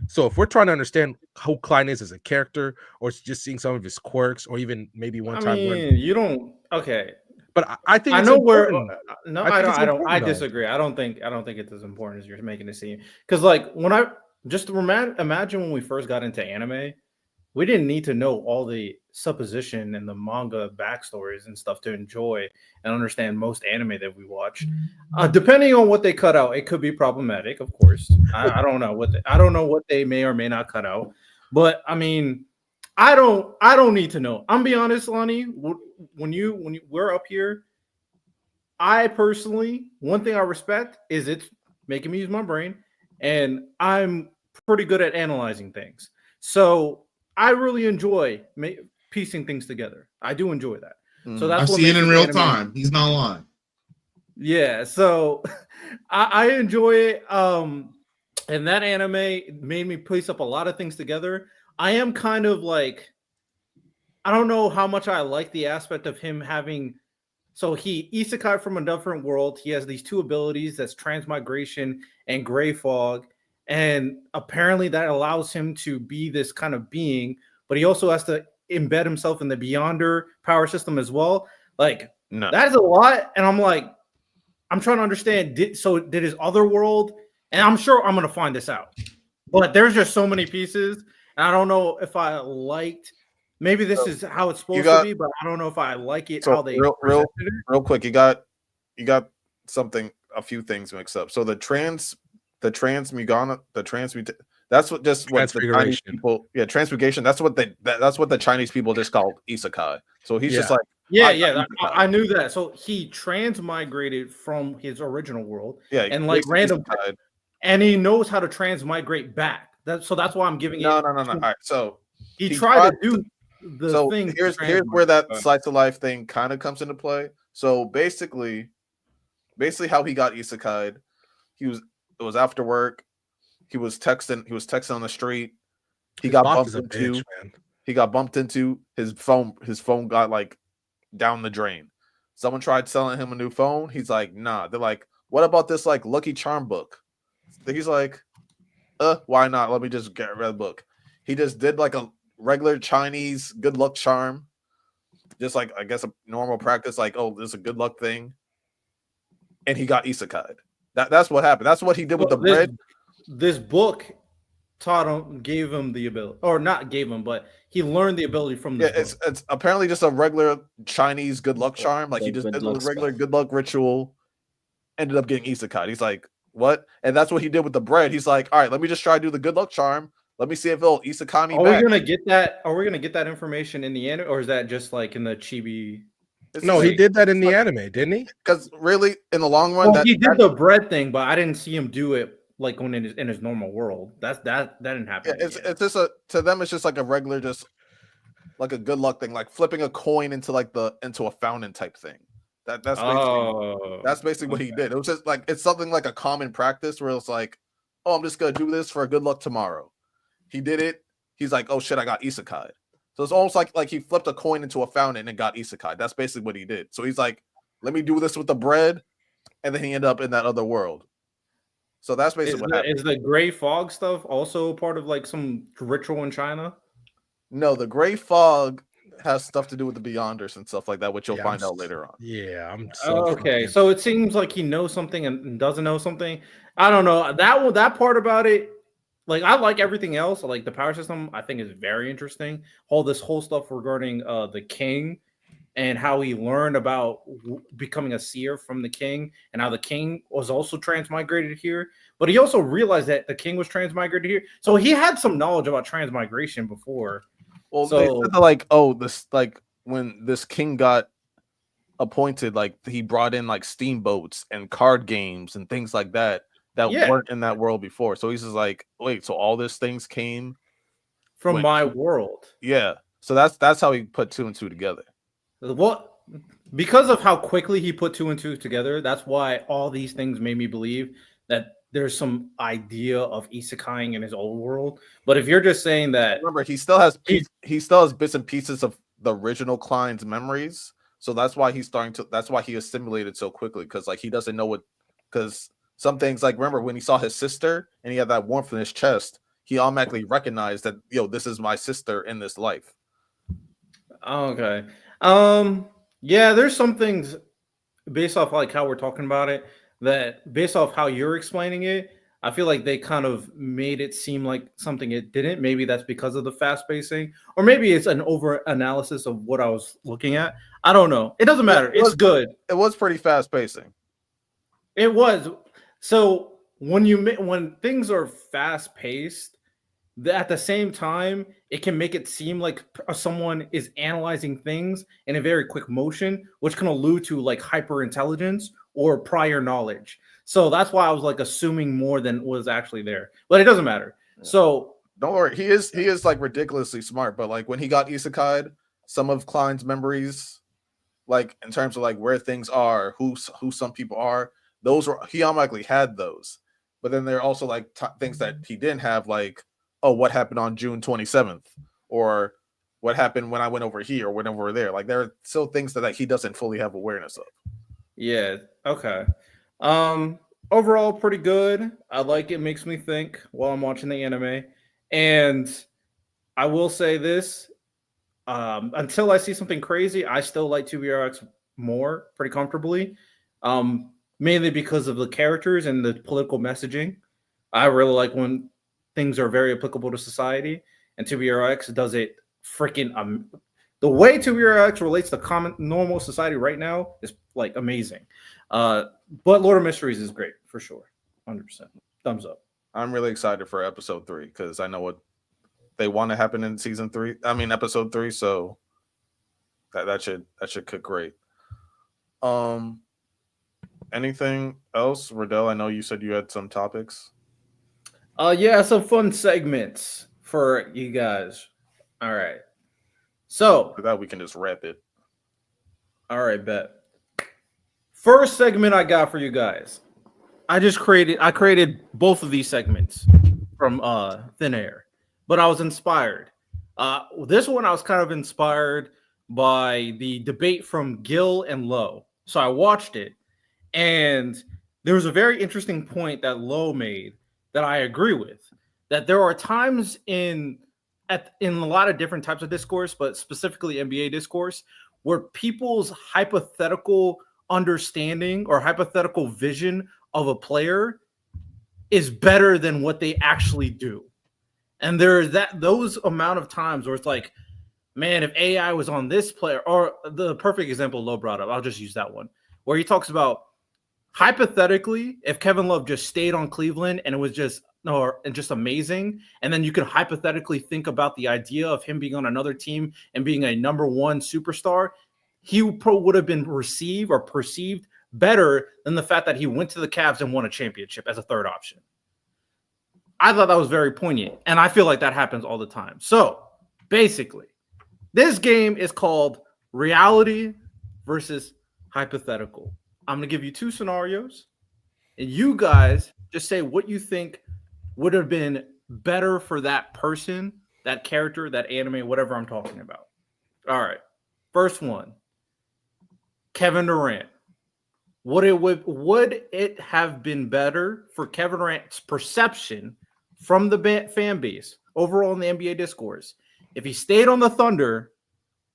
So if we're trying to understand who Klein is as a character, or just seeing some of his quirks, or even maybe one time You don't. Okay. but I think I it's know important. No, I think it's I don't. important, I though. disagree. I don't think it's as important as you're making it seem. Because like when I just imagine when we first got into anime, we didn't need to know all the supposition and the manga backstories and stuff to enjoy and understand most anime that we watch. Depending on what they cut out, it could be problematic. Of course, I don't know what they may or may not cut out. But I mean, I don't need to know. I'm be honest, Lonnie. When we're up here, I personally, one thing I respect is it's making me use my brain, and I'm pretty good at analyzing things. So I really enjoy piecing things together. I do enjoy that. So that's I what see it makes in this real anime. time. He's not lying. Yeah, so I enjoy it. And that anime made me piece up a lot of things together. I am kind of like, I don't know how much I like the aspect of him having. So he isekai from a different world. He has these two abilities, that's transmigration and gray fog. And apparently that allows him to be this kind of being, but he also has to embed himself in the Beyonder power system as well. Like, No. that is a lot. And I'm like, I'm trying to understand. Did his other world, and I'm sure I'm going to find this out, but there's just so many pieces. And I don't know if I liked, maybe this is how it's supposed to be, but I don't know if I like it, how they real quick, you got a few things mixed up. So the transmigana, that's what the Chinese people, transmigration, that's what the Chinese people just called isekai. So he's just like, I knew that. So he transmigrated from his original world, and like random, and he knows how to transmigrate back. That's why I'm giving it. No. All right, so he tried to do the thing. Here's where that slice of life thing kind of comes into play. So basically how he got isekai'd, it was after work. He was texting on the street. He got bumped into. His phone got like down the drain. Someone tried selling him a new phone. He's like, nah. They're like, what about this like Lucky Charm book? He's like, why not? Let me just get rid of the book. He just did like a regular Chinese good luck charm, just like I guess a normal practice, like, oh, this is a good luck thing, and he got isekai'd. That's what happened. That's what he did with the bread. This book gave him the ability, or not gave him, but he learned the ability from this. It's apparently just a regular Chinese good luck charm. Like he just did a regular good luck ritual, ended up getting isekai'd. He's like, what? And that's what he did with the bread. He's like, all right, let me just try to do the good luck charm. Let me see if it'll isekai me back. We gonna get that? Are we gonna get that information in the anime, or is that just like in the chibi? No, he did that in the anime, didn't he? Because really, in the long run, he did the bread thing, but I didn't see him do it like when in his normal world. That didn't happen. Yeah, it's just to them, it's just like a regular, just like a good luck thing, like flipping a coin into a fountain type thing. That's basically what he did. It was just like it's something like a common practice where it's like, oh, I'm just gonna do this for a good luck tomorrow. He did it. He's like, oh shit, I got isekai'd. So it's almost like he flipped a coin into a fountain and got isekai'd. That's basically what he did. So he's like, let me do this with the bread, and then he ended up in that other world. So that's basically what happened. Is the gray fog stuff also part of like some ritual in China? No, the gray fog has stuff to do with the Beyonders and stuff like that, which you'll find out later on. Yeah, I'm okay. So it seems like he knows something and doesn't know something. I don't know that part about it. Like I like everything else. Like the power system, I think is very interesting. This whole stuff regarding the king and how he learned about becoming a seer from the king, and how the king was also transmigrated here. But he also realized that the king was transmigrated here, so he had some knowledge about transmigration before. Well, So- they said that, like, oh, this, like, when this king got appointed, like, he brought in like steamboats and card games and things like that Yeah. weren't in that world before. So he's just like, wait, so all these things came From when my he- world. Yeah. So that's how he put 2 and 2 together. What? Because of how quickly he put 2 and 2 together, that's why all these things made me believe that there's some idea of isekaiing in his old world. But if you're just saying that, Remember, he still has He's- bits and pieces of the original Klein's memories. So that's why that's why he assimilated so quickly, because like he doesn't know because some things, like, remember when he saw his sister and he had that warmth in his chest, he automatically recognized that, this is my sister in this life. okay, yeah, there's some things based off like how we're talking about it, that based off how you're explaining it, I feel like they kind of made it seem like something it didn't. Maybe that's because of the fast pacing, or maybe it's an over analysis of what I was looking at. I don't know. It doesn't matter. It was- It's good. It was pretty fast pacing. It was. So when things are fast paced, at the same time, it can make it seem like someone is analyzing things in a very quick motion, which can allude to like hyper intelligence or prior knowledge. So that's why I was like assuming more than was actually there, but it doesn't matter. So Don't worry, he is like ridiculously smart, but like when he got isekai'd, some of Klein's memories, like in terms of like where things are, who some people are, he automatically had those. But then there are also like things that he didn't have, like, oh, what happened on June 27th, or what happened when I went over here or went over there. Like there are still things that like, he doesn't fully have awareness of. yeah, okay. Overall, pretty good. I like it. Makes me think while I'm watching the anime, and I will say this: until I see something crazy, I still like 2BRX more, pretty comfortably. Mainly because of the characters and the political messaging. I really like when things are very applicable to society, and 2BRX does it freaking. The way 2BRX relates to common normal society right now is like amazing. But Lord of Mysteries is great for sure, 100%. Thumbs up. I'm really excited for episode 3 because I know what they want to happen in season 3. I mean episode 3, so that should cook great. Anything else, Riddell? I know you said you had some topics. Yeah, some fun segments for you guys. All right. So, For that we can just wrap it. all right, bet. First segment I got for you guys. I created both of these segments from thin air, but I was inspired. This one I was kind of inspired by the debate from Gil and Lowe. So I watched it, and there was a very interesting point that Lowe made that I agree with. That there are times in a lot of different types of discourse, but specifically NBA discourse, where people's hypothetical understanding or hypothetical vision of a player is better than what they actually do. And there's those amount of times where it's like, man, if AI was on this player, or the perfect example Lowe brought up, I'll just use that one, where he talks about hypothetically, if Kevin Love just stayed on Cleveland and it was just amazing, and then you could hypothetically think about the idea of him being on another team and being a number one superstar, he would have been received or perceived better than the fact that he went to the Cavs and won a championship as a third option. I thought that was very poignant, and I feel like that happens all the time. So basically, this game is called reality versus hypothetical. I'm going to give you 2 scenarios, and you guys just say what you think would have been better for that person, that character, that anime, whatever I'm talking about. All right. First one, Kevin Durant. Would it have been better for Kevin Durant's perception from the fan base overall in the NBA discourse if he stayed on the Thunder,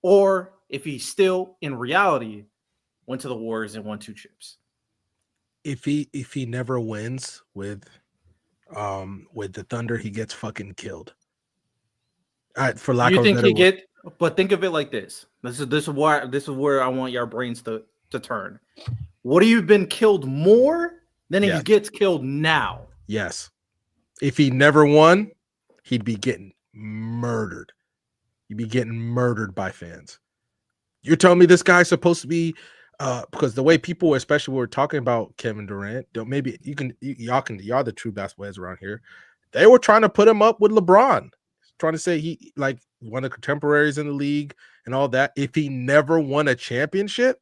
or if he still in reality went to the Warriors and won 2 chips? If he never wins with the Thunder, he gets fucking killed. For lack You of a think better word. But think of it like this. This is where I want your brains to turn. Would he have been killed more than Yes. he gets killed now? Yes. If he never won, he'd be getting murdered. He'd be getting murdered by fans. You're telling me this guy's supposed to be because the way people especially were talking about Kevin Durant, maybe y'all the true basketball heads around here. They were trying to put him up with LeBron, trying to say he like one of the contemporaries in the league and all that. If he never won a championship,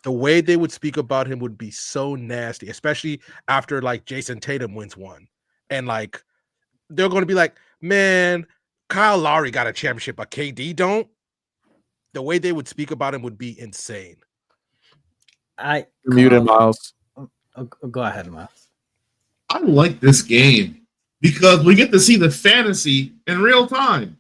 the way they would speak about him would be so nasty, especially after like Jason Tatum wins one. And like they're going to be like, man, Kyle Lowry got a championship, but KD don't. The way they would speak about him would be insane. You're muted, Miles. Go ahead, Miles. I like this game because we get to see the fantasy in real time.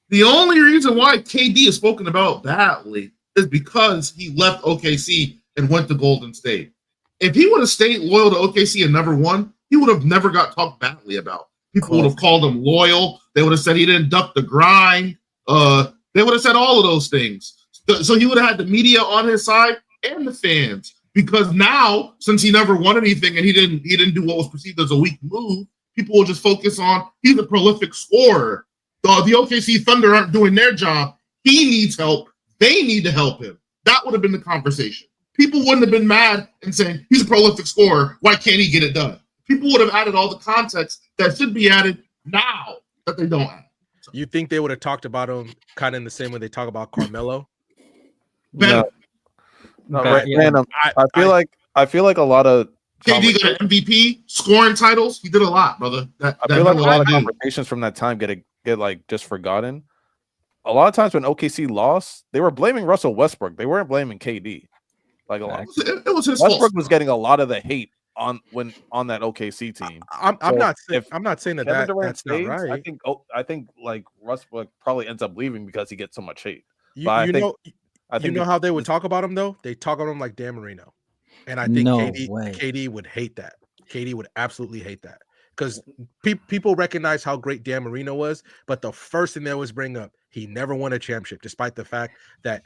The only reason why KD is spoken about badly is because he left OKC and went to Golden State. If he would have stayed loyal to OKC and never won, he would have never got talked badly about. People would have called him loyal. They would have said he didn't duck the grind. They would have said all of those things. So he would have had the media on his side and the fans. Because now, since he never won anything and he didn't do what was perceived as a weak move, people will just focus on he's a prolific scorer. The OKC Thunder aren't doing their job. He needs help. They need to help him. That would have been the conversation. People wouldn't have been mad and saying he's a prolific scorer. Why can't he get it done? People would have added all the context that should be added now that they don't add. You think they would have talked about him kind of in the same way they talk about Carmelo? No, Yeah. random. I feel like a lot of KD got an MVP, scoring titles. He did a lot, brother. I feel like a lot of conversations from that time get like just forgotten. A lot of times when OKC lost, they were blaming Russell Westbrook. They weren't blaming KD. Like a lot. It was his Westbrook fault. was getting a lot of the hate on that OKC team. I'm not saying that Kevin Durant that's not stays, right. I think like Westbrook probably ends up leaving because he gets so much hate. You I know think how they would talk about him though? They talk about him like Dan Marino, and I think No KD way. KD would hate that. KD would absolutely hate that because people recognize how great Dan Marino was, but the first thing they always bring up, he never won a championship, despite the fact that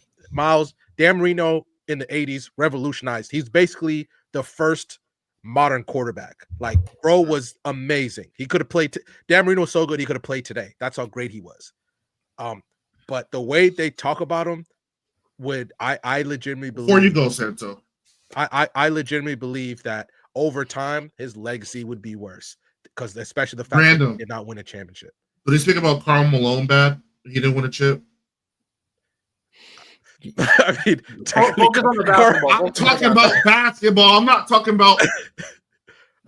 Dan Marino in the 80s revolutionized. He's basically the first modern quarterback. Like, bro was amazing. He could have played. Dan Marino was so good he could have played today. That's how great he was. But the way they talk about him, I legitimately believe. Before you go, Santo. I legitimately believe that over time his legacy would be worse because especially the fact that he did not win a championship. But they speak about Karl Malone bad. He didn't win a chip. I mean, Focus on the basketball. I'm talking about basketball. I'm not talking about.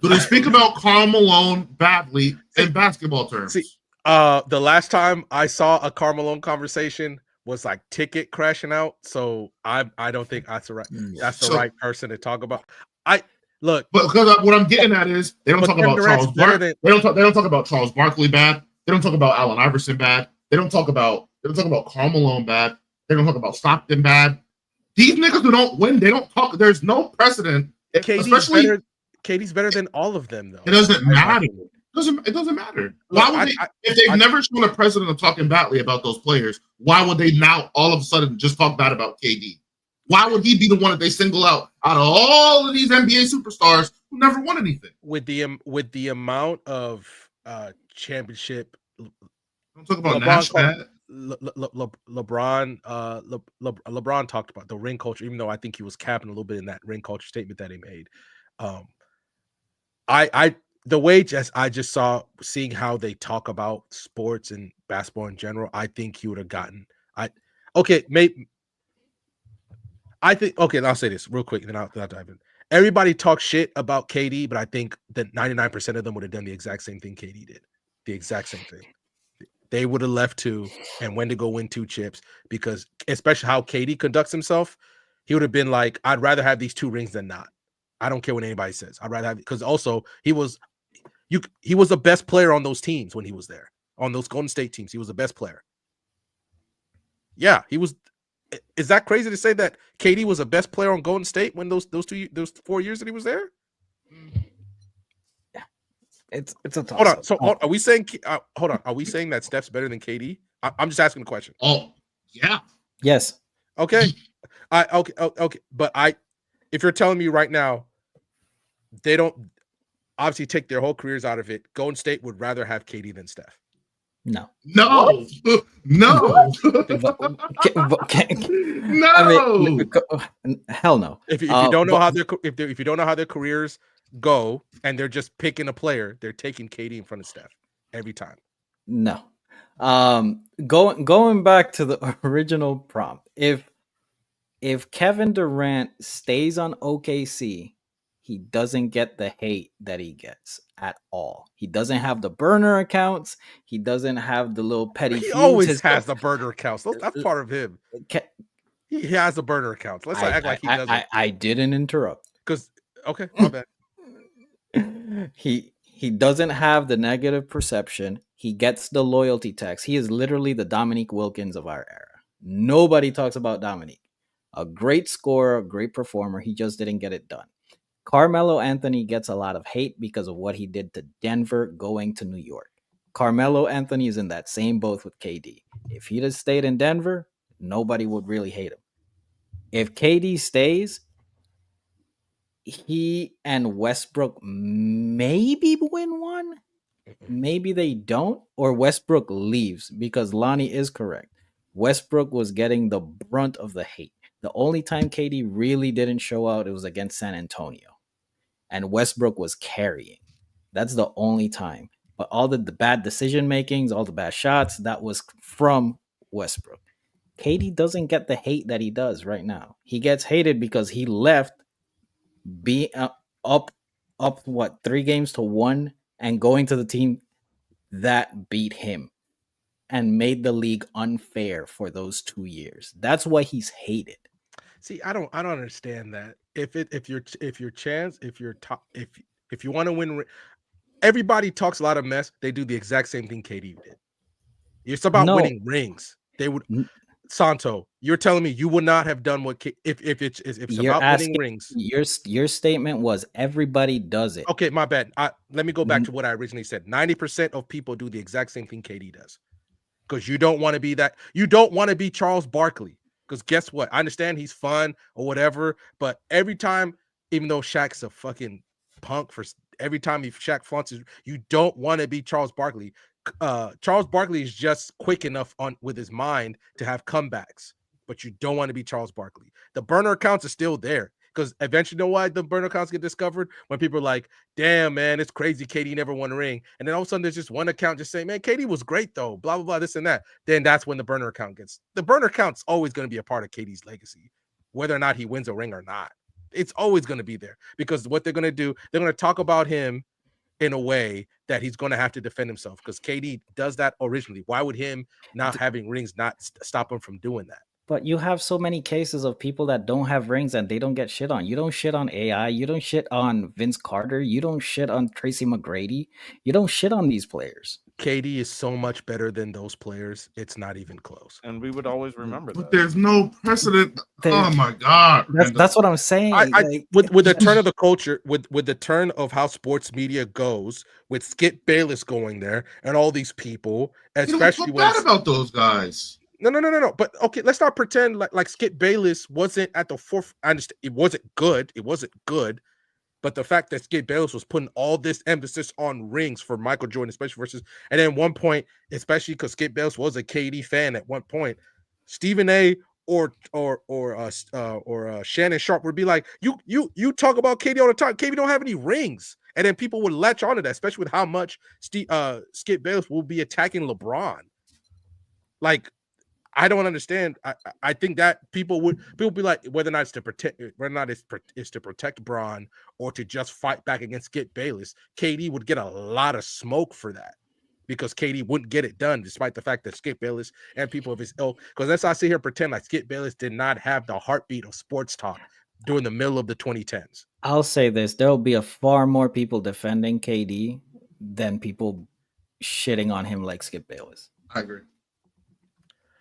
Do they speak about Karl Malone badly in basketball terms? See, the last time I saw a Karl Malone conversation was like Ticket crashing out. So I don't think that's the right person to talk about. Look, but because what I'm getting at is they don't talk about Charles Barkley. They don't talk about Charles Barkley bad. They don't talk about Allen Iverson bad. They don't talk about Karl Malone bad. They don't talk about Stockton bad. These niggas who don't win, they don't talk. There's no precedent. KD's better than all of them, though. It doesn't matter. It doesn't matter. Why would if they've never shown a precedent of talking badly about those players, why would they now all of a sudden just talk bad about KD? Why would he be the one that they single out of all of these NBA superstars who never won anything? With the amount of championship, don't talk about Nash. LeBron talked about the ring culture, even though I think he was capping a little bit in that ring culture statement that he made. The way I just saw seeing how they talk about sports and basketball in general, I think he would have gotten. I'll say this real quick, then I'll dive in. Everybody talks shit about KD, but I think that 99% of them would have done the exact same thing KD did. The exact same thing. They would have left 2 and went to go win 2 chips because, especially how KD conducts himself, he would have been like, I'd rather have these 2 rings than not. I don't care what anybody says. I'd rather have, because also he was the best player on those teams when he was there. On those Golden State teams, he was the best player. Yeah, he was. Is that crazy to say that KD was the best player on Golden State when those 4 years that he was there? It's a toss. Hold on. So are we saying? Hold on. Are we saying that Steph's better than KD? I'm just asking a question. Oh, yeah. Yes. Okay, okay, but if you're telling me right now, they don't obviously take their whole careers out of it. Golden State would rather have KD than Steph. No. No. No. No. Hell no. If you don't know how if you don't know how their careers go and they're just picking a player, they're taking KD in front of Steph every time. No. Going back to the original prompt, if Kevin Durant stays on OKC, he doesn't get the hate that he gets at all. He doesn't have the burner accounts. He doesn't have the little petty He feuds. always has the burner accounts. That's part of him. Ke- He has the burner accounts. Let's not act like he doesn't. I didn't interrupt. Because okay, my bad. He doesn't have the negative perception. He gets the loyalty tax. He is literally the Dominique Wilkins of our era. Nobody talks about Dominique. A great scorer, a great performer. He just didn't get it done. Carmelo Anthony gets a lot of hate because of what he did to Denver going to New York. Carmelo Anthony is in that same boat with KD. If he'd have stayed in Denver, nobody would really hate him. If KD stays, he and Westbrook maybe win one. Maybe they don't, or Westbrook leaves, because Lonnie is correct. Westbrook was getting the brunt of the hate. The only time KD really didn't show out, it was against San Antonio. And Westbrook was carrying. That's the only time. But all the bad decision makings, all the bad shots, that was from Westbrook. KD doesn't get the hate that he does right now. He gets hated because he left up what, 3-1 and going to the team that beat him and made the league unfair for those 2 years. That's why he's hated. See, I don't understand that. If you want to win, everybody talks a lot of mess. They do the exact same thing KD did. It's about winning rings. They would. Santo, you're telling me you would not have done what if it's about winning rings. Your statement was everybody does it. Okay, my bad. Let me go back to what I originally said. 90% of people do the exact same thing KD does. Because you don't want to be that. You don't want to be Charles Barkley. Because guess what? I understand he's fun or whatever, but every time, even though Shaq's a fucking punk, for every time Shaq flaunts, you don't want to be Charles Barkley. Charles Barkley is just quick enough with his mind to have comebacks, but you don't want to be Charles Barkley. The burner accounts are still there because eventually, you know why the burner accounts get discovered? When people are like, damn, man, it's crazy KD never won a ring. And then all of a sudden there's just one account just saying, man, KD was great though, blah, blah, blah, this and that. Then that's when the burner account's always going to be a part of KD's legacy, whether or not he wins a ring or not. It's always going to be there because what they're going to do, they're going to talk about him in a way that he's going to have to defend himself because KD does that originally. Why would him not having rings not stop him from doing that? But you have so many cases of people that don't have rings and they don't get shit on. You don't shit on AI. You don't shit on Vince Carter. You don't shit on Tracy McGrady. You don't shit on these players. KD is so much better than those players. It's not even close. And we would always remember But that. there's no precedent. Oh my God. That's what I'm saying. With the turn of the culture, with the turn of how sports media goes, with Skip Bayless going there and all these people, especially when about those guys. No. But okay, let's not pretend like Skip Bayless wasn't at the fourth. I understand it wasn't good. But the fact that Skip Bayless was putting all this emphasis on rings for Michael Jordan, especially versus, and then one point, especially because Skip Bayless was a KD fan at one point, Stephen A. or Shannon Sharp would be like, you talk about KD all the time. KD don't have any rings, and then people would latch onto that, especially with how much Skip Bayless will be attacking LeBron. Like, I don't understand. I think that people be like, whether or not it's to protect Bron or to just fight back against Skip Bayless, KD would get a lot of smoke for that because KD wouldn't get it done despite the fact that Skip Bayless and people of his ilk, because let's not sit here and pretend like Skip Bayless did not have the heartbeat of sports talk during the middle of the 2010s. I'll say this, there'll be a far more people defending KD than people shitting on him like Skip Bayless. I agree.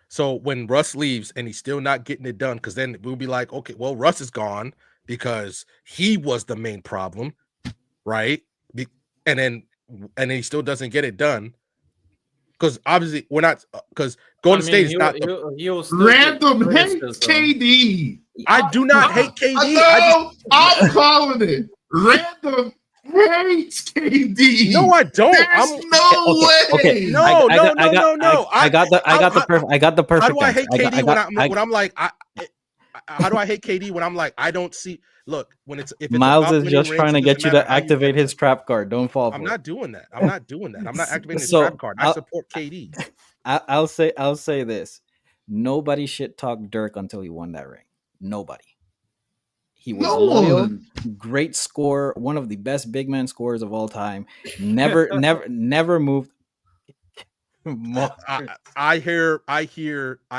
So when Russ leaves and he's still not getting it done, because then we'll be like, okay, well, Russ is gone because he was the main problem, right? And then he still doesn't get it done. because obviously we're not because Golden State is not. He'll still Random get hates criticism. KD. I do not hate KD. I'm calling it. Random hates KD. No, I don't. There's no way. Okay. No. I got the perfect. How do I answer. hate KD when I'm like how do I hate KD when I'm like I don't see? Look, if it's Miles about is winning just rings, trying to it get doesn't you matter to how you activate get his trap card. Don't fall for I'm it. not doing that. I'm not doing that. I'm not activating his So, trap card. I support KD. I'll say this: nobody shit talked Dirk until he won that ring. Nobody. He was No loyal, one. great scorer, one of the best big man scorers of all time. Never moved. I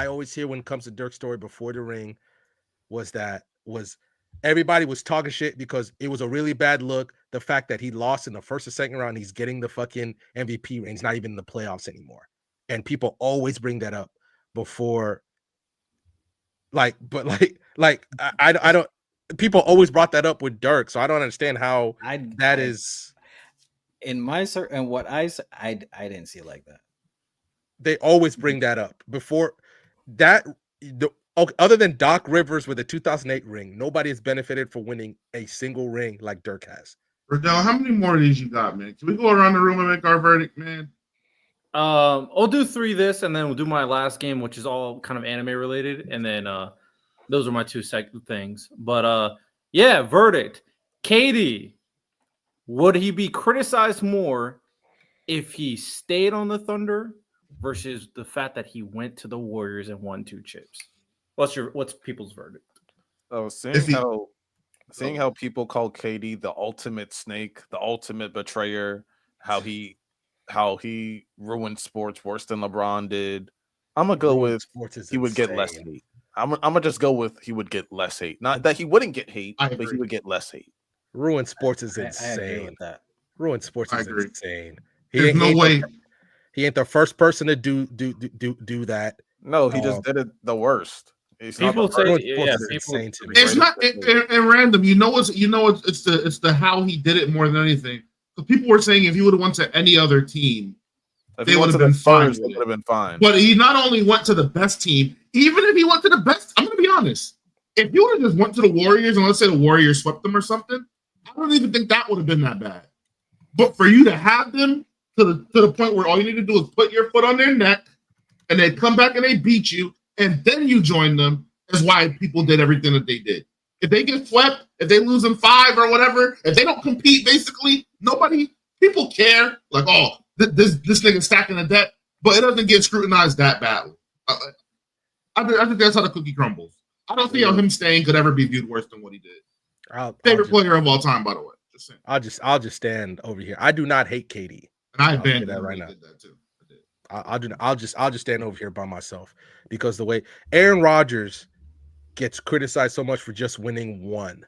always hear when it comes to Dirk's story before the ring was everybody was talking shit because it was a really bad look. The fact that he lost in the first or second round, he's getting the fucking MVP ring. He's not even in the playoffs anymore. And people always bring that up before. I don't. People always brought that up with Dirk, so I don't understand how that is. In my and what I didn't see it like that. They always bring that up before that. Other than Doc Rivers with the 2008 ring, nobody has benefited for winning a single ring like Dirk has. Riddell, how many more of these you got, man? Can we go around the room and make our verdict, man? I'll do 3 this, and then we'll do my last game, which is all kind of anime related, and then those are my 2 things. But yeah, verdict. KD, would he be criticized more if he stayed on the Thunder versus the fact that he went to the Warriors and won 2 chips? What's people's verdict? Oh, seeing how people call KD the ultimate snake, the ultimate betrayer, how he ruined sports worse than LeBron did. I'm gonna go with he would get less hate. I'm gonna just go with he would get less hate. Not that he wouldn't get hate, but he would get less hate. Ruined sports is insane. I agree with that. Ruined sports is insane. There's no way. He ain't the first person to do that. No, he just did it the worst. People say insane to me. It's not and random. It's the how he did it more than anything. So people were saying if he would have went to any other team, they would have been fine. Would have been fine. But he not only went to the best team, even if he went to the best, I'm gonna be honest. If you would have just went to the Warriors and let's say the Warriors swept them or something, I don't even think that would have been that bad. But for you to have them to the point where all you need to do is put your foot on their neck and they come back and they beat you, and then you join them, is why people did everything that they did. If they get swept, if they lose in 5 or whatever, if they don't compete, basically, people care. Like, oh, this nigga's stacking the debt, but it doesn't get scrutinized that badly. I think that's how the cookie crumbles. I don't see how him staying could ever be viewed worse than what he did. Favorite player of all time, by the way. Just saying. I'll just stand over here. I do not hate KD. And I abandoned that right now. Did that too. I'll just stand over here by myself because the way Aaron Rodgers gets criticized so much for just winning 1,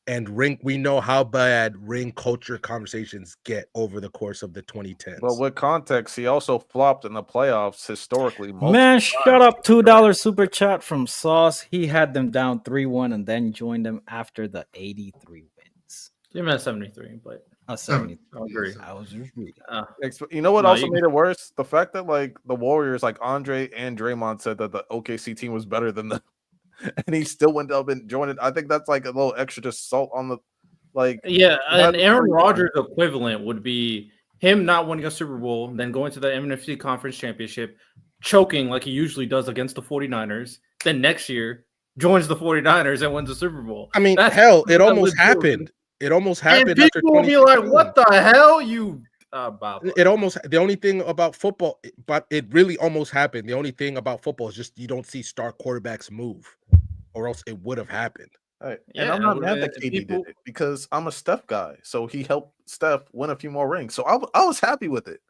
and we know how bad ring culture conversations get over the course of the 2010s. But with context, he also flopped in the playoffs historically. Man, shut up! $2 super chat from Sauce. He had them down 3-1 and then joined them after the 83 wins. Give him a 73, but 70. I agree. I was just reading. You know what also made it worse? The fact that like the Warriors, like Andre and Draymond said that the OKC team was better than the, and he still went up and joined it. I think that's like a little extra just salt on the, like. Yeah, an Aaron Rodgers equivalent would be him not winning a Super Bowl, then going to the NFC Conference Championship, choking like he usually does against the 49ers. Then next year joins the 49ers and wins the Super Bowl. I mean, it almost happened. It almost happened. And people will be like, "What the hell, you?" It almost. The only thing about football, but it really almost happened. The only thing about football is just you don't see star quarterbacks move, or else it would have happened. Right. And I'm not mad that KD did it because I'm a Steph guy, so he helped Steph win a few more rings. So I was happy with it.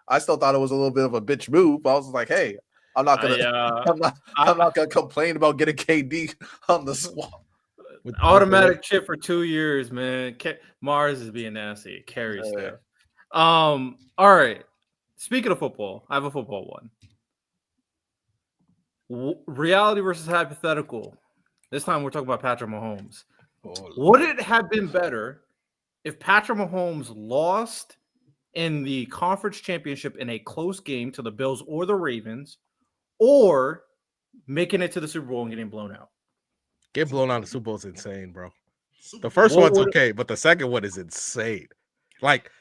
I still thought it was a little bit of a bitch move. But I was like, hey, I'm not gonna complain about getting KD on the squad. With automatic chip for 2 years, man. Mars is being nasty. It carries stuff. All right. Speaking of football, I have a football one. Reality versus hypothetical. This time we're talking about Patrick Mahomes. Would it have been better if Patrick Mahomes lost in the conference championship in a close game to the Bills or the Ravens, or making it to the Super Bowl and getting blown out? Get blown out of the Super Bowl is insane, bro. The first What one's would- okay, but the second one is insane. Like,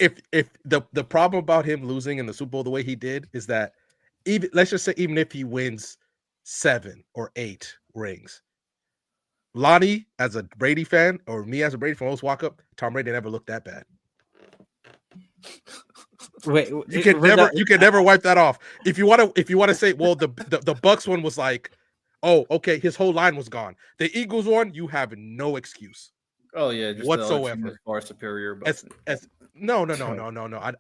if the problem about him losing in the Super Bowl the way he did is that even let's just say even if he wins 7 or 8 rings, Lonnie as a Brady fan or me as a Brady fan always walk up. Tom Brady never looked that bad. Wait, You can never wipe that off. If you want to say, well, the Bucks one was like, oh, okay, his whole line was gone. The Eagles one, you have no excuse. Oh yeah, just whatsoever. is far superior. But No.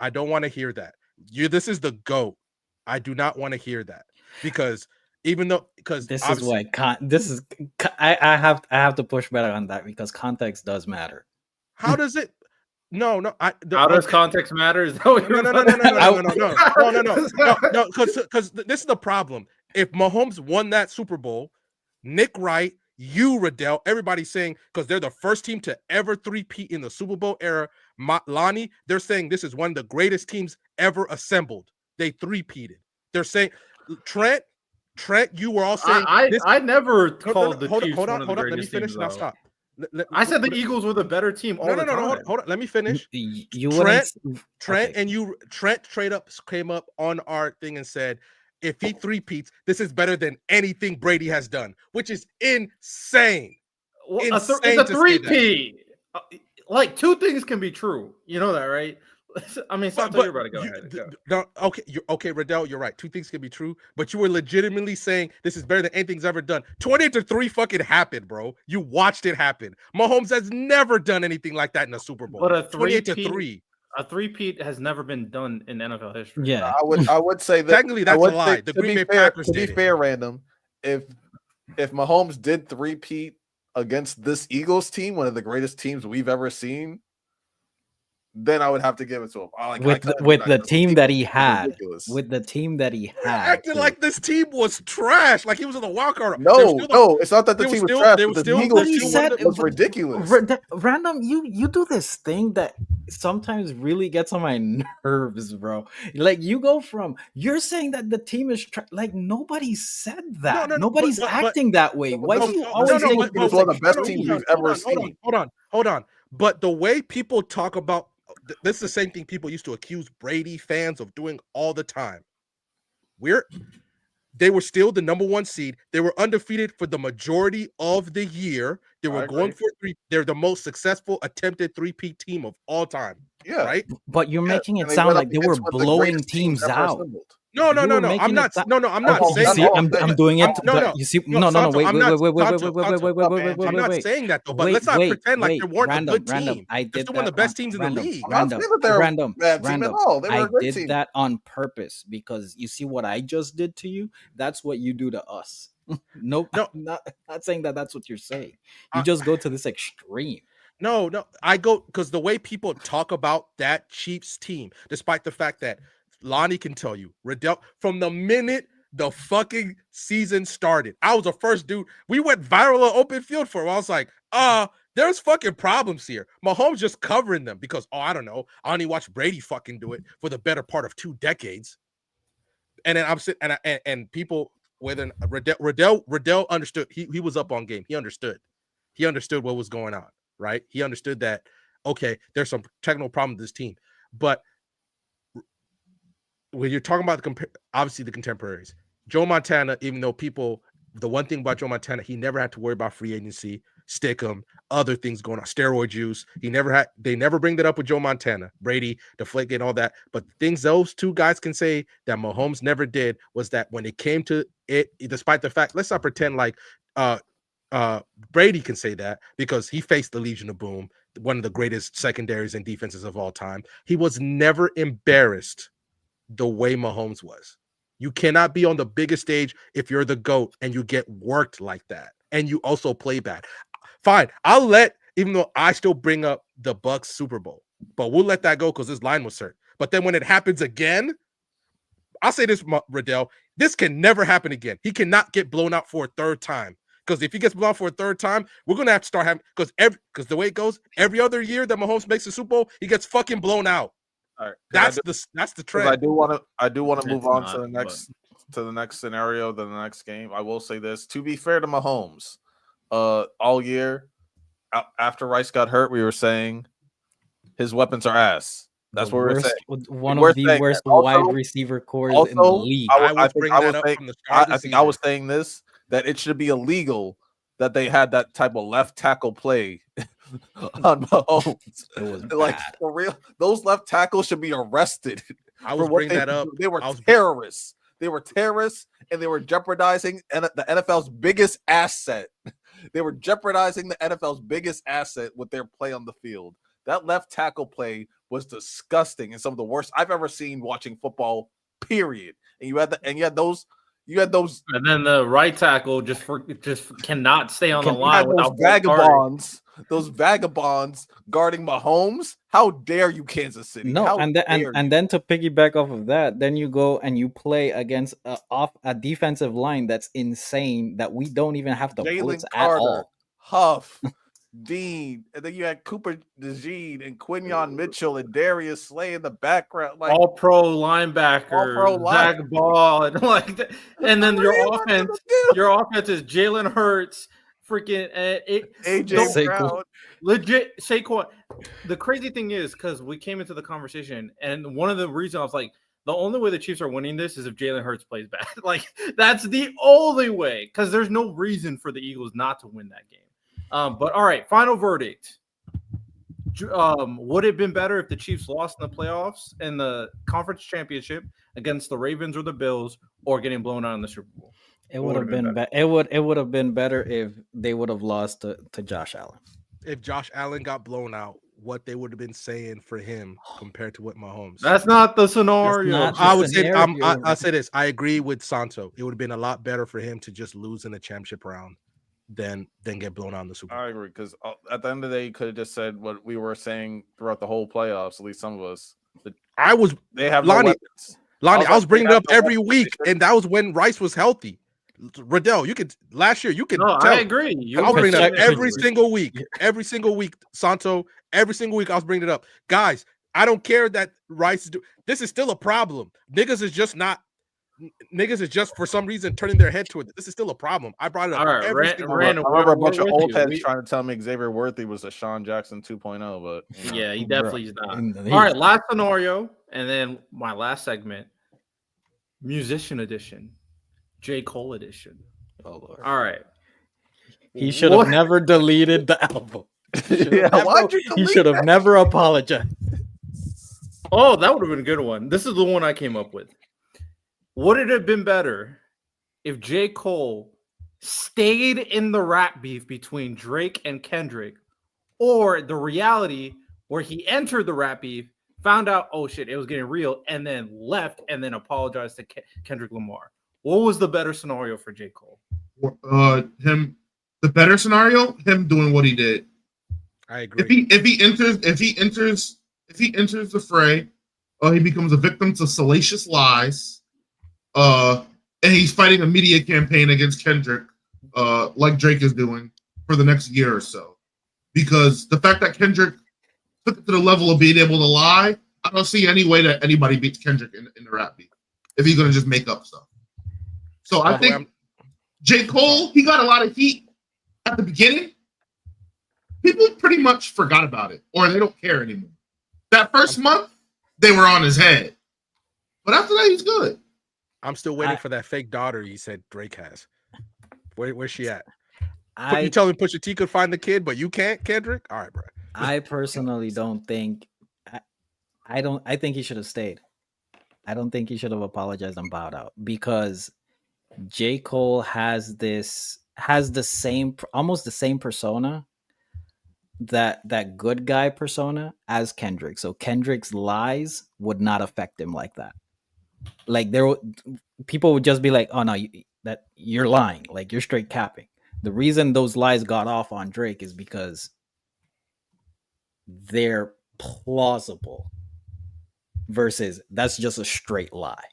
I don't want to hear that. This is the GOAT. I do not want to hear that because this is why I have to push better on that because context does matter. How does it? No. How does context matter? Is that what you're No. Because this is the problem. If Mahomes won that Super Bowl, Nick Wright, you, Riddell, everybody's saying because they're the first team to ever three-peat in the Super Bowl era. Lonnie, they're saying this is one of the greatest teams ever assembled. They three-peated. They're saying Trent, you were all saying I never called the Chiefs hold one on. of the Let me greatest finish. teams, Now though. stop. I said the Eagles were the better team all the time. No, hold on. Let me finish. Trent straight up came up on our thing and said, if he three-peats, this is better than anything Brady has done, which is insane. Well, it's a three-peat. Like two things can be true. You know that, right? I mean, stop talking about it. Go ahead. No, okay, Riddell, you're right. Two things can be true, but you were legitimately saying this is better than anything's ever done. 20-3 fucking happened, bro. You watched it happen. Mahomes has never done anything like that in a Super Bowl. But a 28-3. A three-peat has never been done in NFL history. Yeah, I would say that technically that's a lie. The Green Bay Packers did it. To be fair, Random, if Mahomes did three-peat against this Eagles team, one of the greatest teams we've ever seen, then I would have to give it to him. With the team that he had. With the team that he had. Acting like this team was trash, like he was in the wild card. No, it's not that the team was trash. The Eagles was ridiculous. Random, you do this thing that sometimes really gets on my nerves, bro. Like you're saying that the team is like nobody said that. Nobody's acting that way. Why do you always think it was one of the best teams we've ever seen? Hold on. But the way people talk about this is the same thing people used to accuse Brady fans of doing all the time. They were still the number 1 seed. They were undefeated for the majority of the year. They were going for 3. They're the most successful attempted three-peat team of all time. Yeah, right. But you're making it sound like they were blowing teams out. No. I'm not. I'm not saying. I'm doing it. You see, no. Wait. I'm not saying that though. But let's not pretend like they weren't a good team. I did one of the best teams in the league. Random. I did that on purpose because you see what I just did to you. That's what you do to us. Nope. No, not saying that. That's what you're saying. You just go to this extreme. No. I go because the way people talk about that Chiefs team, despite the fact that Lonnie can tell you, Riddell, from the minute the fucking season started, I was the first dude. We went viral on open field for a while. I was like, there's fucking problems here. Mahomes just covering them because, I don't know. I only watched Brady fucking do it for the better part of 2 decades. And then I'm sitting and people whether Riddell understood. He was up on game. He understood what was going on, right? He understood that, okay, there's some technical problem with this team. But when you're talking about obviously the contemporaries, Joe Montana, even though the one thing about Joe Montana, he never had to worry about free agency, stick him, other things going on, steroid use. They never bring that up with Joe Montana, Brady, Deflategate, all that. But things those two guys can say that Mahomes never did was that when it came to it, despite the fact, let's not pretend like Brady can say that because he faced the Legion of Boom, one of the greatest secondaries and defenses of all time. He was never embarrassed the way Mahomes was. You cannot be on the biggest stage if you're the GOAT and you get worked like that and you also play bad. Fine, even though I still bring up the Bucks Super Bowl, but we'll let that go because this line was hurt. But then when it happens again, I'll say this, Riddell, this can never happen again. He cannot get blown out for a third time. Because if he gets blown out for a third time, we're gonna have to start having because the way it goes, every other year that Mahomes makes the Super Bowl, he gets fucking blown out. All right, That's the trend. I do want to move It's on not, to the next scenario, the next game. I will say this: to be fair to Mahomes, all year after Rice got hurt, we were saying his weapons are ass. That's what we're saying. One We're of the saying worst that. Also- wide receiver cores in the Also, league. I was bringing that up from the start of the I think I was season. saying this that it should be illegal that they had that type of left tackle play on Mahomes. It was Like bad. for real, those left tackles should be arrested. I for was what bringing that up. They were I was- terrorists. They were terrorists, and they were jeopardizing the NFL's biggest asset. They were jeopardizing the NFL's biggest asset with their play on the field. That left tackle play was disgusting and some of the worst I've ever seen watching football. Period. And you had those. And then the right tackle just cannot stay on the You line had those without vagabonds. those vagabonds guarding Mahomes. How dare you, Kansas City? No, How and dare you? then to piggyback off of that, then you go and you play against a defensive line that's insane that we don't even have to Jalen blitz at Carter, all. Huff, Dean, and then you had Cooper DeJean and Quinyon Mitchell and Darius Slay in the background. Like All pro linebacker, Zach Ball, and and then your offense is Jalen Hurts, freaking AJ Brown. legit Saquon. The crazy thing is because we came into the conversation, and one of the reasons I was like, the only way the Chiefs are winning this is if Jalen Hurts plays bad. Like that's the only way, because there's no reason for the Eagles not to win that game. But all right, final verdict. Would it have been better if the Chiefs lost in the playoffs and the conference championship against the Ravens or the Bills, or getting blown out in the Super Bowl? It would have been better. It would have been better if they would have lost to Josh Allen. If Josh Allen got blown out, what they would have been saying for him compared to what Mahomes. That's not the scenario. Not the I would say scenario. I say this. I agree with Santo. It would have been a lot better for him to just lose in the championship round than get blown out in the Super Bowl. I agree, because at the end of the day, you could have just said what we were saying throughout the whole playoffs. At least some of us. They have no weapons. Lonnie, I was bringing it up every week, and that was when Rice was healthy. Riddell, last year you could tell. I agree. I was bringing it up every single week. Every single week, Santo. Every single week I was bringing it up. Guys, I don't care that Rice is this is still a problem. Niggas is just for some reason turning their head to it. This is still a problem. I brought it up. All right, I remember a bunch of old heads trying to tell me Xavier Worthy was a Sean Jackson 2.0, but yeah, he definitely is not. All right, last scenario, and then my last segment, musician edition, J. Cole edition. Oh Lord. All right, he should have never deleted the album. He should have never apologized. Oh, that would have been a good one. This is the one I came up with. Would it have been better if J. Cole stayed in the rap beef between Drake and Kendrick, or the reality where he entered the rap beef, found out, oh shit, it was getting real, and then left and then apologized to Kendrick Lamar? What was the better scenario for J. Cole? The better scenario, him doing what he did. I agree. If he enters the fray, he becomes a victim to salacious lies. And he's fighting a media campaign against Kendrick, like Drake is doing for the next year or so. Because the fact that Kendrick took it to the level of being able to lie, I don't see any way that anybody beats Kendrick in the rap beat if he's going to just make up stuff. So I think J. Cole, he got a lot of heat at the beginning. People pretty much forgot about it, or they don't care anymore. That first month, they were on his head. But after that, he's good. I'm still waiting for that fake daughter he said Drake has. Where's she at? You tell me Pusha T could find the kid, but you can't, Kendrick? All right, bro. I personally don't think I think he should have stayed. I don't think he should have apologized and bowed out, because J. Cole has almost the same persona, that good guy persona as Kendrick. So Kendrick's lies would not affect him like that. Like people would just be like, "Oh no, you're lying. Like you're straight capping." The reason those lies got off on Drake is because they're plausible versus that's just a straight lie.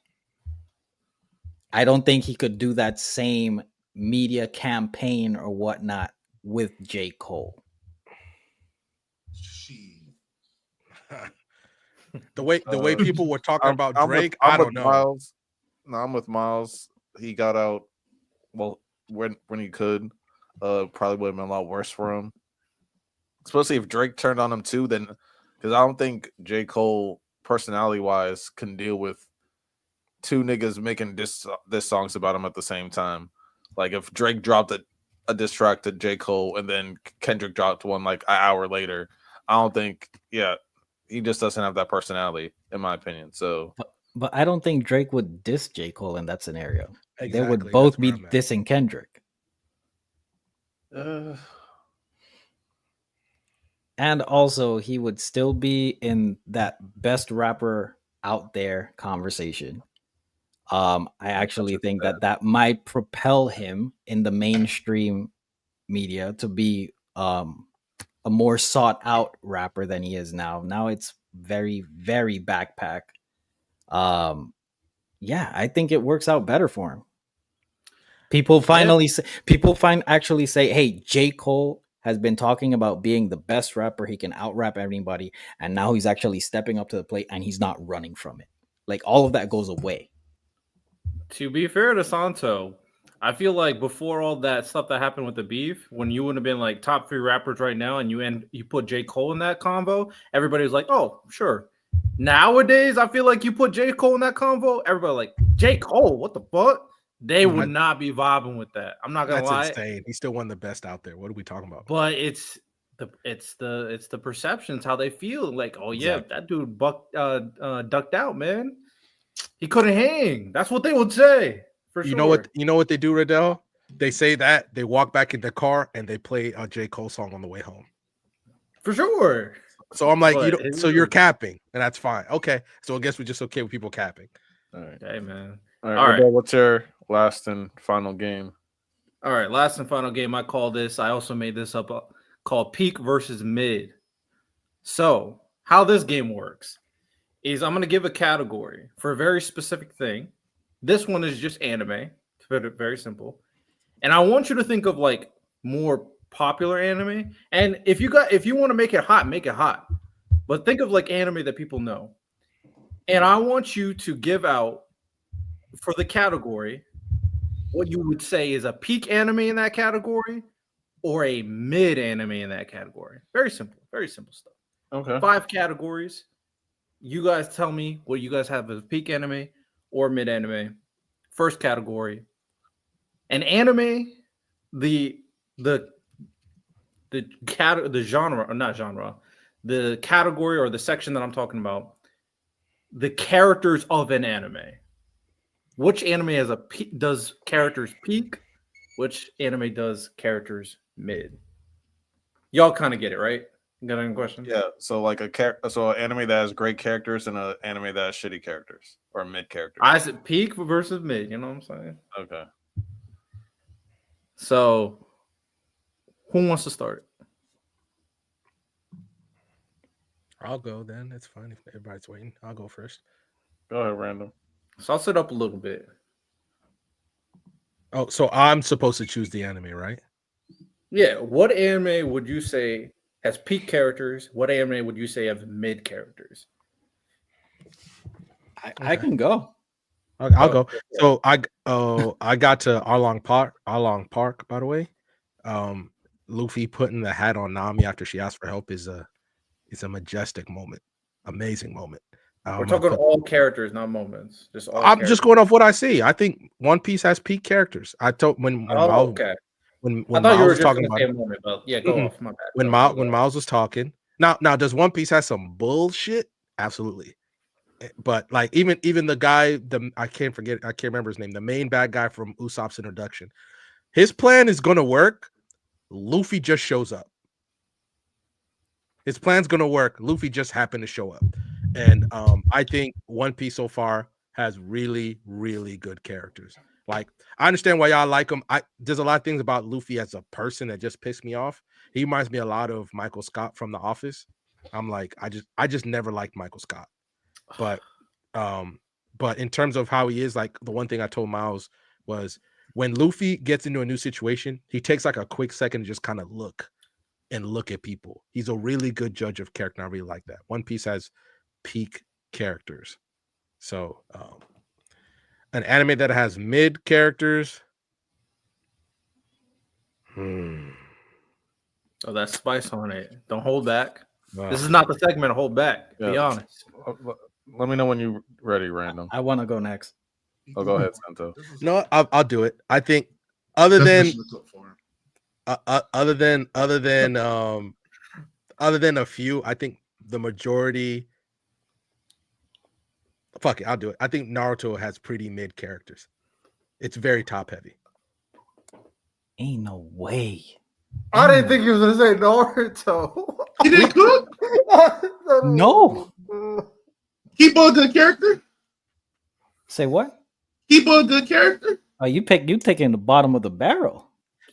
I don't think he could do that same media campaign or whatnot with J. Cole. The way people were talking about I'm Drake, I'm I with don't know. Miles. No, I'm with Miles. He got out well when he could. Probably would have been a lot worse for him. Especially if Drake turned on him too, then because I don't think J. Cole personality wise can deal with two niggas making diss songs about him at the same time. Like if Drake dropped a diss track to J. Cole and then Kendrick dropped one like an hour later, I don't think he just doesn't have that personality, in my opinion. So But I don't think Drake would diss J. Cole in that scenario. They Exactly, would both that's where be I'm at. dissing Kendrick. And also, he would still be in that best rapper out there conversation. I actually think that might propel him in the mainstream media to be a more sought out rapper than he is now. Now it's very, very backpack. Yeah, I think it works out better for him. People actually say, "Hey, J. Cole has been talking about being the best rapper. He can out rap anybody, and now he's actually stepping up to the plate, and he's not running from it. Like all of that goes away." To be fair to Santo, I feel like before all that stuff that happened with the beef, when you would have been like top 3 rappers right now, and you put J. Cole in that convo, everybody was like, "Oh, sure." Nowadays, I feel like you put J. Cole in that convo, everybody like J. Cole, what the fuck? They would not be vibing with that. I'm not gonna That's lie. insane. He's still one of the best out there. What are we talking about? But it's the perceptions, how they feel. Like, oh yeah, Exactly. that dude ducked out, man. He couldn't hang. That's what they would say for You sure. know what they do, Riddell? They say that they walk back in the car and they play a J. Cole song on the way home. For sure. So I'm like, But so you're capping, and that's fine. Okay, so I guess we're just okay with people capping. all right. Hey man. All All right. Rebel, what's your last and final game? All right, last and final game. I call this. I also made this up called peak versus mid. So how this game works is I'm going to give a category for a very specific thing. This one is just anime. To put it very simple. And I want you to think of like more popular anime. And if you want to make it hot, make it hot. But think of like anime that people know. And I want you to give out for the category what you would say is a peak anime in that category or a mid anime in that category. Very simple stuff. Okay. 5 categories. You guys tell me what you guys have as peak anime or mid anime. First category. An anime, the genre, or not genre, the category or the section that I'm talking about, the characters of an anime. Which anime has does characters peak? Which anime does characters mid? Y'all kind of get it, right? Got any questions? Yeah. So like an anime that has great characters and an anime that has shitty characters or mid characters. I said peak versus mid. You know what I'm saying? Okay. So, who wants to start? I'll go then. It's fine if everybody's waiting. I'll go first. Go ahead, random. So I'll sit up a little bit. Oh, so I'm supposed to choose the anime, right? Yeah. What anime would you say has peak characters? What anime would you say have mid characters? I can go. I'll go. So I got to Arlong Park, by the way. Luffy putting the hat on Nami after she asked for help is a majestic moment, amazing moment. We're talking all characters, not moments. Just all. I'm just going off what I see. I think One Piece has peak characters. I told when Miles, okay. when I thought Miles you were was just talking going to about say it. a moment, but yeah, go off. My bad. When Miles was talking. Now does One Piece have some bullshit? Absolutely. But like even the guy, I can't remember his name, the main bad guy from Usopp's introduction. His plan is gonna work. Luffy just shows up. His plan's gonna work. Luffy just happened to show up. And I think One Piece so far has really, really good characters. Like, I understand why y'all like him. There's a lot of things about Luffy as a person that just piss me off. He reminds me a lot of Michael Scott from The Office. I'm like, I just never liked Michael Scott. But in terms of how he is, like the one thing I told Miles was when Luffy gets into a new situation, he takes like a quick second to just kind of look at people. He's a really good judge of character. I really like that. One Piece has peak characters. So an anime that has mid characters. Oh, that's spice on it. Don't hold back. This is not the segment to hold back. Be Yeah. honest. Let me know when you're ready, Random. I want to go next. Oh, go ahead, Santo. No, I'll do it. I think other than Definition of cook for him. other than a few, I think the majority. Fuck it, I'll do it. I think Naruto has pretty mid characters. It's very top heavy. Ain't no way. I didn't think you was gonna say Naruto. He didn't cook. No. Kiba a good character. Say what? Kiba a good character. Oh, you taking the bottom of the barrel.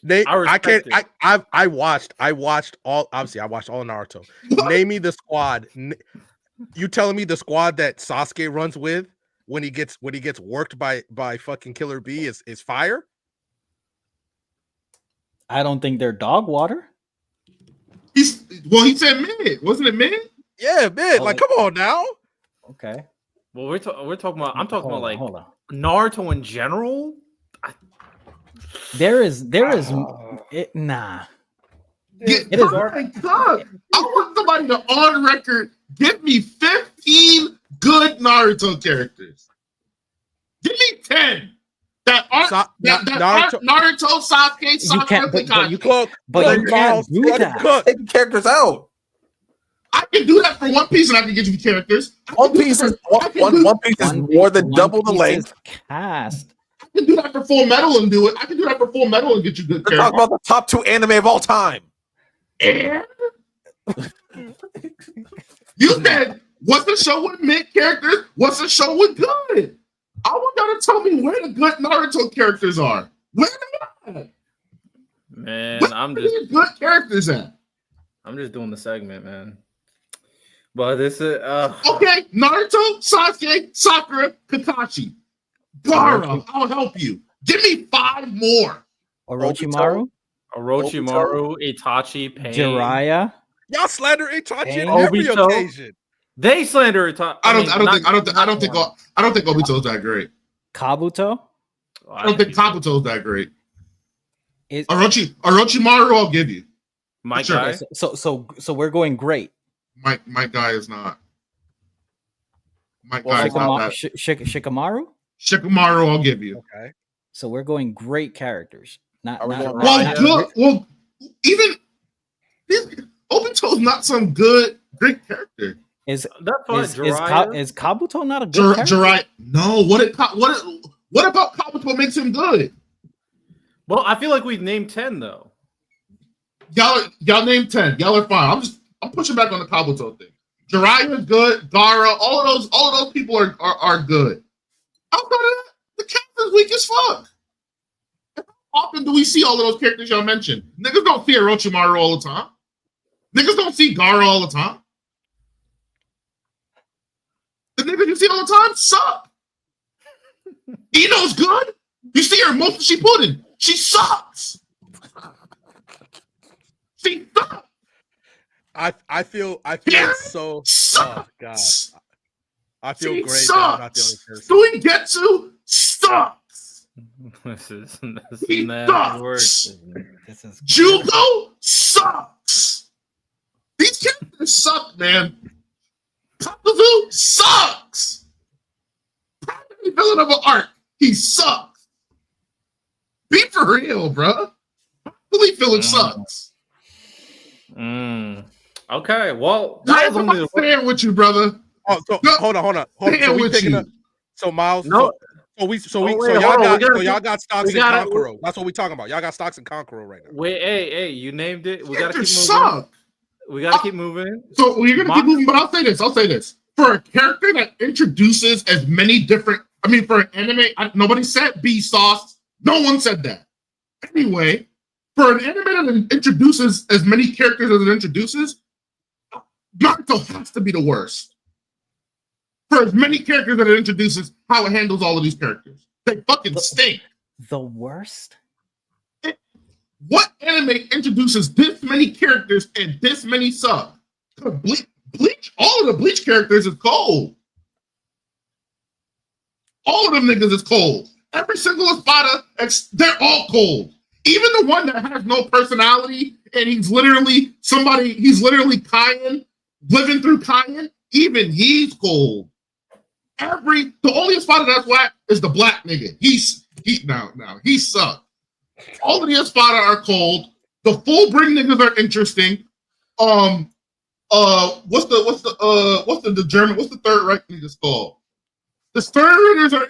I can't. respect I watched all. Obviously, I watched all Naruto. Name me the squad. You telling me the squad that Sasuke runs with when he gets worked by fucking Killer B is fire? I don't think they're dog water. He said mid. Wasn't it mid? Yeah, man. Like, come on now. Okay. Well, we're talking about. I'm talking about like Hold on. Naruto in general. There is it, nah. Get, It is- oh my God. I want somebody to on record give me 15 good Naruto characters. Give me 10 that aren't Naruto, Sasuke, You can't, but Kakashi. you Cook, But you can't do that. Cook. Take the characters out. I can do that for One Piece, and I can get you the characters. One Piece is One Piece is more than double the length. Cast. I can do that for Full Metal and do it. I can do that for Full Metal and get you good We're characters. talking about the top 2 anime of all time. And you said, what's the show with mid characters? What's the show with good? I want y'all to tell me where the good Naruto characters are. Where they at? Man, Where I'm are just these good characters at? doing the segment, man. But this is Okay, Naruto, Sasuke, Sakura, Kakashi, Gaara. I'll help you. Give me 5 more. Orochimaru, Orochimaru, Itachi, Pain. Jiraiya. Y'all slander Itachi on Hey. every Obito. occasion. They slander Itachi. I don't think Obito's that great. Kabuto. I don't think Kabuto's that great. Is Orochimaru, I'll give you. My Sure. guy. so we're going great. My guy is not. My Well, guy is not that. Shikamaru. Shikamaru, I'll give you. Okay. So we're going great characters. Not, Are we not going Well, Raya? good. Well, even Obito's not some great character. is That's fine. is Kabuto not a good character? Jiraiya. No. What about Kabuto makes him good? Well, I feel like we've named 10 though. Y'all name 10. Y'all are fine. I'm pushing back on the Kabuto thing. Jiraiya is good. Gaara, all of those people are good. Outside of that, the cast is weak as fuck. How often do we see all of those characters y'all mentioned? Niggas don't see Orochimaru all the time. Niggas don't see Gaara all the time. The niggas you see all the time suck. Ino's good. You see her most she put in. She sucks. She sucks. I feel Yeah. so. Sucks. Oh God. I feel She great. That I'm not the only sucks. person. Doing Getsu sucks. This is He nasty word. sucks. This is Jugo sucks. These characters suck, man. Kakuzu sucks. Primary villain of an arc. He sucks. Be for real, bro. Really feeling sucks. Okay, well, Why that was am only I the staying with you, brother? Oh, so No. hold on. Staying So we with picking you. up. So Miles. No. So wait, y'all hold on, y'all got stocks we in gotta- Kankuro. That's what we talking about. Y'all got stocks in Kankuro right now. wait, hey, you named it. We gotta keep moving. Characters suck. We gotta keep moving. So you're gonna keep My- moving, but I'll say this. For a character that introduces as many different, for an anime, nobody said Vsauce. No one said that. Anyway, for an anime that introduces as many characters as it introduces, Naruto has to be the worst. For as many characters that it introduces, how it handles all of these characters. They fucking stink. the worst. What anime introduces this many characters and this many subs? Bleach All of the Bleach characters is cold. All of them niggas is cold. Every single Espada, they're all cold. Even the one that has no personality and he's literally Cayenne, living through Cayenne, even he's cold. The only Espada that's whack is the black nigga. He sucked. All of the Espada are cold. The full bring niggas are interesting. What's the German? What's the third right niggas called? The Sterners are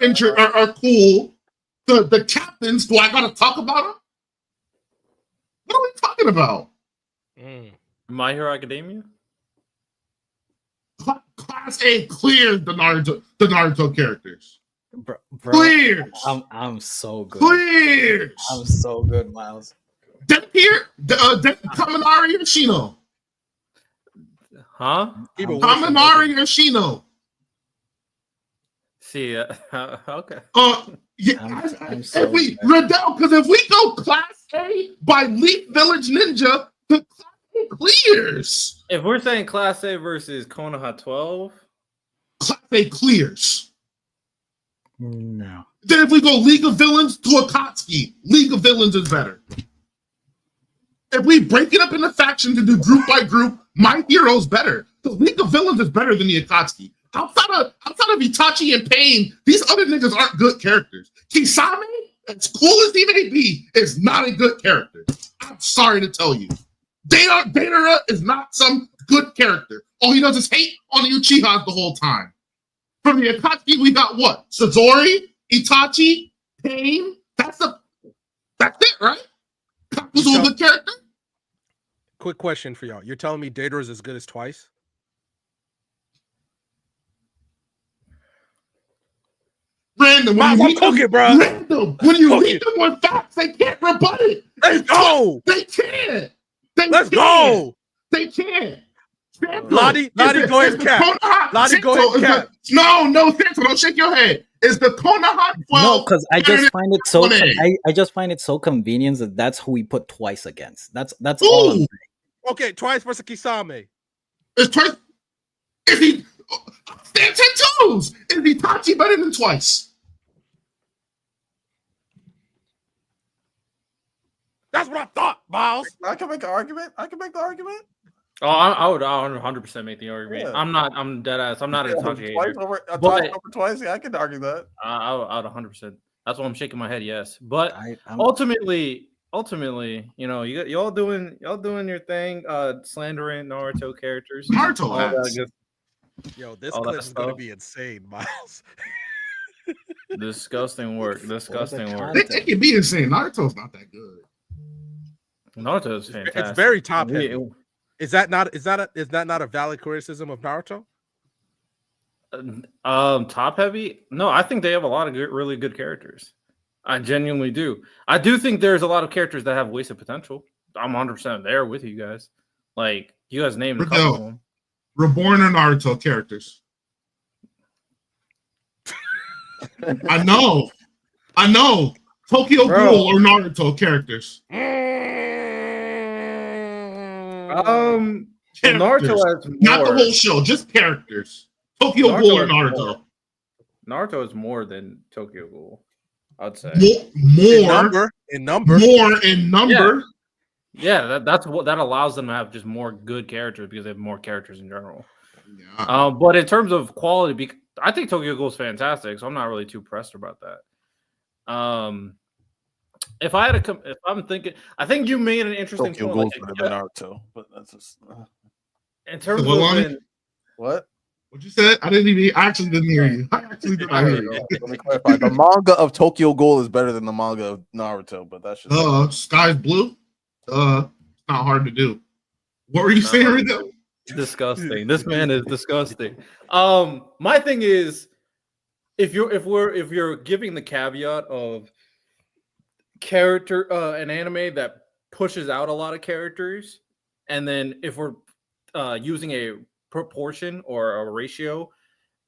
cool. The captains, do I gotta talk about them? What are we talking about? My Hero Academia? Class A clears the Naruto characters. Bro, Clears. I'm so good. Clears. I'm so good, Miles. Kaminari or Shino? Huh? Kaminari or Shino? See, okay. I'm so Riddell, because if we go Class A by Leaf Village Ninja, the Class A clears. If we're saying Class A versus Konoha 12, Class A clears. No. Then if we go League of Villains to Akatsuki, League of Villains is better. If we break it up into factions and do group by group, My Hero's better. The League of Villains is better than the Akatsuki. Outside of Itachi and Pain, these other niggas aren't good characters. Kisame, as cool as he may be, is not a good character. I'm sorry to tell you. Deidara is not some good character. All he does is hate on the Uchihas the whole time. From the Akatsuki, we got what? Sazori, Itachi, Pain. That's it, right? Kaku's a good character. Quick question for y'all. You're telling me Deidara is as good as Twice? Random. When you meet them with facts, they can't rebut it. Let's go. They can't. Let's go. They can't. Lottie, go ahead and cap. Lottie, go ahead and cap. No, Santo, don't shake your head. Is the Konoha 12? No, because I just find it so. I just find it so convenient that that's who we put Twice against. That's all I'm saying. Okay, Twice versus Kisame. Is Twice? Is he? Stand 10 toes. Is Itachi better than Twice? That's what I thought, Miles. I can make the argument. oh, I would 100% make the argument. Yeah. I'm dead ass. I'm not a Itachi Twice hater. over But- twice. Yeah, I can argue that. I would 100%. That's why I'm shaking my head. Yes, but I'm ultimately, you know, y'all doing your thing, slandering Naruto characters. Naruto all that has. good- Yo, this all that clip is gonna stuff. be insane, Miles. Disgusting work. Disgusting work. It can be insane. Naruto's not that good. Naruto is fantastic. It's very top heavy. We- Is that not a valid criticism of Naruto? Top heavy? No, I think they have a lot of really good characters. I genuinely do. I do think there's a lot of characters that have wasted potential. I'm 100% there with you guys. Like you guys named a couple of them. Reborn or Naruto characters. I know. Tokyo Ghoul or Naruto characters. Naruto has more. Not the whole show, just characters. Tokyo Ghoul or Naruto. Naruto is more than Tokyo Ghoul, I'd say. More in number. Yeah, that's what that allows them to have just more good characters because they have more characters in general. Yeah. But in terms of quality, I think Tokyo Ghoul is fantastic, so I'm not really too pressed about that. If I'm thinking, I think you made an interesting Tokyo point. Ghoul's better than Naruto, but that's just In terms What, of Lonnie? What? What you said? I actually didn't hear you. I actually did not hear you. Let me clarify. The manga of Tokyo Ghoul is better than the manga of Naruto, but that's just Sky's blue. It's not hard to do. What were you saying, Riddell? disgusting. This man is disgusting. My thing is, if you're giving the caveat of character an anime that pushes out a lot of characters, and then if we're using a proportion or a ratio,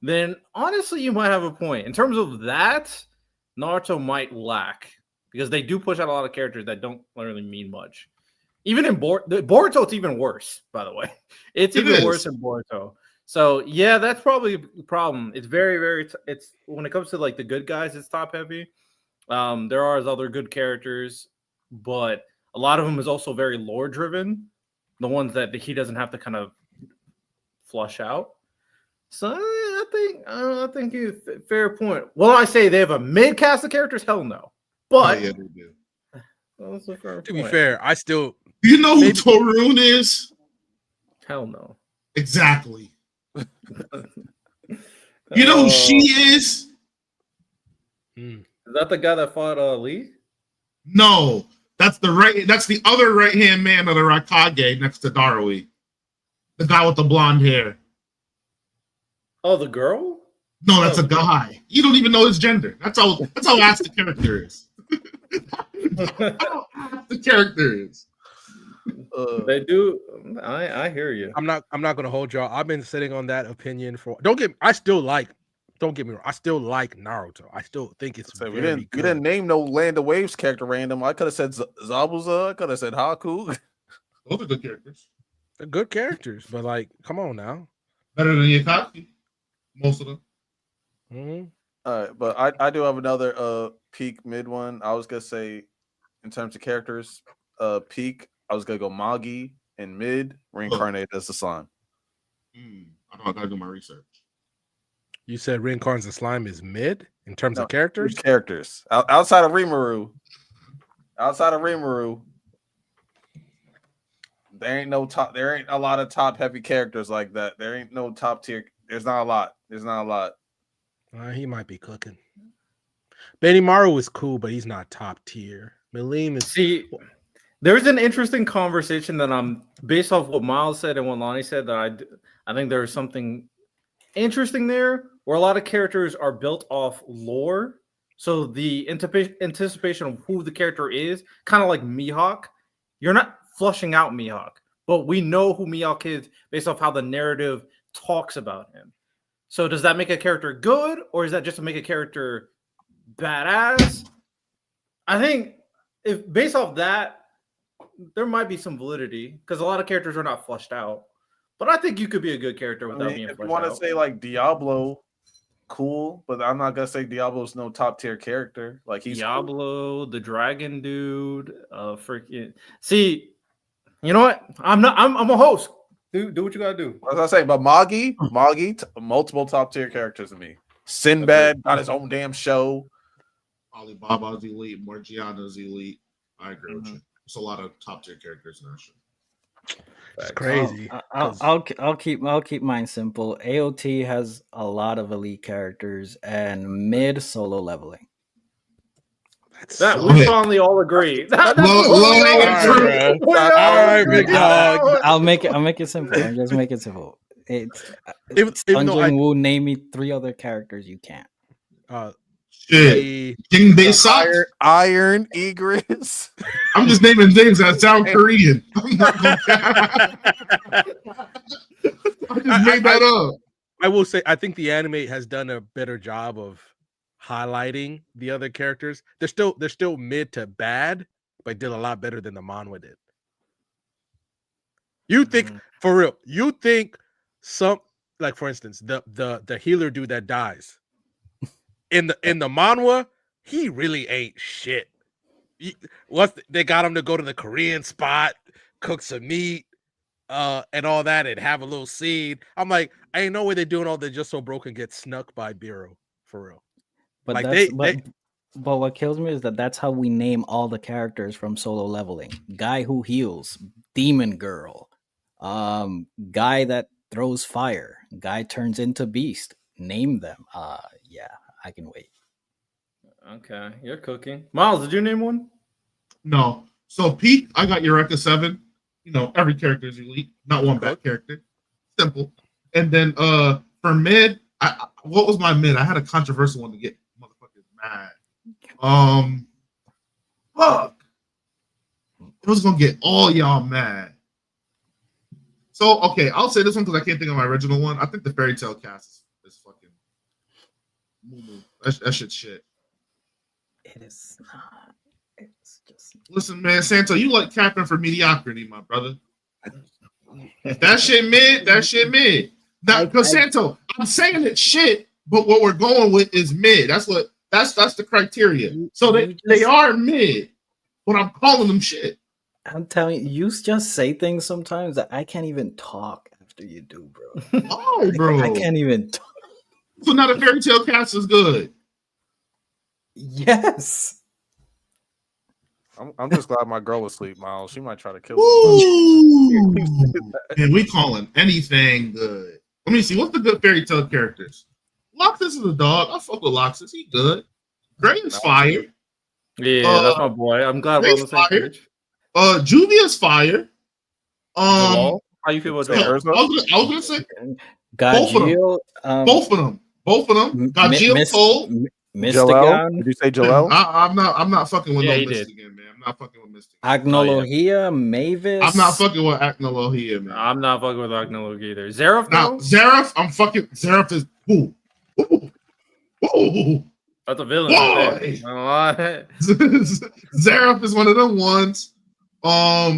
then honestly you might have a point. In terms of that, Naruto might lack because they do push out a lot of characters that don't really mean much. Even in Boruto, it's even worse, by the way. It's even worse in Boruto. So yeah, that's probably a problem. It's very, very. It's when it comes to like the good guys, it's top heavy. There are other good characters, but a lot of them is also very lore driven. The ones that he doesn't have to kind of flush out. So I think you fair point. Well, I say they have a mid cast of characters. Hell no, Oh, but yeah, they do. that's a fair To be point. fair, I still Do you know who Maybe- Torun is? Hell no. Exactly. You know who she is? mm, Is that the guy that fought Lee? No, that's the other right hand man of the Raikage next to Darui. The guy with the blonde hair. Oh, the girl? No, that's a guy. You don't even know his gender. That's how ass the character is. That's how ass the character is. They do. I hear you. I'm not gonna hold y'all. I've been sitting on that opinion for don't get me wrong, I still like Naruto. I still think it's So very we good. didn't name no Land of Waves character random. I could have said Zabuza. I could have said Haku. Those are good characters. They're good characters, but like, come on now. Better than Yakashi. Most of them. Mhm. All right, but I do have another peak mid one. I was gonna say in terms of characters, peak. I was gonna go Magi in mid, reincarnated as the slime. I know I gotta do my research. You said Reincarnated the Slime is mid in terms No, of characters. Characters outside of Rimuru. Outside of Rimuru, there ain't a lot of top heavy characters like that. There ain't no top tier. There's not a lot. He might be cooking. Benimaru is cool, but he's not top tier. Malim is See, there's an interesting conversation that I'm based off what Miles said and what Lonnie said that I think there's something interesting there where a lot of characters are built off lore. So the anticipation of who the character is, kind of like Mihawk, you're not flushing out Mihawk, but we know who Mihawk is based off how the narrative talks about him. So does that make a character good, or is that just to make a character badass? I think if based off that, there might be some validity because a lot of characters are not fleshed out. But I think you could be a good character without being if you fleshed want to out. say like Diablo, cool, but I'm not gonna say Diablo's no top tier character. Like he's Diablo, the dragon dude, freaking see. You know what? I'm a host. Do what you gotta do. As I say, but Magi, multiple top tier characters to me. Sinbad got his own damn show. Alibaba's elite, Morgiana's elite. I agree with you. There's a lot of top tier characters in that show. it's crazy. I'll keep mine simple. AOT has a lot of elite characters and mid solo leveling. That we finally all agree. That's Low All right, big dog. I'll make it simple. I'll just make it simple. It's Even though Sunjung Woo, name me 3 other characters you can't. Shit. King Day Socks. Iron Egress. I'm just naming names that sound Korean. I'm not gonna I just made that up. I will say, I think the anime has done a better job of highlighting the other characters. They're still mid to bad, but did a lot better than the manhwa did. You think for real? You think some like for instance the healer dude that dies in the manhwa, he really ain't shit. They got him to go to the Korean spot, cook some meat, and all that, and have a little scene. I'm like, I ain't no way they're doing all that just so broken get snuck by Biro for real. But Like but what kills me is that that's how we name all the characters from solo leveling. Guy who heals, demon girl, guy that throws fire, guy turns into beast. Name them. Yeah, I can wait. Okay, you're cooking. Miles, did you name one? No. So Pete, I got Eureka 7. You know, every character is elite, not one bad character. Simple. And then for mid, what was my mid? I had a controversial one to get motherfuckers mad. Fuck. It was gonna get all y'all mad. So okay, I'll say this one because I can't think of my original one. I think the Fairy Tale cast is fucking that shit's shit. It is not. It's just Listen, man, Santo, you like capping for mediocrity, my brother. If that shit mid, that shit mid. Because Santo, I'm saying it's shit, but what we're going with is mid. That's the criteria. So they are mid, but I'm calling them shit. I'm telling you, you just say things sometimes that I can't even talk after you do, bro. Oh, bro. I can't even talk. So now the fairy tale cast is good. Yes. I'm just glad my girl was asleep, Miles. She might try to kill Ooh. And we calling anything good. Let me see. What's the good fairy tale characters? Loxus is a dog. I fuck with Loxus. He good. Gray is fire. Yeah, that's my boy. I'm glad we're on the same fire. page. Juvia's fire. Jalal? How you feel about Say Jalal? Urza? I was gonna say Gajeel, both of them. Gajeel told. Jalel? Did you say Jalel? I'm not fucking with Yeah, no he did. Mystigan, man. I'm not fucking with Mystigan. Agnologia, Mavis. I'm not fucking with Acnologia, man. I'm not fucking with Agnolog either. Zeref, Now, though? Zeref, I'm fucking. Zeref is who? Whoa. That's a villain right there. Boy. I don't lie. Zeref is one of them ones. How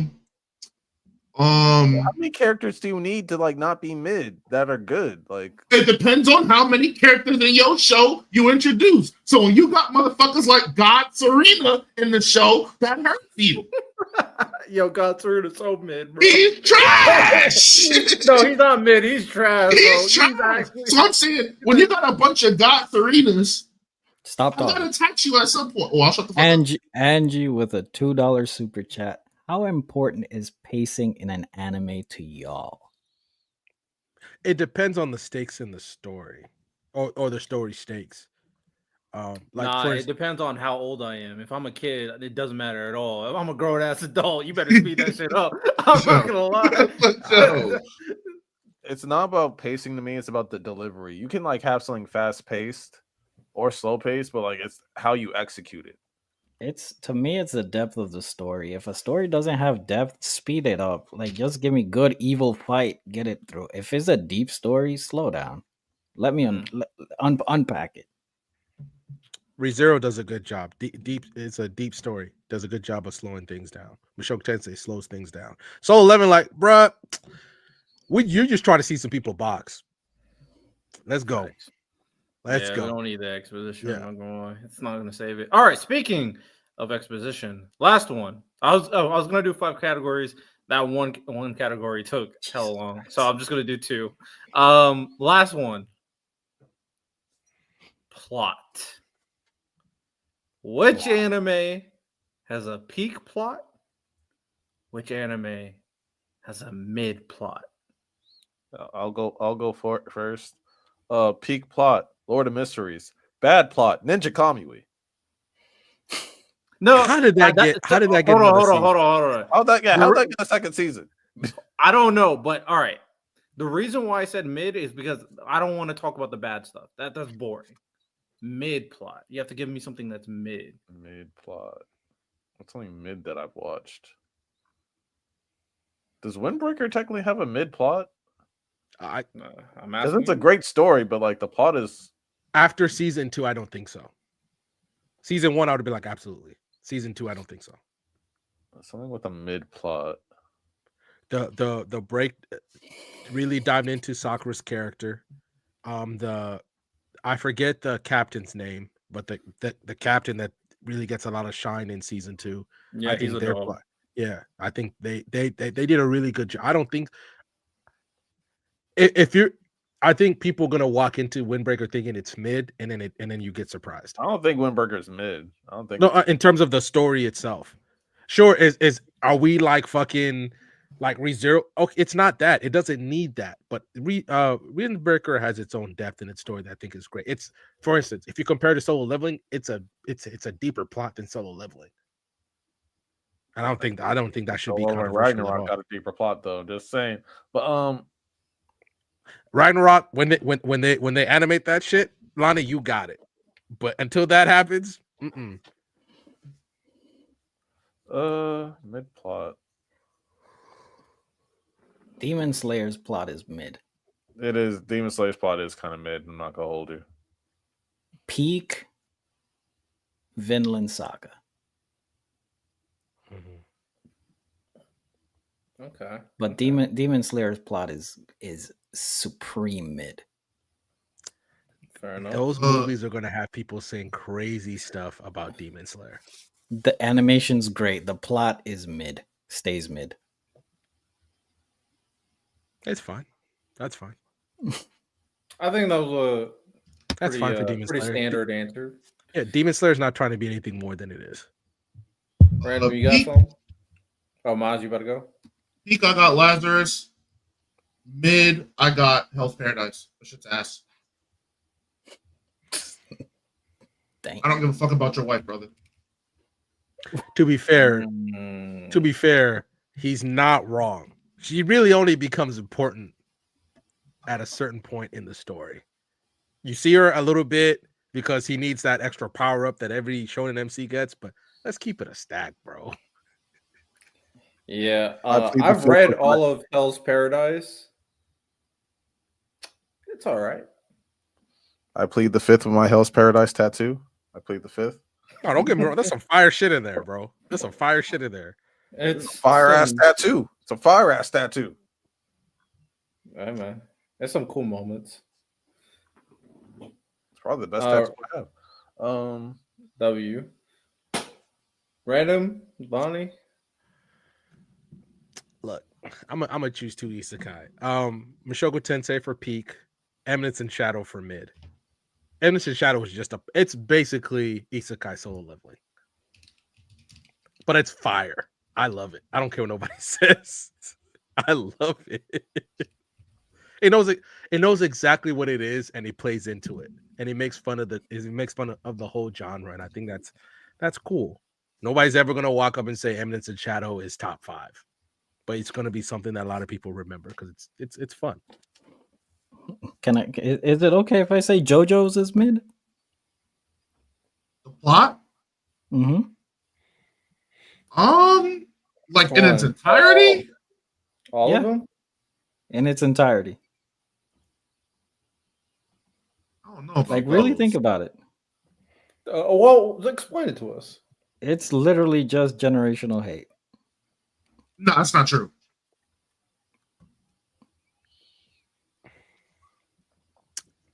many characters do you need to like not be mid that are good? Like it depends on how many characters in your show you introduce. So when you got motherfuckers like God Serena in the show, that hurts you. Yo, God through the so mid, bro. He's trash. No, he's not mid. He's trash, bro. He's trash. So I'm saying when you got a bunch of God Serenas, Stop I talking. gotta tax you at some point. Oh, I'll shut the fuck up. Angie with a $2 super chat. How important is pacing in an anime to y'all? It depends on the stakes in the story, or the story stakes. It depends on how old I am. If I'm a kid, it doesn't matter at all. If I'm a grown ass adult, you better speed that shit up. I'm not gonna lie. it's not about pacing to me, it's about the delivery. You can like have something fast paced or slow paced, but like it's how you execute it. To me, it's the depth of the story. If a story doesn't have depth, speed it up. Like, just give me good evil fight, get it through. If it's a deep story, slow down. Let me unpack it. ReZero does a good job. Deep, it's a deep story. Does a good job of slowing things down. Mushoku Tensei slows things down. Soul 11, like, bruh, you're just trying to see some people box. Let's go. Let's go. We don't need the exposition. Yeah. I'm not gonna lie. It's not gonna save it. All right. Speaking of exposition, last one. I was gonna do 5 categories. That one category took hell long, so I'm just gonna do 2. Last one. Plot. Which anime has a peak plot? Which anime has a mid plot? I'll go for it first. Peak plot, Lord of Mysteries. Bad plot, Ninja Kamui. No, How did that get? Hold on. How'd that get a second season? I don't know, but all right. The reason why I said mid is because I don't want to talk about the bad stuff. That's boring. Mid plot. You have to give me something that's mid. Mid plot. What's something mid that I've watched? Does Windbreaker technically have a mid plot? I'm Because asking. it's a great story, but like the plot is after season 2. I don't think so. Season 1, I would have been like, absolutely. Season 2, I don't think so. Something with a mid plot. The break really dived into Sakura's character. I forget the captain's name, but the captain that really gets a lot of shine in season 2. Yeah, he's a dog. Yeah, I think they did a really good job. I don't think I think people are gonna walk into Windbreaker thinking it's mid, and then you get surprised. I don't think Windbreaker's mid. I don't think no in terms of the story itself. Sure, are we like fucking like ReZero? Okay, it's not that. It doesn't need that. But Windbreaker has its own depth in its story that I think is great. It's, for instance, if you compare to Solo Leveling, it's a deeper plot than Solo Leveling. I don't think that should be controversial. Ragnarok got a deeper plot though. Just saying, but Ragnarok, when they animate that shit, Lonnie, you got it. But until that happens, mid plot. Demon Slayer's plot is mid. It is. Demon Slayer's plot is kind of mid. I'm not gonna hold you. Peak Vinland Saga. Okay. But okay. Demon Slayer's plot is supreme mid. Fair enough. Those movies are gonna have people saying crazy stuff about Demon Slayer. The animation's great. The plot is mid. Stays mid. It's fine. That's fine. I think that was a That's fine for Demon pretty Slayer. standard answer. Yeah, Demon Slayer's not trying to be anything more than it is. Random, you got some? Oh, Maz, you better go. Peak, I got Lazarus. Mid, I got Hell's Paradise. That shit's ass. Dang. I don't give a fuck about your wife, brother. To be fair, Mm. he's not wrong. She really only becomes important at a certain point in the story. You see her a little bit because he needs that extra power up that every shonen MC gets, but let's keep it a stack, bro. Yeah, I plead the I've fifth read with all of Hell's Paradise. It's all right. I plead the fifth with my Hell's Paradise tattoo. I plead the fifth. No, don't get me wrong. There's some fire shit in there, bro. There's some fire shit in there. It's Fire ass some- tattoo. It's a fire ass tattoo. Hey, man, there's some cool moments. It's probably the best tattoo I have. W. Random, Bonnie. Look, I'm gonna choose two isekai. Mushoku Tensei for peak, Eminence and Shadow for mid. Eminence and Shadow is it's basically isekai solo leveling. But it's fire. I love it. I don't care what nobody says. I love it. It knows exactly what it is, and he plays into it. And he makes fun of the whole genre. And I think that's cool. Nobody's ever gonna walk up and say Eminence and Shadow is top 5. But it's gonna be something that a lot of people remember because it's fun. Is it okay if I say JoJo's is mid? The plot? Mm-hmm. Like in its One. entirety? All Yeah. of them? In its entirety. I don't know. About Like, really those. think about it. Well, explain it to us. It's literally just generational hate. No, that's not true.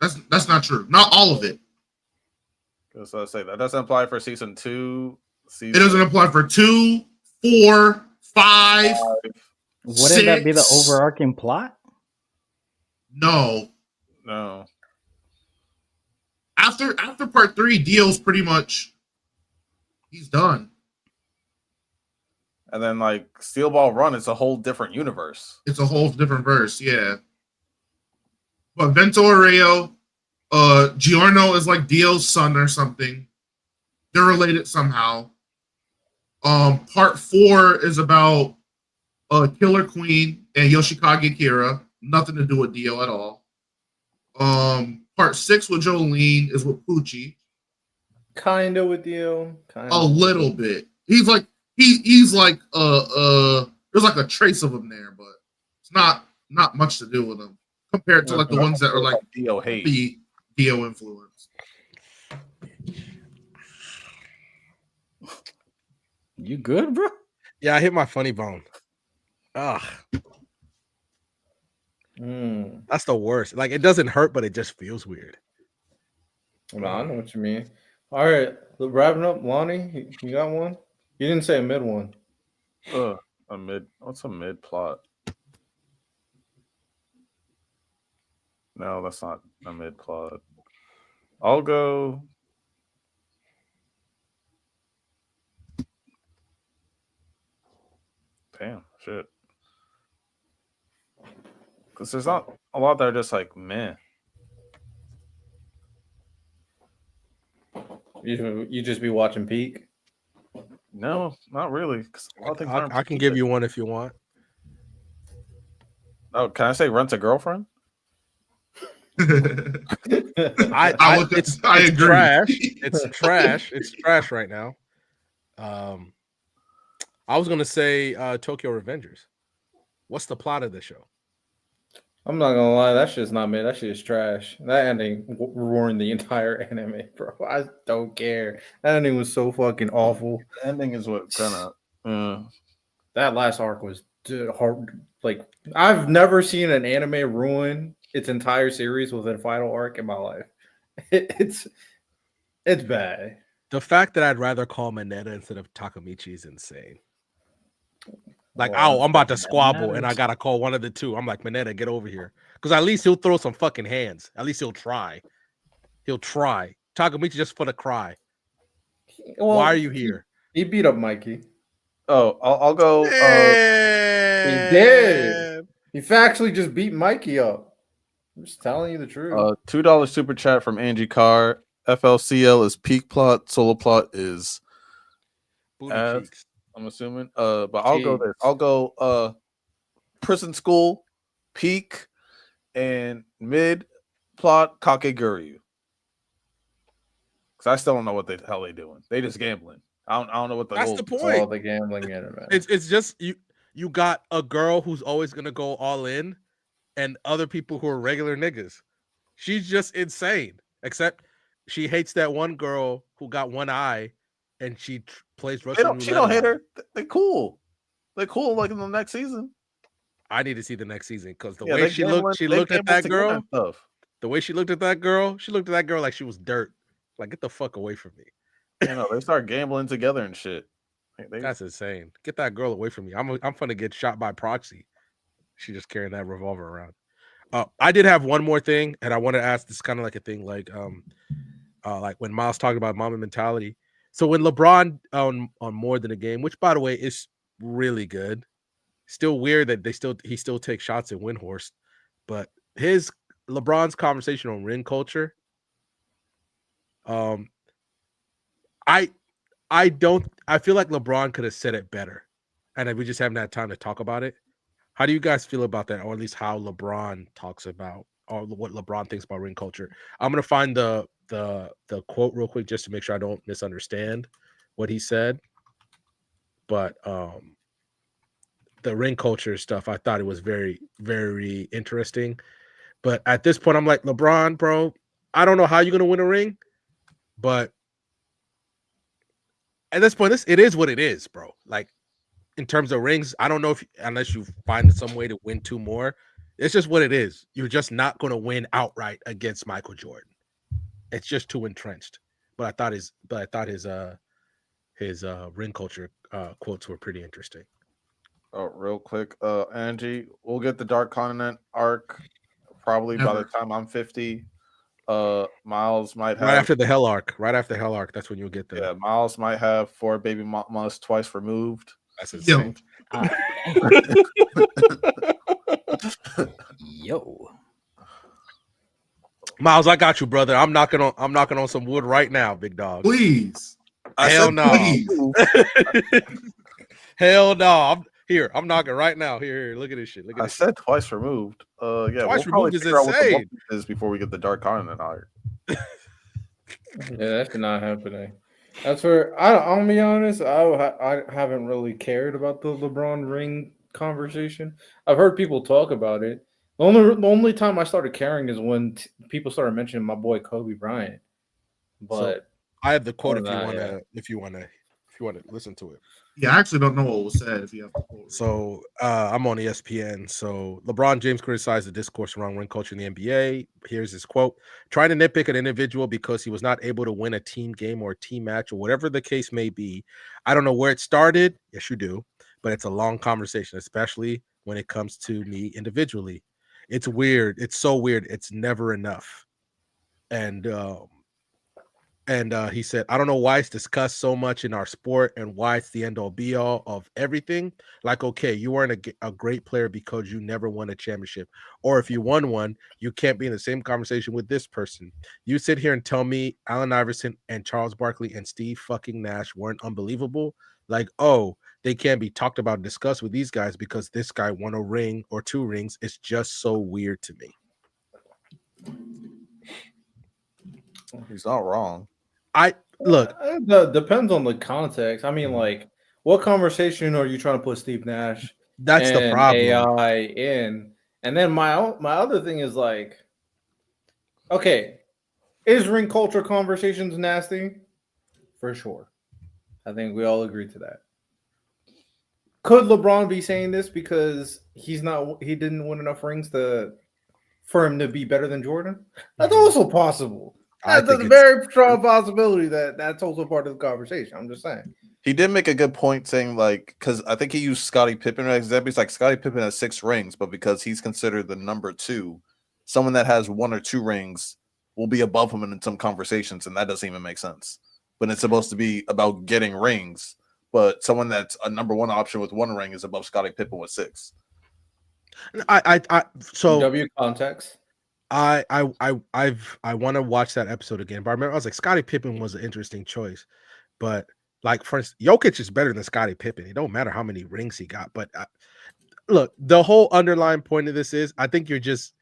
That's not true. Not all of it. Because I say that doesn't apply for season 2. It doesn't apply for 2, 4, 5. Wouldn't that be the 6. overarching plot? No. No. After part 3, Dio's pretty much he's done. And then like Steel Ball Run is a whole different universe. It's a whole different verse, yeah. But Vento Arreo, Giorno is like Dio's son or something. They're related somehow. Part 4 is about Killer Queen and Yoshikage Kira. Nothing to do with Dio at all. Part 6 with Jolene is with Pucci. Kinda with you. Kinda. A little bit. He's like there's like a trace of him there, but it's not much to do with him compared to like the ones that are like Dio hate. the Dio influence. You good, bro? Yeah, I hit my funny bone. Ugh, that's the worst. Like it doesn't hurt, but it just feels weird. No, I know what you mean. All right, wrapping up, Lonnie, you got one? You didn't say a mid one. What's a mid plot? No, that's not a mid plot. I'll go. Damn, shit. Because there's not a lot that are just like meh. You just be watching Peak. No, not really. 'Cause a lot of things aren't I can give you one if you want. Oh, can I say Rent a Girlfriend? I agree. trash. It's trash. It's trash right now. I was gonna say Tokyo Revengers. What's the plot of the show? I'm not gonna lie, that shit's not mid. That shit is trash. That ending ruined the entire anime, bro. I don't care. That ending was so fucking awful. The ending is what kind of. That last arc was like I've never seen an anime ruin its entire series with a final arc in my life. It's bad. The fact that I'd rather call Mineta instead of Takamichi is insane. Like, Well, I'm about to that squabble and I matters. gotta call one of the two. I'm like, Mineta, get over here. Because at least he'll throw some fucking hands. At least he'll try. He'll try. Takamichi just for the cry. well, Why are you here? He beat up Mikey. Oh, I'll go. He did. He factually just beat Mikey up. I'm just telling you the truth. $2 super chat from Angie Carr. FLCL is peak plot. Solo plot is Booty as cheeks. I'm assuming. But I'll go there. I'll go prison school, peak, and mid plot Kakeguryu. Because I still don't know what the hell they doing. They just gambling. I don't know what the That's goal the is. It's point. all the gambling anime. It's just you got a girl who's always gonna go all in, and other people who are regular niggas. She's just insane. Except she hates that one girl who got one eye, and she plays Russian roulette. She don't a hate lot. her. They cool. They cool. Like in the next season. I need to see the next season because the Yeah, way they she gambling- looked, she they looked at gamble that to get girl. stuff. The way she looked at that girl, she looked at that girl like she was dirt. Like, get the fuck away from me. You know, they start gambling together and shit. That's insane. Get that girl away from me. I'm gonna get shot by proxy. She just carrying that revolver around. I did have one more thing, and I want to ask. This is kind of like a thing, like when Miles talked about mama mentality. So when LeBron on More Than a Game, which by the way is really good, still weird that he still takes shots at Windhorst, but LeBron's conversation on ring culture. I feel like LeBron could have said it better, and we just haven't had time to talk about it. How do you guys feel about that, or at least how LeBron talks about, or what LeBron thinks about ring culture? I'm gonna find the quote real quick just to make sure I don't misunderstand what he said. But the ring culture stuff, I thought it was very, very interesting. But at this point, I'm like, LeBron, bro, I don't know how you're gonna win a ring, but at this point, it is what it is, bro. Like, in terms of rings, I don't know unless you find some way to win two more. It's just what it is. You're just not going to win outright against Michael Jordan. It's just too entrenched. But I thought his ring culture quotes were pretty interesting. Oh, real quick, Angie, we'll get the Dark Continent arc probably by the time I'm 50. Miles might have Right after the Hell arc. That's when you'll get the. Yeah, Miles might have 4 baby mamas twice removed. That's insane. Yo. Miles, I got you, brother. I'm knocking on some wood right now, big dog. Please. Hell no. Please. Hell no. I'm knocking right now. Here, look at this shit. I said twice removed. Yeah, twice we'll removed is figure out what the insane. one is before we get the Dark Continent arc. Yeah, that's not happening. That's where I'll be honest. I haven't really cared about the LeBron ring conversation. I've heard people talk about it. The only time I started caring is when people started mentioning my boy Kobe Bryant. But So, I have the quote if you want to listen to it. Yeah, I actually don't know what was said if you have the quote. So I'm on ESPN. So LeBron James criticized the discourse around ring culture in the NBA. Here's his quote: "Trying to nitpick an individual because he was not able to win a team game or a team match or whatever the case may be. I don't know where it started. Yes, you do, but it's a long conversation, especially when it comes to me individually. It's weird. It's so weird. It's never enough." And he said, "I don't know why it's discussed so much in our sport and why it's the end all be all of everything. Like, okay, you weren't a great player because you never won a championship. Or if you won one, you can't be in the same conversation with this person. You sit here and tell me Allen Iverson and Charles Barkley and Steve fucking Nash weren't unbelievable. Like, oh, they can't be talked about and discussed with these guys because this guy won a ring or 2 rings. It's just so weird to me." He's not wrong. Look, it depends on the context. I mean, like, what conversation are you trying to put Steve Nash? That's the problem. AI in, and then my other thing is like, okay, is ring culture conversations nasty? For sure, I think we all agree to that. Could LeBron be saying this because he didn't win enough rings for him to be better than Jordan? That's also possible. I That's think a it's very strong possibility that's also part of the conversation. I'm just saying. He did make a good point saying, like, because I think he used Scottie Pippen as example. He's like, Scottie Pippen has 6 rings, but because he's considered the number 2, someone that has 1 or 2 rings will be above him in some conversations, and that doesn't even make sense. When it's supposed to be about getting rings, but someone that's a number 1 option with 1 ring is above Scottie Pippen with 6. So W context. I want to watch that episode again. But I remember I was like, Scottie Pippen was an interesting choice, but like for instance, Jokic is better than Scottie Pippen. It don't matter how many rings he got. But look, the whole underlying point of this is, I think you're just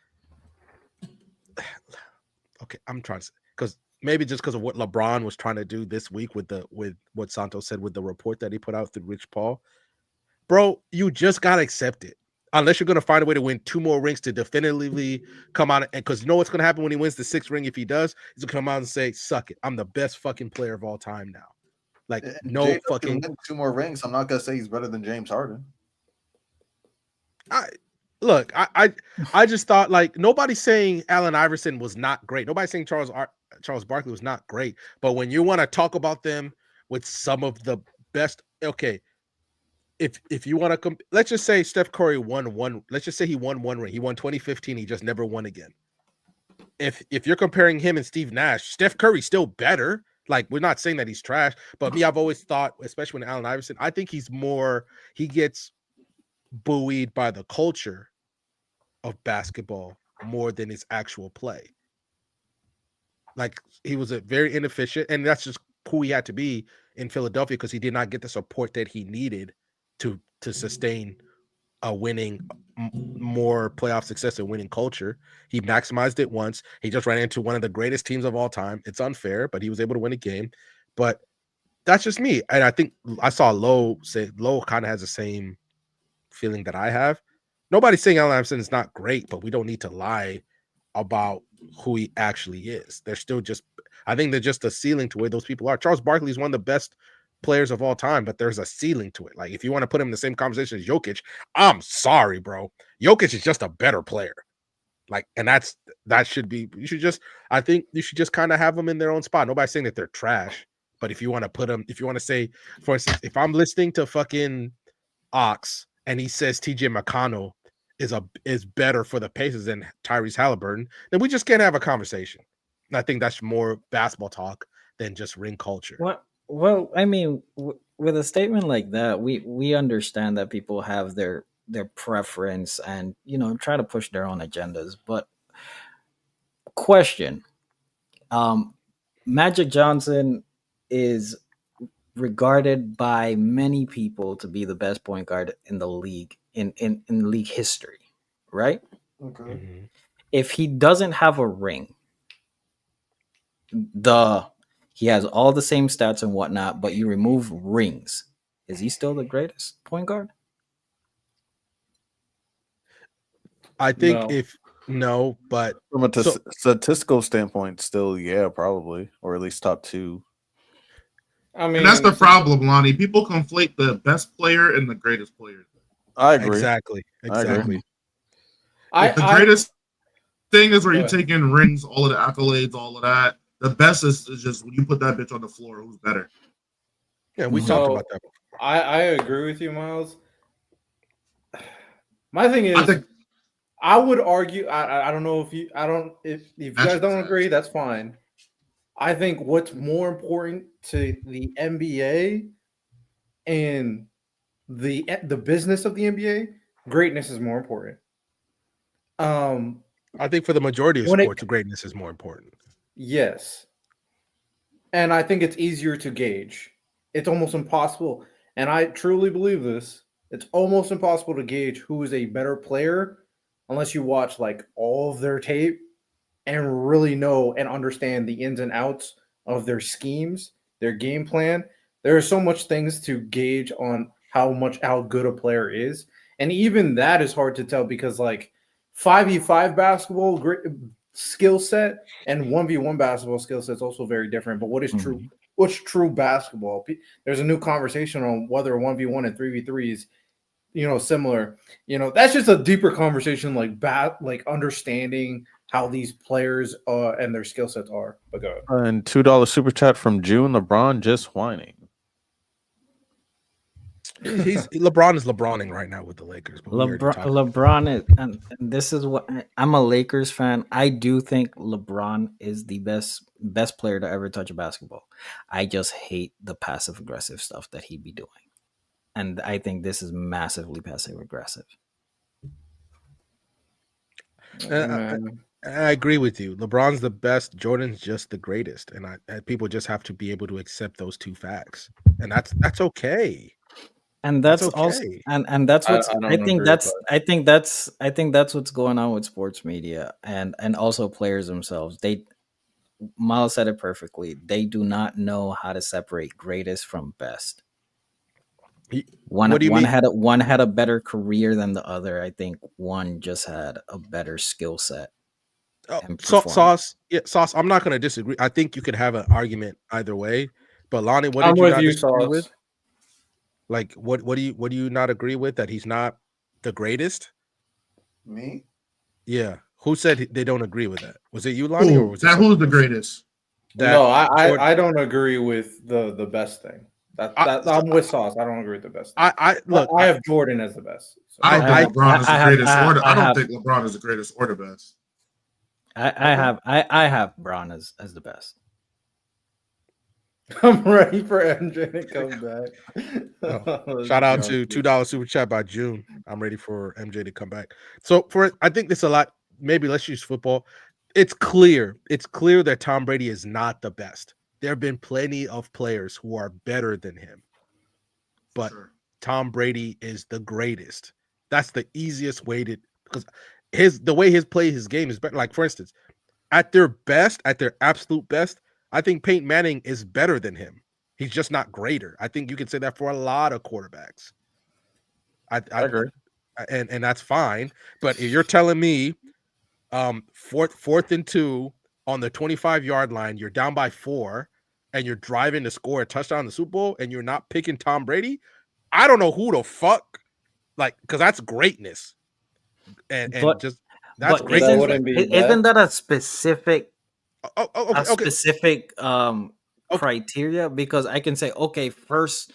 okay. I'm trying to, because maybe just because of what LeBron was trying to do this week with what Santos said with the report that he put out through Rich Paul, bro. You just gotta accept it. Unless you're going to find a way to win 2 more rings to definitively come out. And because you know what's going to happen when he wins the 6th ring, if he does, he's going to come out and say, suck it. I'm the best fucking player of all time now. Like, no Jay fucking. win 2 more rings. I'm not going to say he's better than James Harden. I just thought, like, nobody's saying Allen Iverson was not great. Nobody's saying Charles Barkley was not great. But when you want to talk about them with some of the best, okay, if you want to let's just say Steph Curry won one. Let's just say he won 1 ring. He won 2015. He just never won again. If you're comparing him and Steve Nash, Steph Curry's still better. Like, we're not saying that he's trash, but me, I've always thought, especially when Allen Iverson, I think he gets buoyed by the culture of basketball more than his actual play. Like, he was a very inefficient, and that's just who he had to be in Philadelphia because he did not get the support that he needed to sustain a winning, more playoff success and winning culture. He maximized it once. He just ran into one of the greatest teams of all time. It's unfair, but he was able to win a game. But that's just me. And I think I saw Lowe say Lowe kind of has the same feeling that I have. Nobody's saying Allen Iverson is not great, but we don't need to lie about who he actually is. They're still just, I think they're just a ceiling to where those people are. Charles Barkley is one of the best players of all time, but there's a ceiling to it. Like, if you want to put him in the same conversation as Jokic, I'm sorry, bro. Jokic is just a better player. Like, and that should be, I think you should just kind of have them in their own spot. Nobody's saying that they're trash, but if you want to put them, if you want to say, for instance, if I'm listening to fucking Ox and he says TJ McConnell is better for the Pacers than Tyrese Halliburton, then we just can't have a conversation. And I think that's more basketball talk than just ring culture. What? Well, I mean, with a statement like that, we understand that people have their preference and try to push their own agendas. But question, Magic Johnson is regarded by many people to be the best point guard in the league in league history, right? Okay. Mm-hmm. If he doesn't have a ring, he has all the same stats and whatnot, but you remove rings. Is he still the greatest point guard? I think No. but From a statistical standpoint, still, yeah, probably, or at least top 2. I mean, And that's the problem, Lonnie. People conflate the best player and the greatest player. I agree. exactly. I agree. The greatest thing is where Go you ahead. take in rings, all of the accolades, all of that. The best is just when you put that bitch on the floor, who's better? Yeah, we So, talked about that before. I agree with you, Miles. My thing is, I think I would argue. I don't know if you guys don't agree, that's fine. I think what's more important to the NBA and the business of the NBA, greatness is more important. I think for the majority of When sports, greatness is more important. Yes. And I think it's easier to gauge. It's almost impossible. And I truly believe this. It's almost impossible to gauge who is a better player unless you watch like all of their tape and really know and understand the ins and outs of their schemes, their game plan. There are so much things to gauge on how good a player is. And even that is hard to tell because like 5v5 basketball skill set and 1v1 basketball skill set is also very different. But what is true? What's true basketball? There's a new conversation on whether 1v1 and 3v3s similar. That's just a deeper conversation, like understanding how these players and their skill sets are. But go ahead. And $2 super chat from June. LeBron just whining. LeBron is LeBroning right now with the Lakers. But we already talked about LeBron is, and this is what I'm a Lakers fan. I do think LeBron is the best player to ever touch a basketball. I just hate the passive aggressive stuff that he be doing, and I think this is massively passive aggressive. I agree with you. LeBron's the best. Jordan's just the greatest, and people just have to be able to accept those two facts, and that's okay. And that's okay. also and that's what's I think that's what's going on with sports media and also players themselves. Miles said it perfectly. They do not know how to separate greatest from best. One had a better career than the other. I think one just had a better skill set. Sauce. I'm not going to disagree. I think you could have an argument either way. But Lonnie, what did you not disagree with? Like, what do you not agree with? That he's not the greatest? Me? Yeah. Who said they don't agree with that? Was it you, Lonnie, or was that who's the greatest? No, I don't agree with the best thing. I'm with Sauce. I don't agree with the best thing. I have Jordan as the best. So. I don't think LeBron is the greatest I don't think LeBron is the greatest or the best. I have Bron as the best. I'm ready for MJ to come back. Shout out to $2 super chat by June. I'm ready for MJ to come back. So I think this a lot. Maybe let's use football. It's clear that Tom Brady is not the best. There have been plenty of players who are better than him, but Tom Brady is the greatest. That's the easiest way to, because the way his game is better. Like, for instance, at their best, at their absolute best, I think Peyton Manning is better than him. He's just not greater. I think you can say that for a lot of quarterbacks. I agree, and that's fine. But if you're telling me, fourth and 2 on the 25-yard line, you're down by 4, and you're driving to score a touchdown in the Super Bowl, and you're not picking Tom Brady, I don't know who the fuck, because that's greatness, and just that's great. Isn't that a specific? Okay. Specific criteria, because I can say, okay, first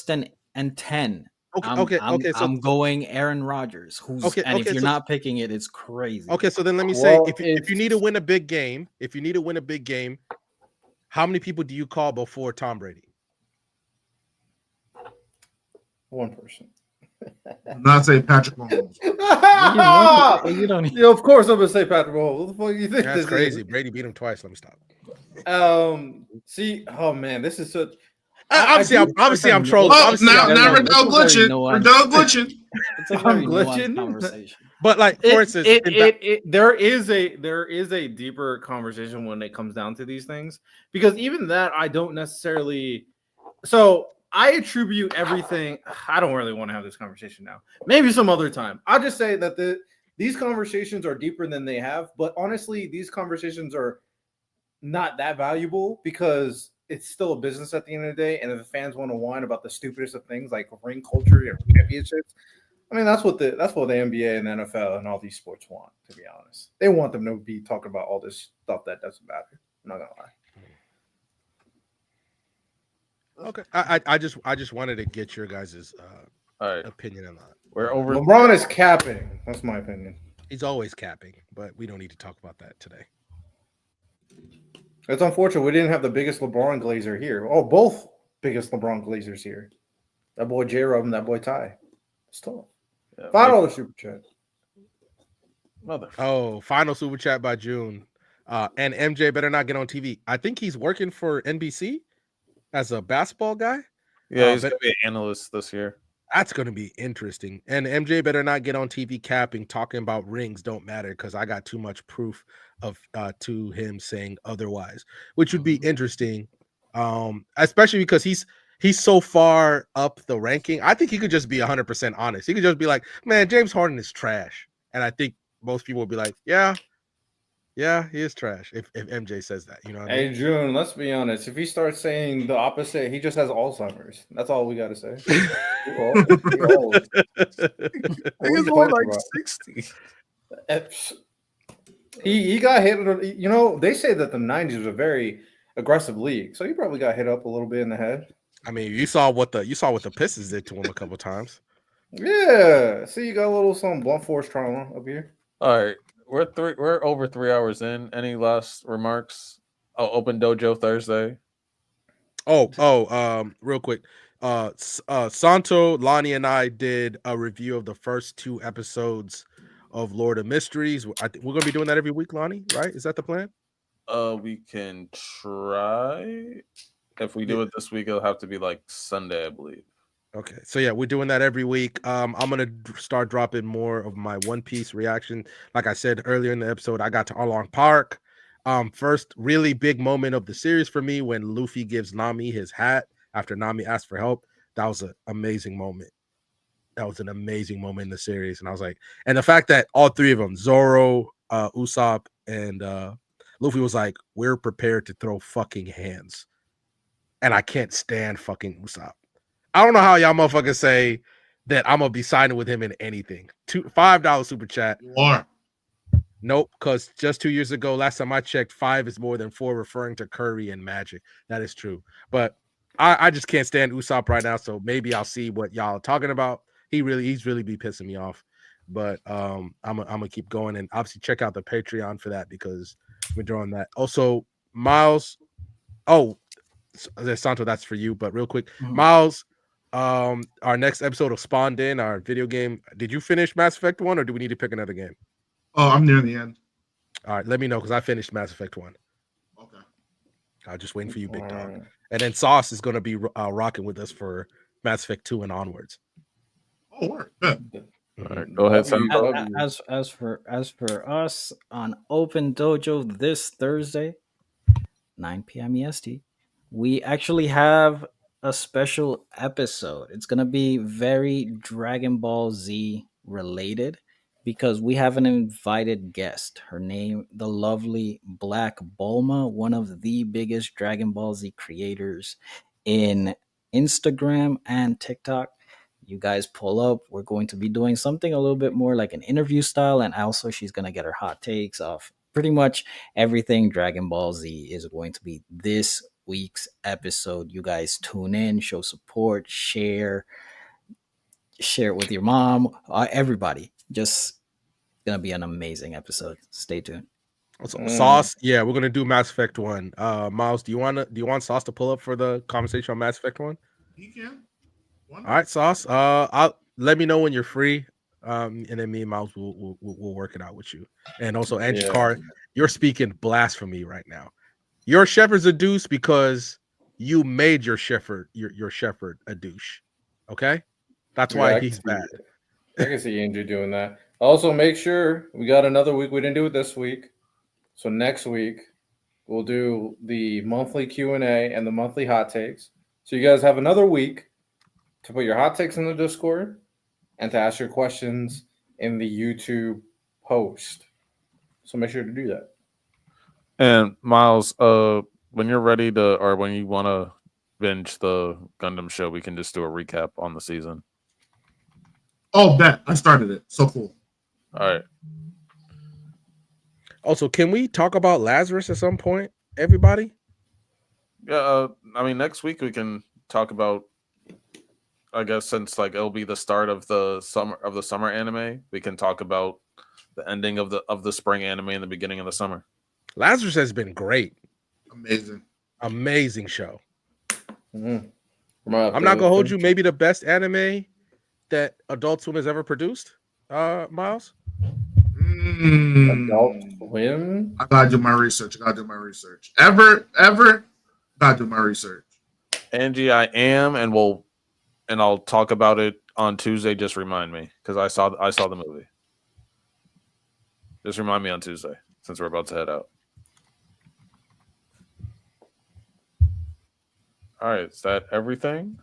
and 10. I'm going Aaron Rodgers. If you're not picking it, it's crazy. Okay, so then let me say, if you need to win a big game, how many people do you call before Tom Brady? One person. Not say Patrick Mahomes. You don't. Of course, I'm gonna say Patrick Mahomes. What the fuck you think? That's crazy. Brady beat him twice. Let me stop. See, oh man, this is such. Obviously, I'm trolling. Now we're done glitching. I'm glitching. Conversation. But like, for instance, there is a deeper conversation when it comes down to these things, because even that I don't necessarily. So I attribute everything. I don't really want to have this conversation now. Maybe some other time. I'll just say that these conversations are deeper than they have. But honestly, these conversations are not that valuable because it's still a business at the end of the day. And if the fans want to whine about the stupidest of things like ring culture and championships, I mean, that's what the NBA and the NFL and all these sports want, to be honest. They want them to be talking about all this stuff that doesn't matter. I'm not gonna lie. Okay, I just wanted to get your guys' opinion on that. LeBron is capping. That's my opinion. He's always capping, but we don't need to talk about that today. It's unfortunate we didn't have the biggest LeBron glazer here. Oh, both biggest LeBron glazers here. That boy J-Rob and that boy Ty. It's tough. Yeah, $5 super chat. Final super chat by June. And MJ better not get on TV. I think he's working for NBC as a basketball guy. Yeah, he's going to be an analyst this year. That's going to be interesting. And MJ better not get on TV capping, talking about rings don't matter, because I got too much proof of to him saying otherwise, which would be interesting, especially because he's so far up the ranking. I think he could just be 100% honest. He could just be like, man, James Harden is trash. And I think most people would be like, yeah, Yeah, he is trash. If MJ says that, you know what I mean? Hey, June, let's be honest. If he starts saying the opposite, he just has Alzheimer's. That's all we got to say. He old. He old. What are Nigga's you more talking like about? 60. He got hit. You know, they say that the 90s was a very aggressive league, so he probably got hit up a little bit in the head. I mean, you saw what the Pistons did to him a couple times. Yeah. See, you got a little some blunt force trauma up here. All right, we're over 3 hours in. Any last remarks? Oh, open dojo Thursday. Real quick. Santo, Lonnie, and I did a review of the first 2 episodes of Lord of Mysteries. I think we're gonna be doing that every week, Lonnie, right? Is that the plan? We can try. If we do it this week, it'll have to be like Sunday, I believe. Okay, so yeah, we're doing that every week. I'm gonna start dropping more of my One Piece reaction. Like I said earlier in the episode, I got to Arlong Park. First really big moment of the series for me when Luffy gives Nami his hat after Nami asked for help. That was an amazing moment. That was an amazing moment in the series, and I was like, and the fact that all 3 of them, Zoro, Usopp, and Luffy, was like, we're prepared to throw fucking hands, and I can't stand fucking Usopp. I don't know how y'all motherfuckers say that I'm gonna be signing with him in anything. $5 super chat. You are. Nope, because just 2 years ago, last time I checked, 5 is more than 4, referring to Curry and Magic. That is true. But I just can't stand Usopp right now. So maybe I'll see what y'all are talking about. He's really be pissing me off. But I'm gonna keep going, and obviously check out the Patreon for that because we're doing that. Also, Miles. Oh, Santo, that's for you. But real quick, Miles, our next episode of Spawned In, our video game. Did you finish Mass Effect 1, or do we need to pick another game? Oh, I'm near the end. All right, let me know because I finished Mass Effect 1. Okay. I'm just waiting for you, big dog. And then Sauce is going to be rocking with us for Mass Effect 2 and onwards. Oh, work. Good. All right, go ahead, Santo. As for us on Open Dojo this Thursday, 9 p.m. EST, we actually have a special episode. It's gonna be very Dragon Ball Z related because we have an invited guest. Her name, the lovely Black Bulma, one of the biggest Dragon Ball Z creators in Instagram and TikTok. You guys pull up. We're going to be doing something a little bit more like an interview style, and also she's gonna get her hot takes off pretty much everything Dragon Ball Z is going to be this week's episode. You guys tune in, show support, share it with your mom, everybody. Just gonna be an amazing episode. Stay tuned. Sauce, yeah, we're gonna do Mass Effect 1. Miles, do you want Sauce to pull up for the conversation on Mass Effect 1? He can. All right, Sauce. I'll let me know when you're free. And then me and Miles will work it out with you. And also Angie Carr, you're speaking blasphemy right now. Your shepherd's a deuce because you made your shepherd a douche. Okay, that's why he's bad. I can see Andrew doing that. Also, make sure we got another week. We didn't do it this week, so next week we'll do the monthly Q&A and the monthly hot takes. So you guys have another week to put your hot takes in the Discord and to ask your questions in the YouTube post. So make sure to do that. And Miles, when you're ready to, or when you want to binge the Gundam show, we can just do a recap on the season. Oh, bet. I started it. So cool. All right. Also, can we talk about Lazarus at some point, everybody? Yeah, I mean, next week we can talk about, I guess, since like it'll be the start of the summer anime, we can talk about the ending of the spring anime and the beginning of the summer. Lazarus has been great. Amazing show. Mm-hmm. I'm not gonna hold you. Maybe the best anime that Adult Swim has ever produced. Miles. Adult Swim. I gotta do my research. Ever. Gotta do my research. Angie, I am, and I'll talk about it on Tuesday. Just remind me because I saw the movie. Just remind me on Tuesday since we're about to head out. All right, is that everything?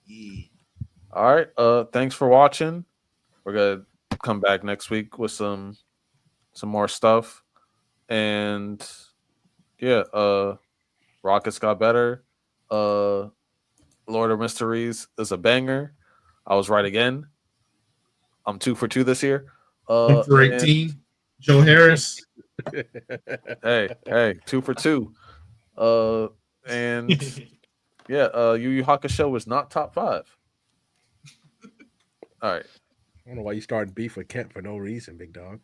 Yeah. All right. Thanks for watching. We're gonna come back next week with some more stuff. And yeah, Rockets got better. Lord of Mysteries is a banger. I was right again. I'm 2 for 2 this year. 1 for 18. Joe Harris. Hey, 2 for 2. And yeah, Yu Yu Hakusho was not top 5. All right. I don't know why you started beef with Kent for no reason, big dog.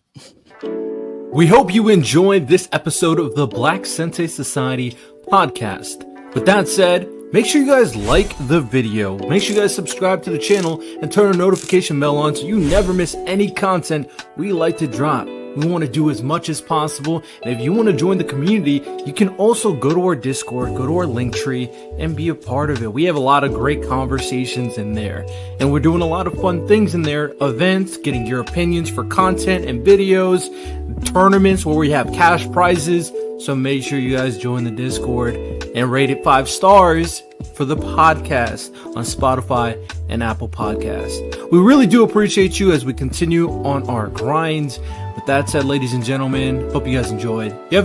We hope you enjoyed this episode of the Black Sensei Society podcast. With that said, make sure you guys like the video, make sure you guys subscribe to the channel, and turn the notification bell on so you never miss any content we like to drop. We want to do as much as possible, and if you want to join the community, you can also go to our Discord, go to our link tree, and be a part of it. We have a lot of great conversations in there, and we're doing a lot of fun things in there, events, getting your opinions for content and videos, tournaments where we have cash prizes. So make sure you guys join the Discord and rate it 5 stars for the podcast on Spotify and Apple Podcasts. We really do appreciate you as we continue on our grinds. With that said, ladies and gentlemen, hope you guys enjoyed. You have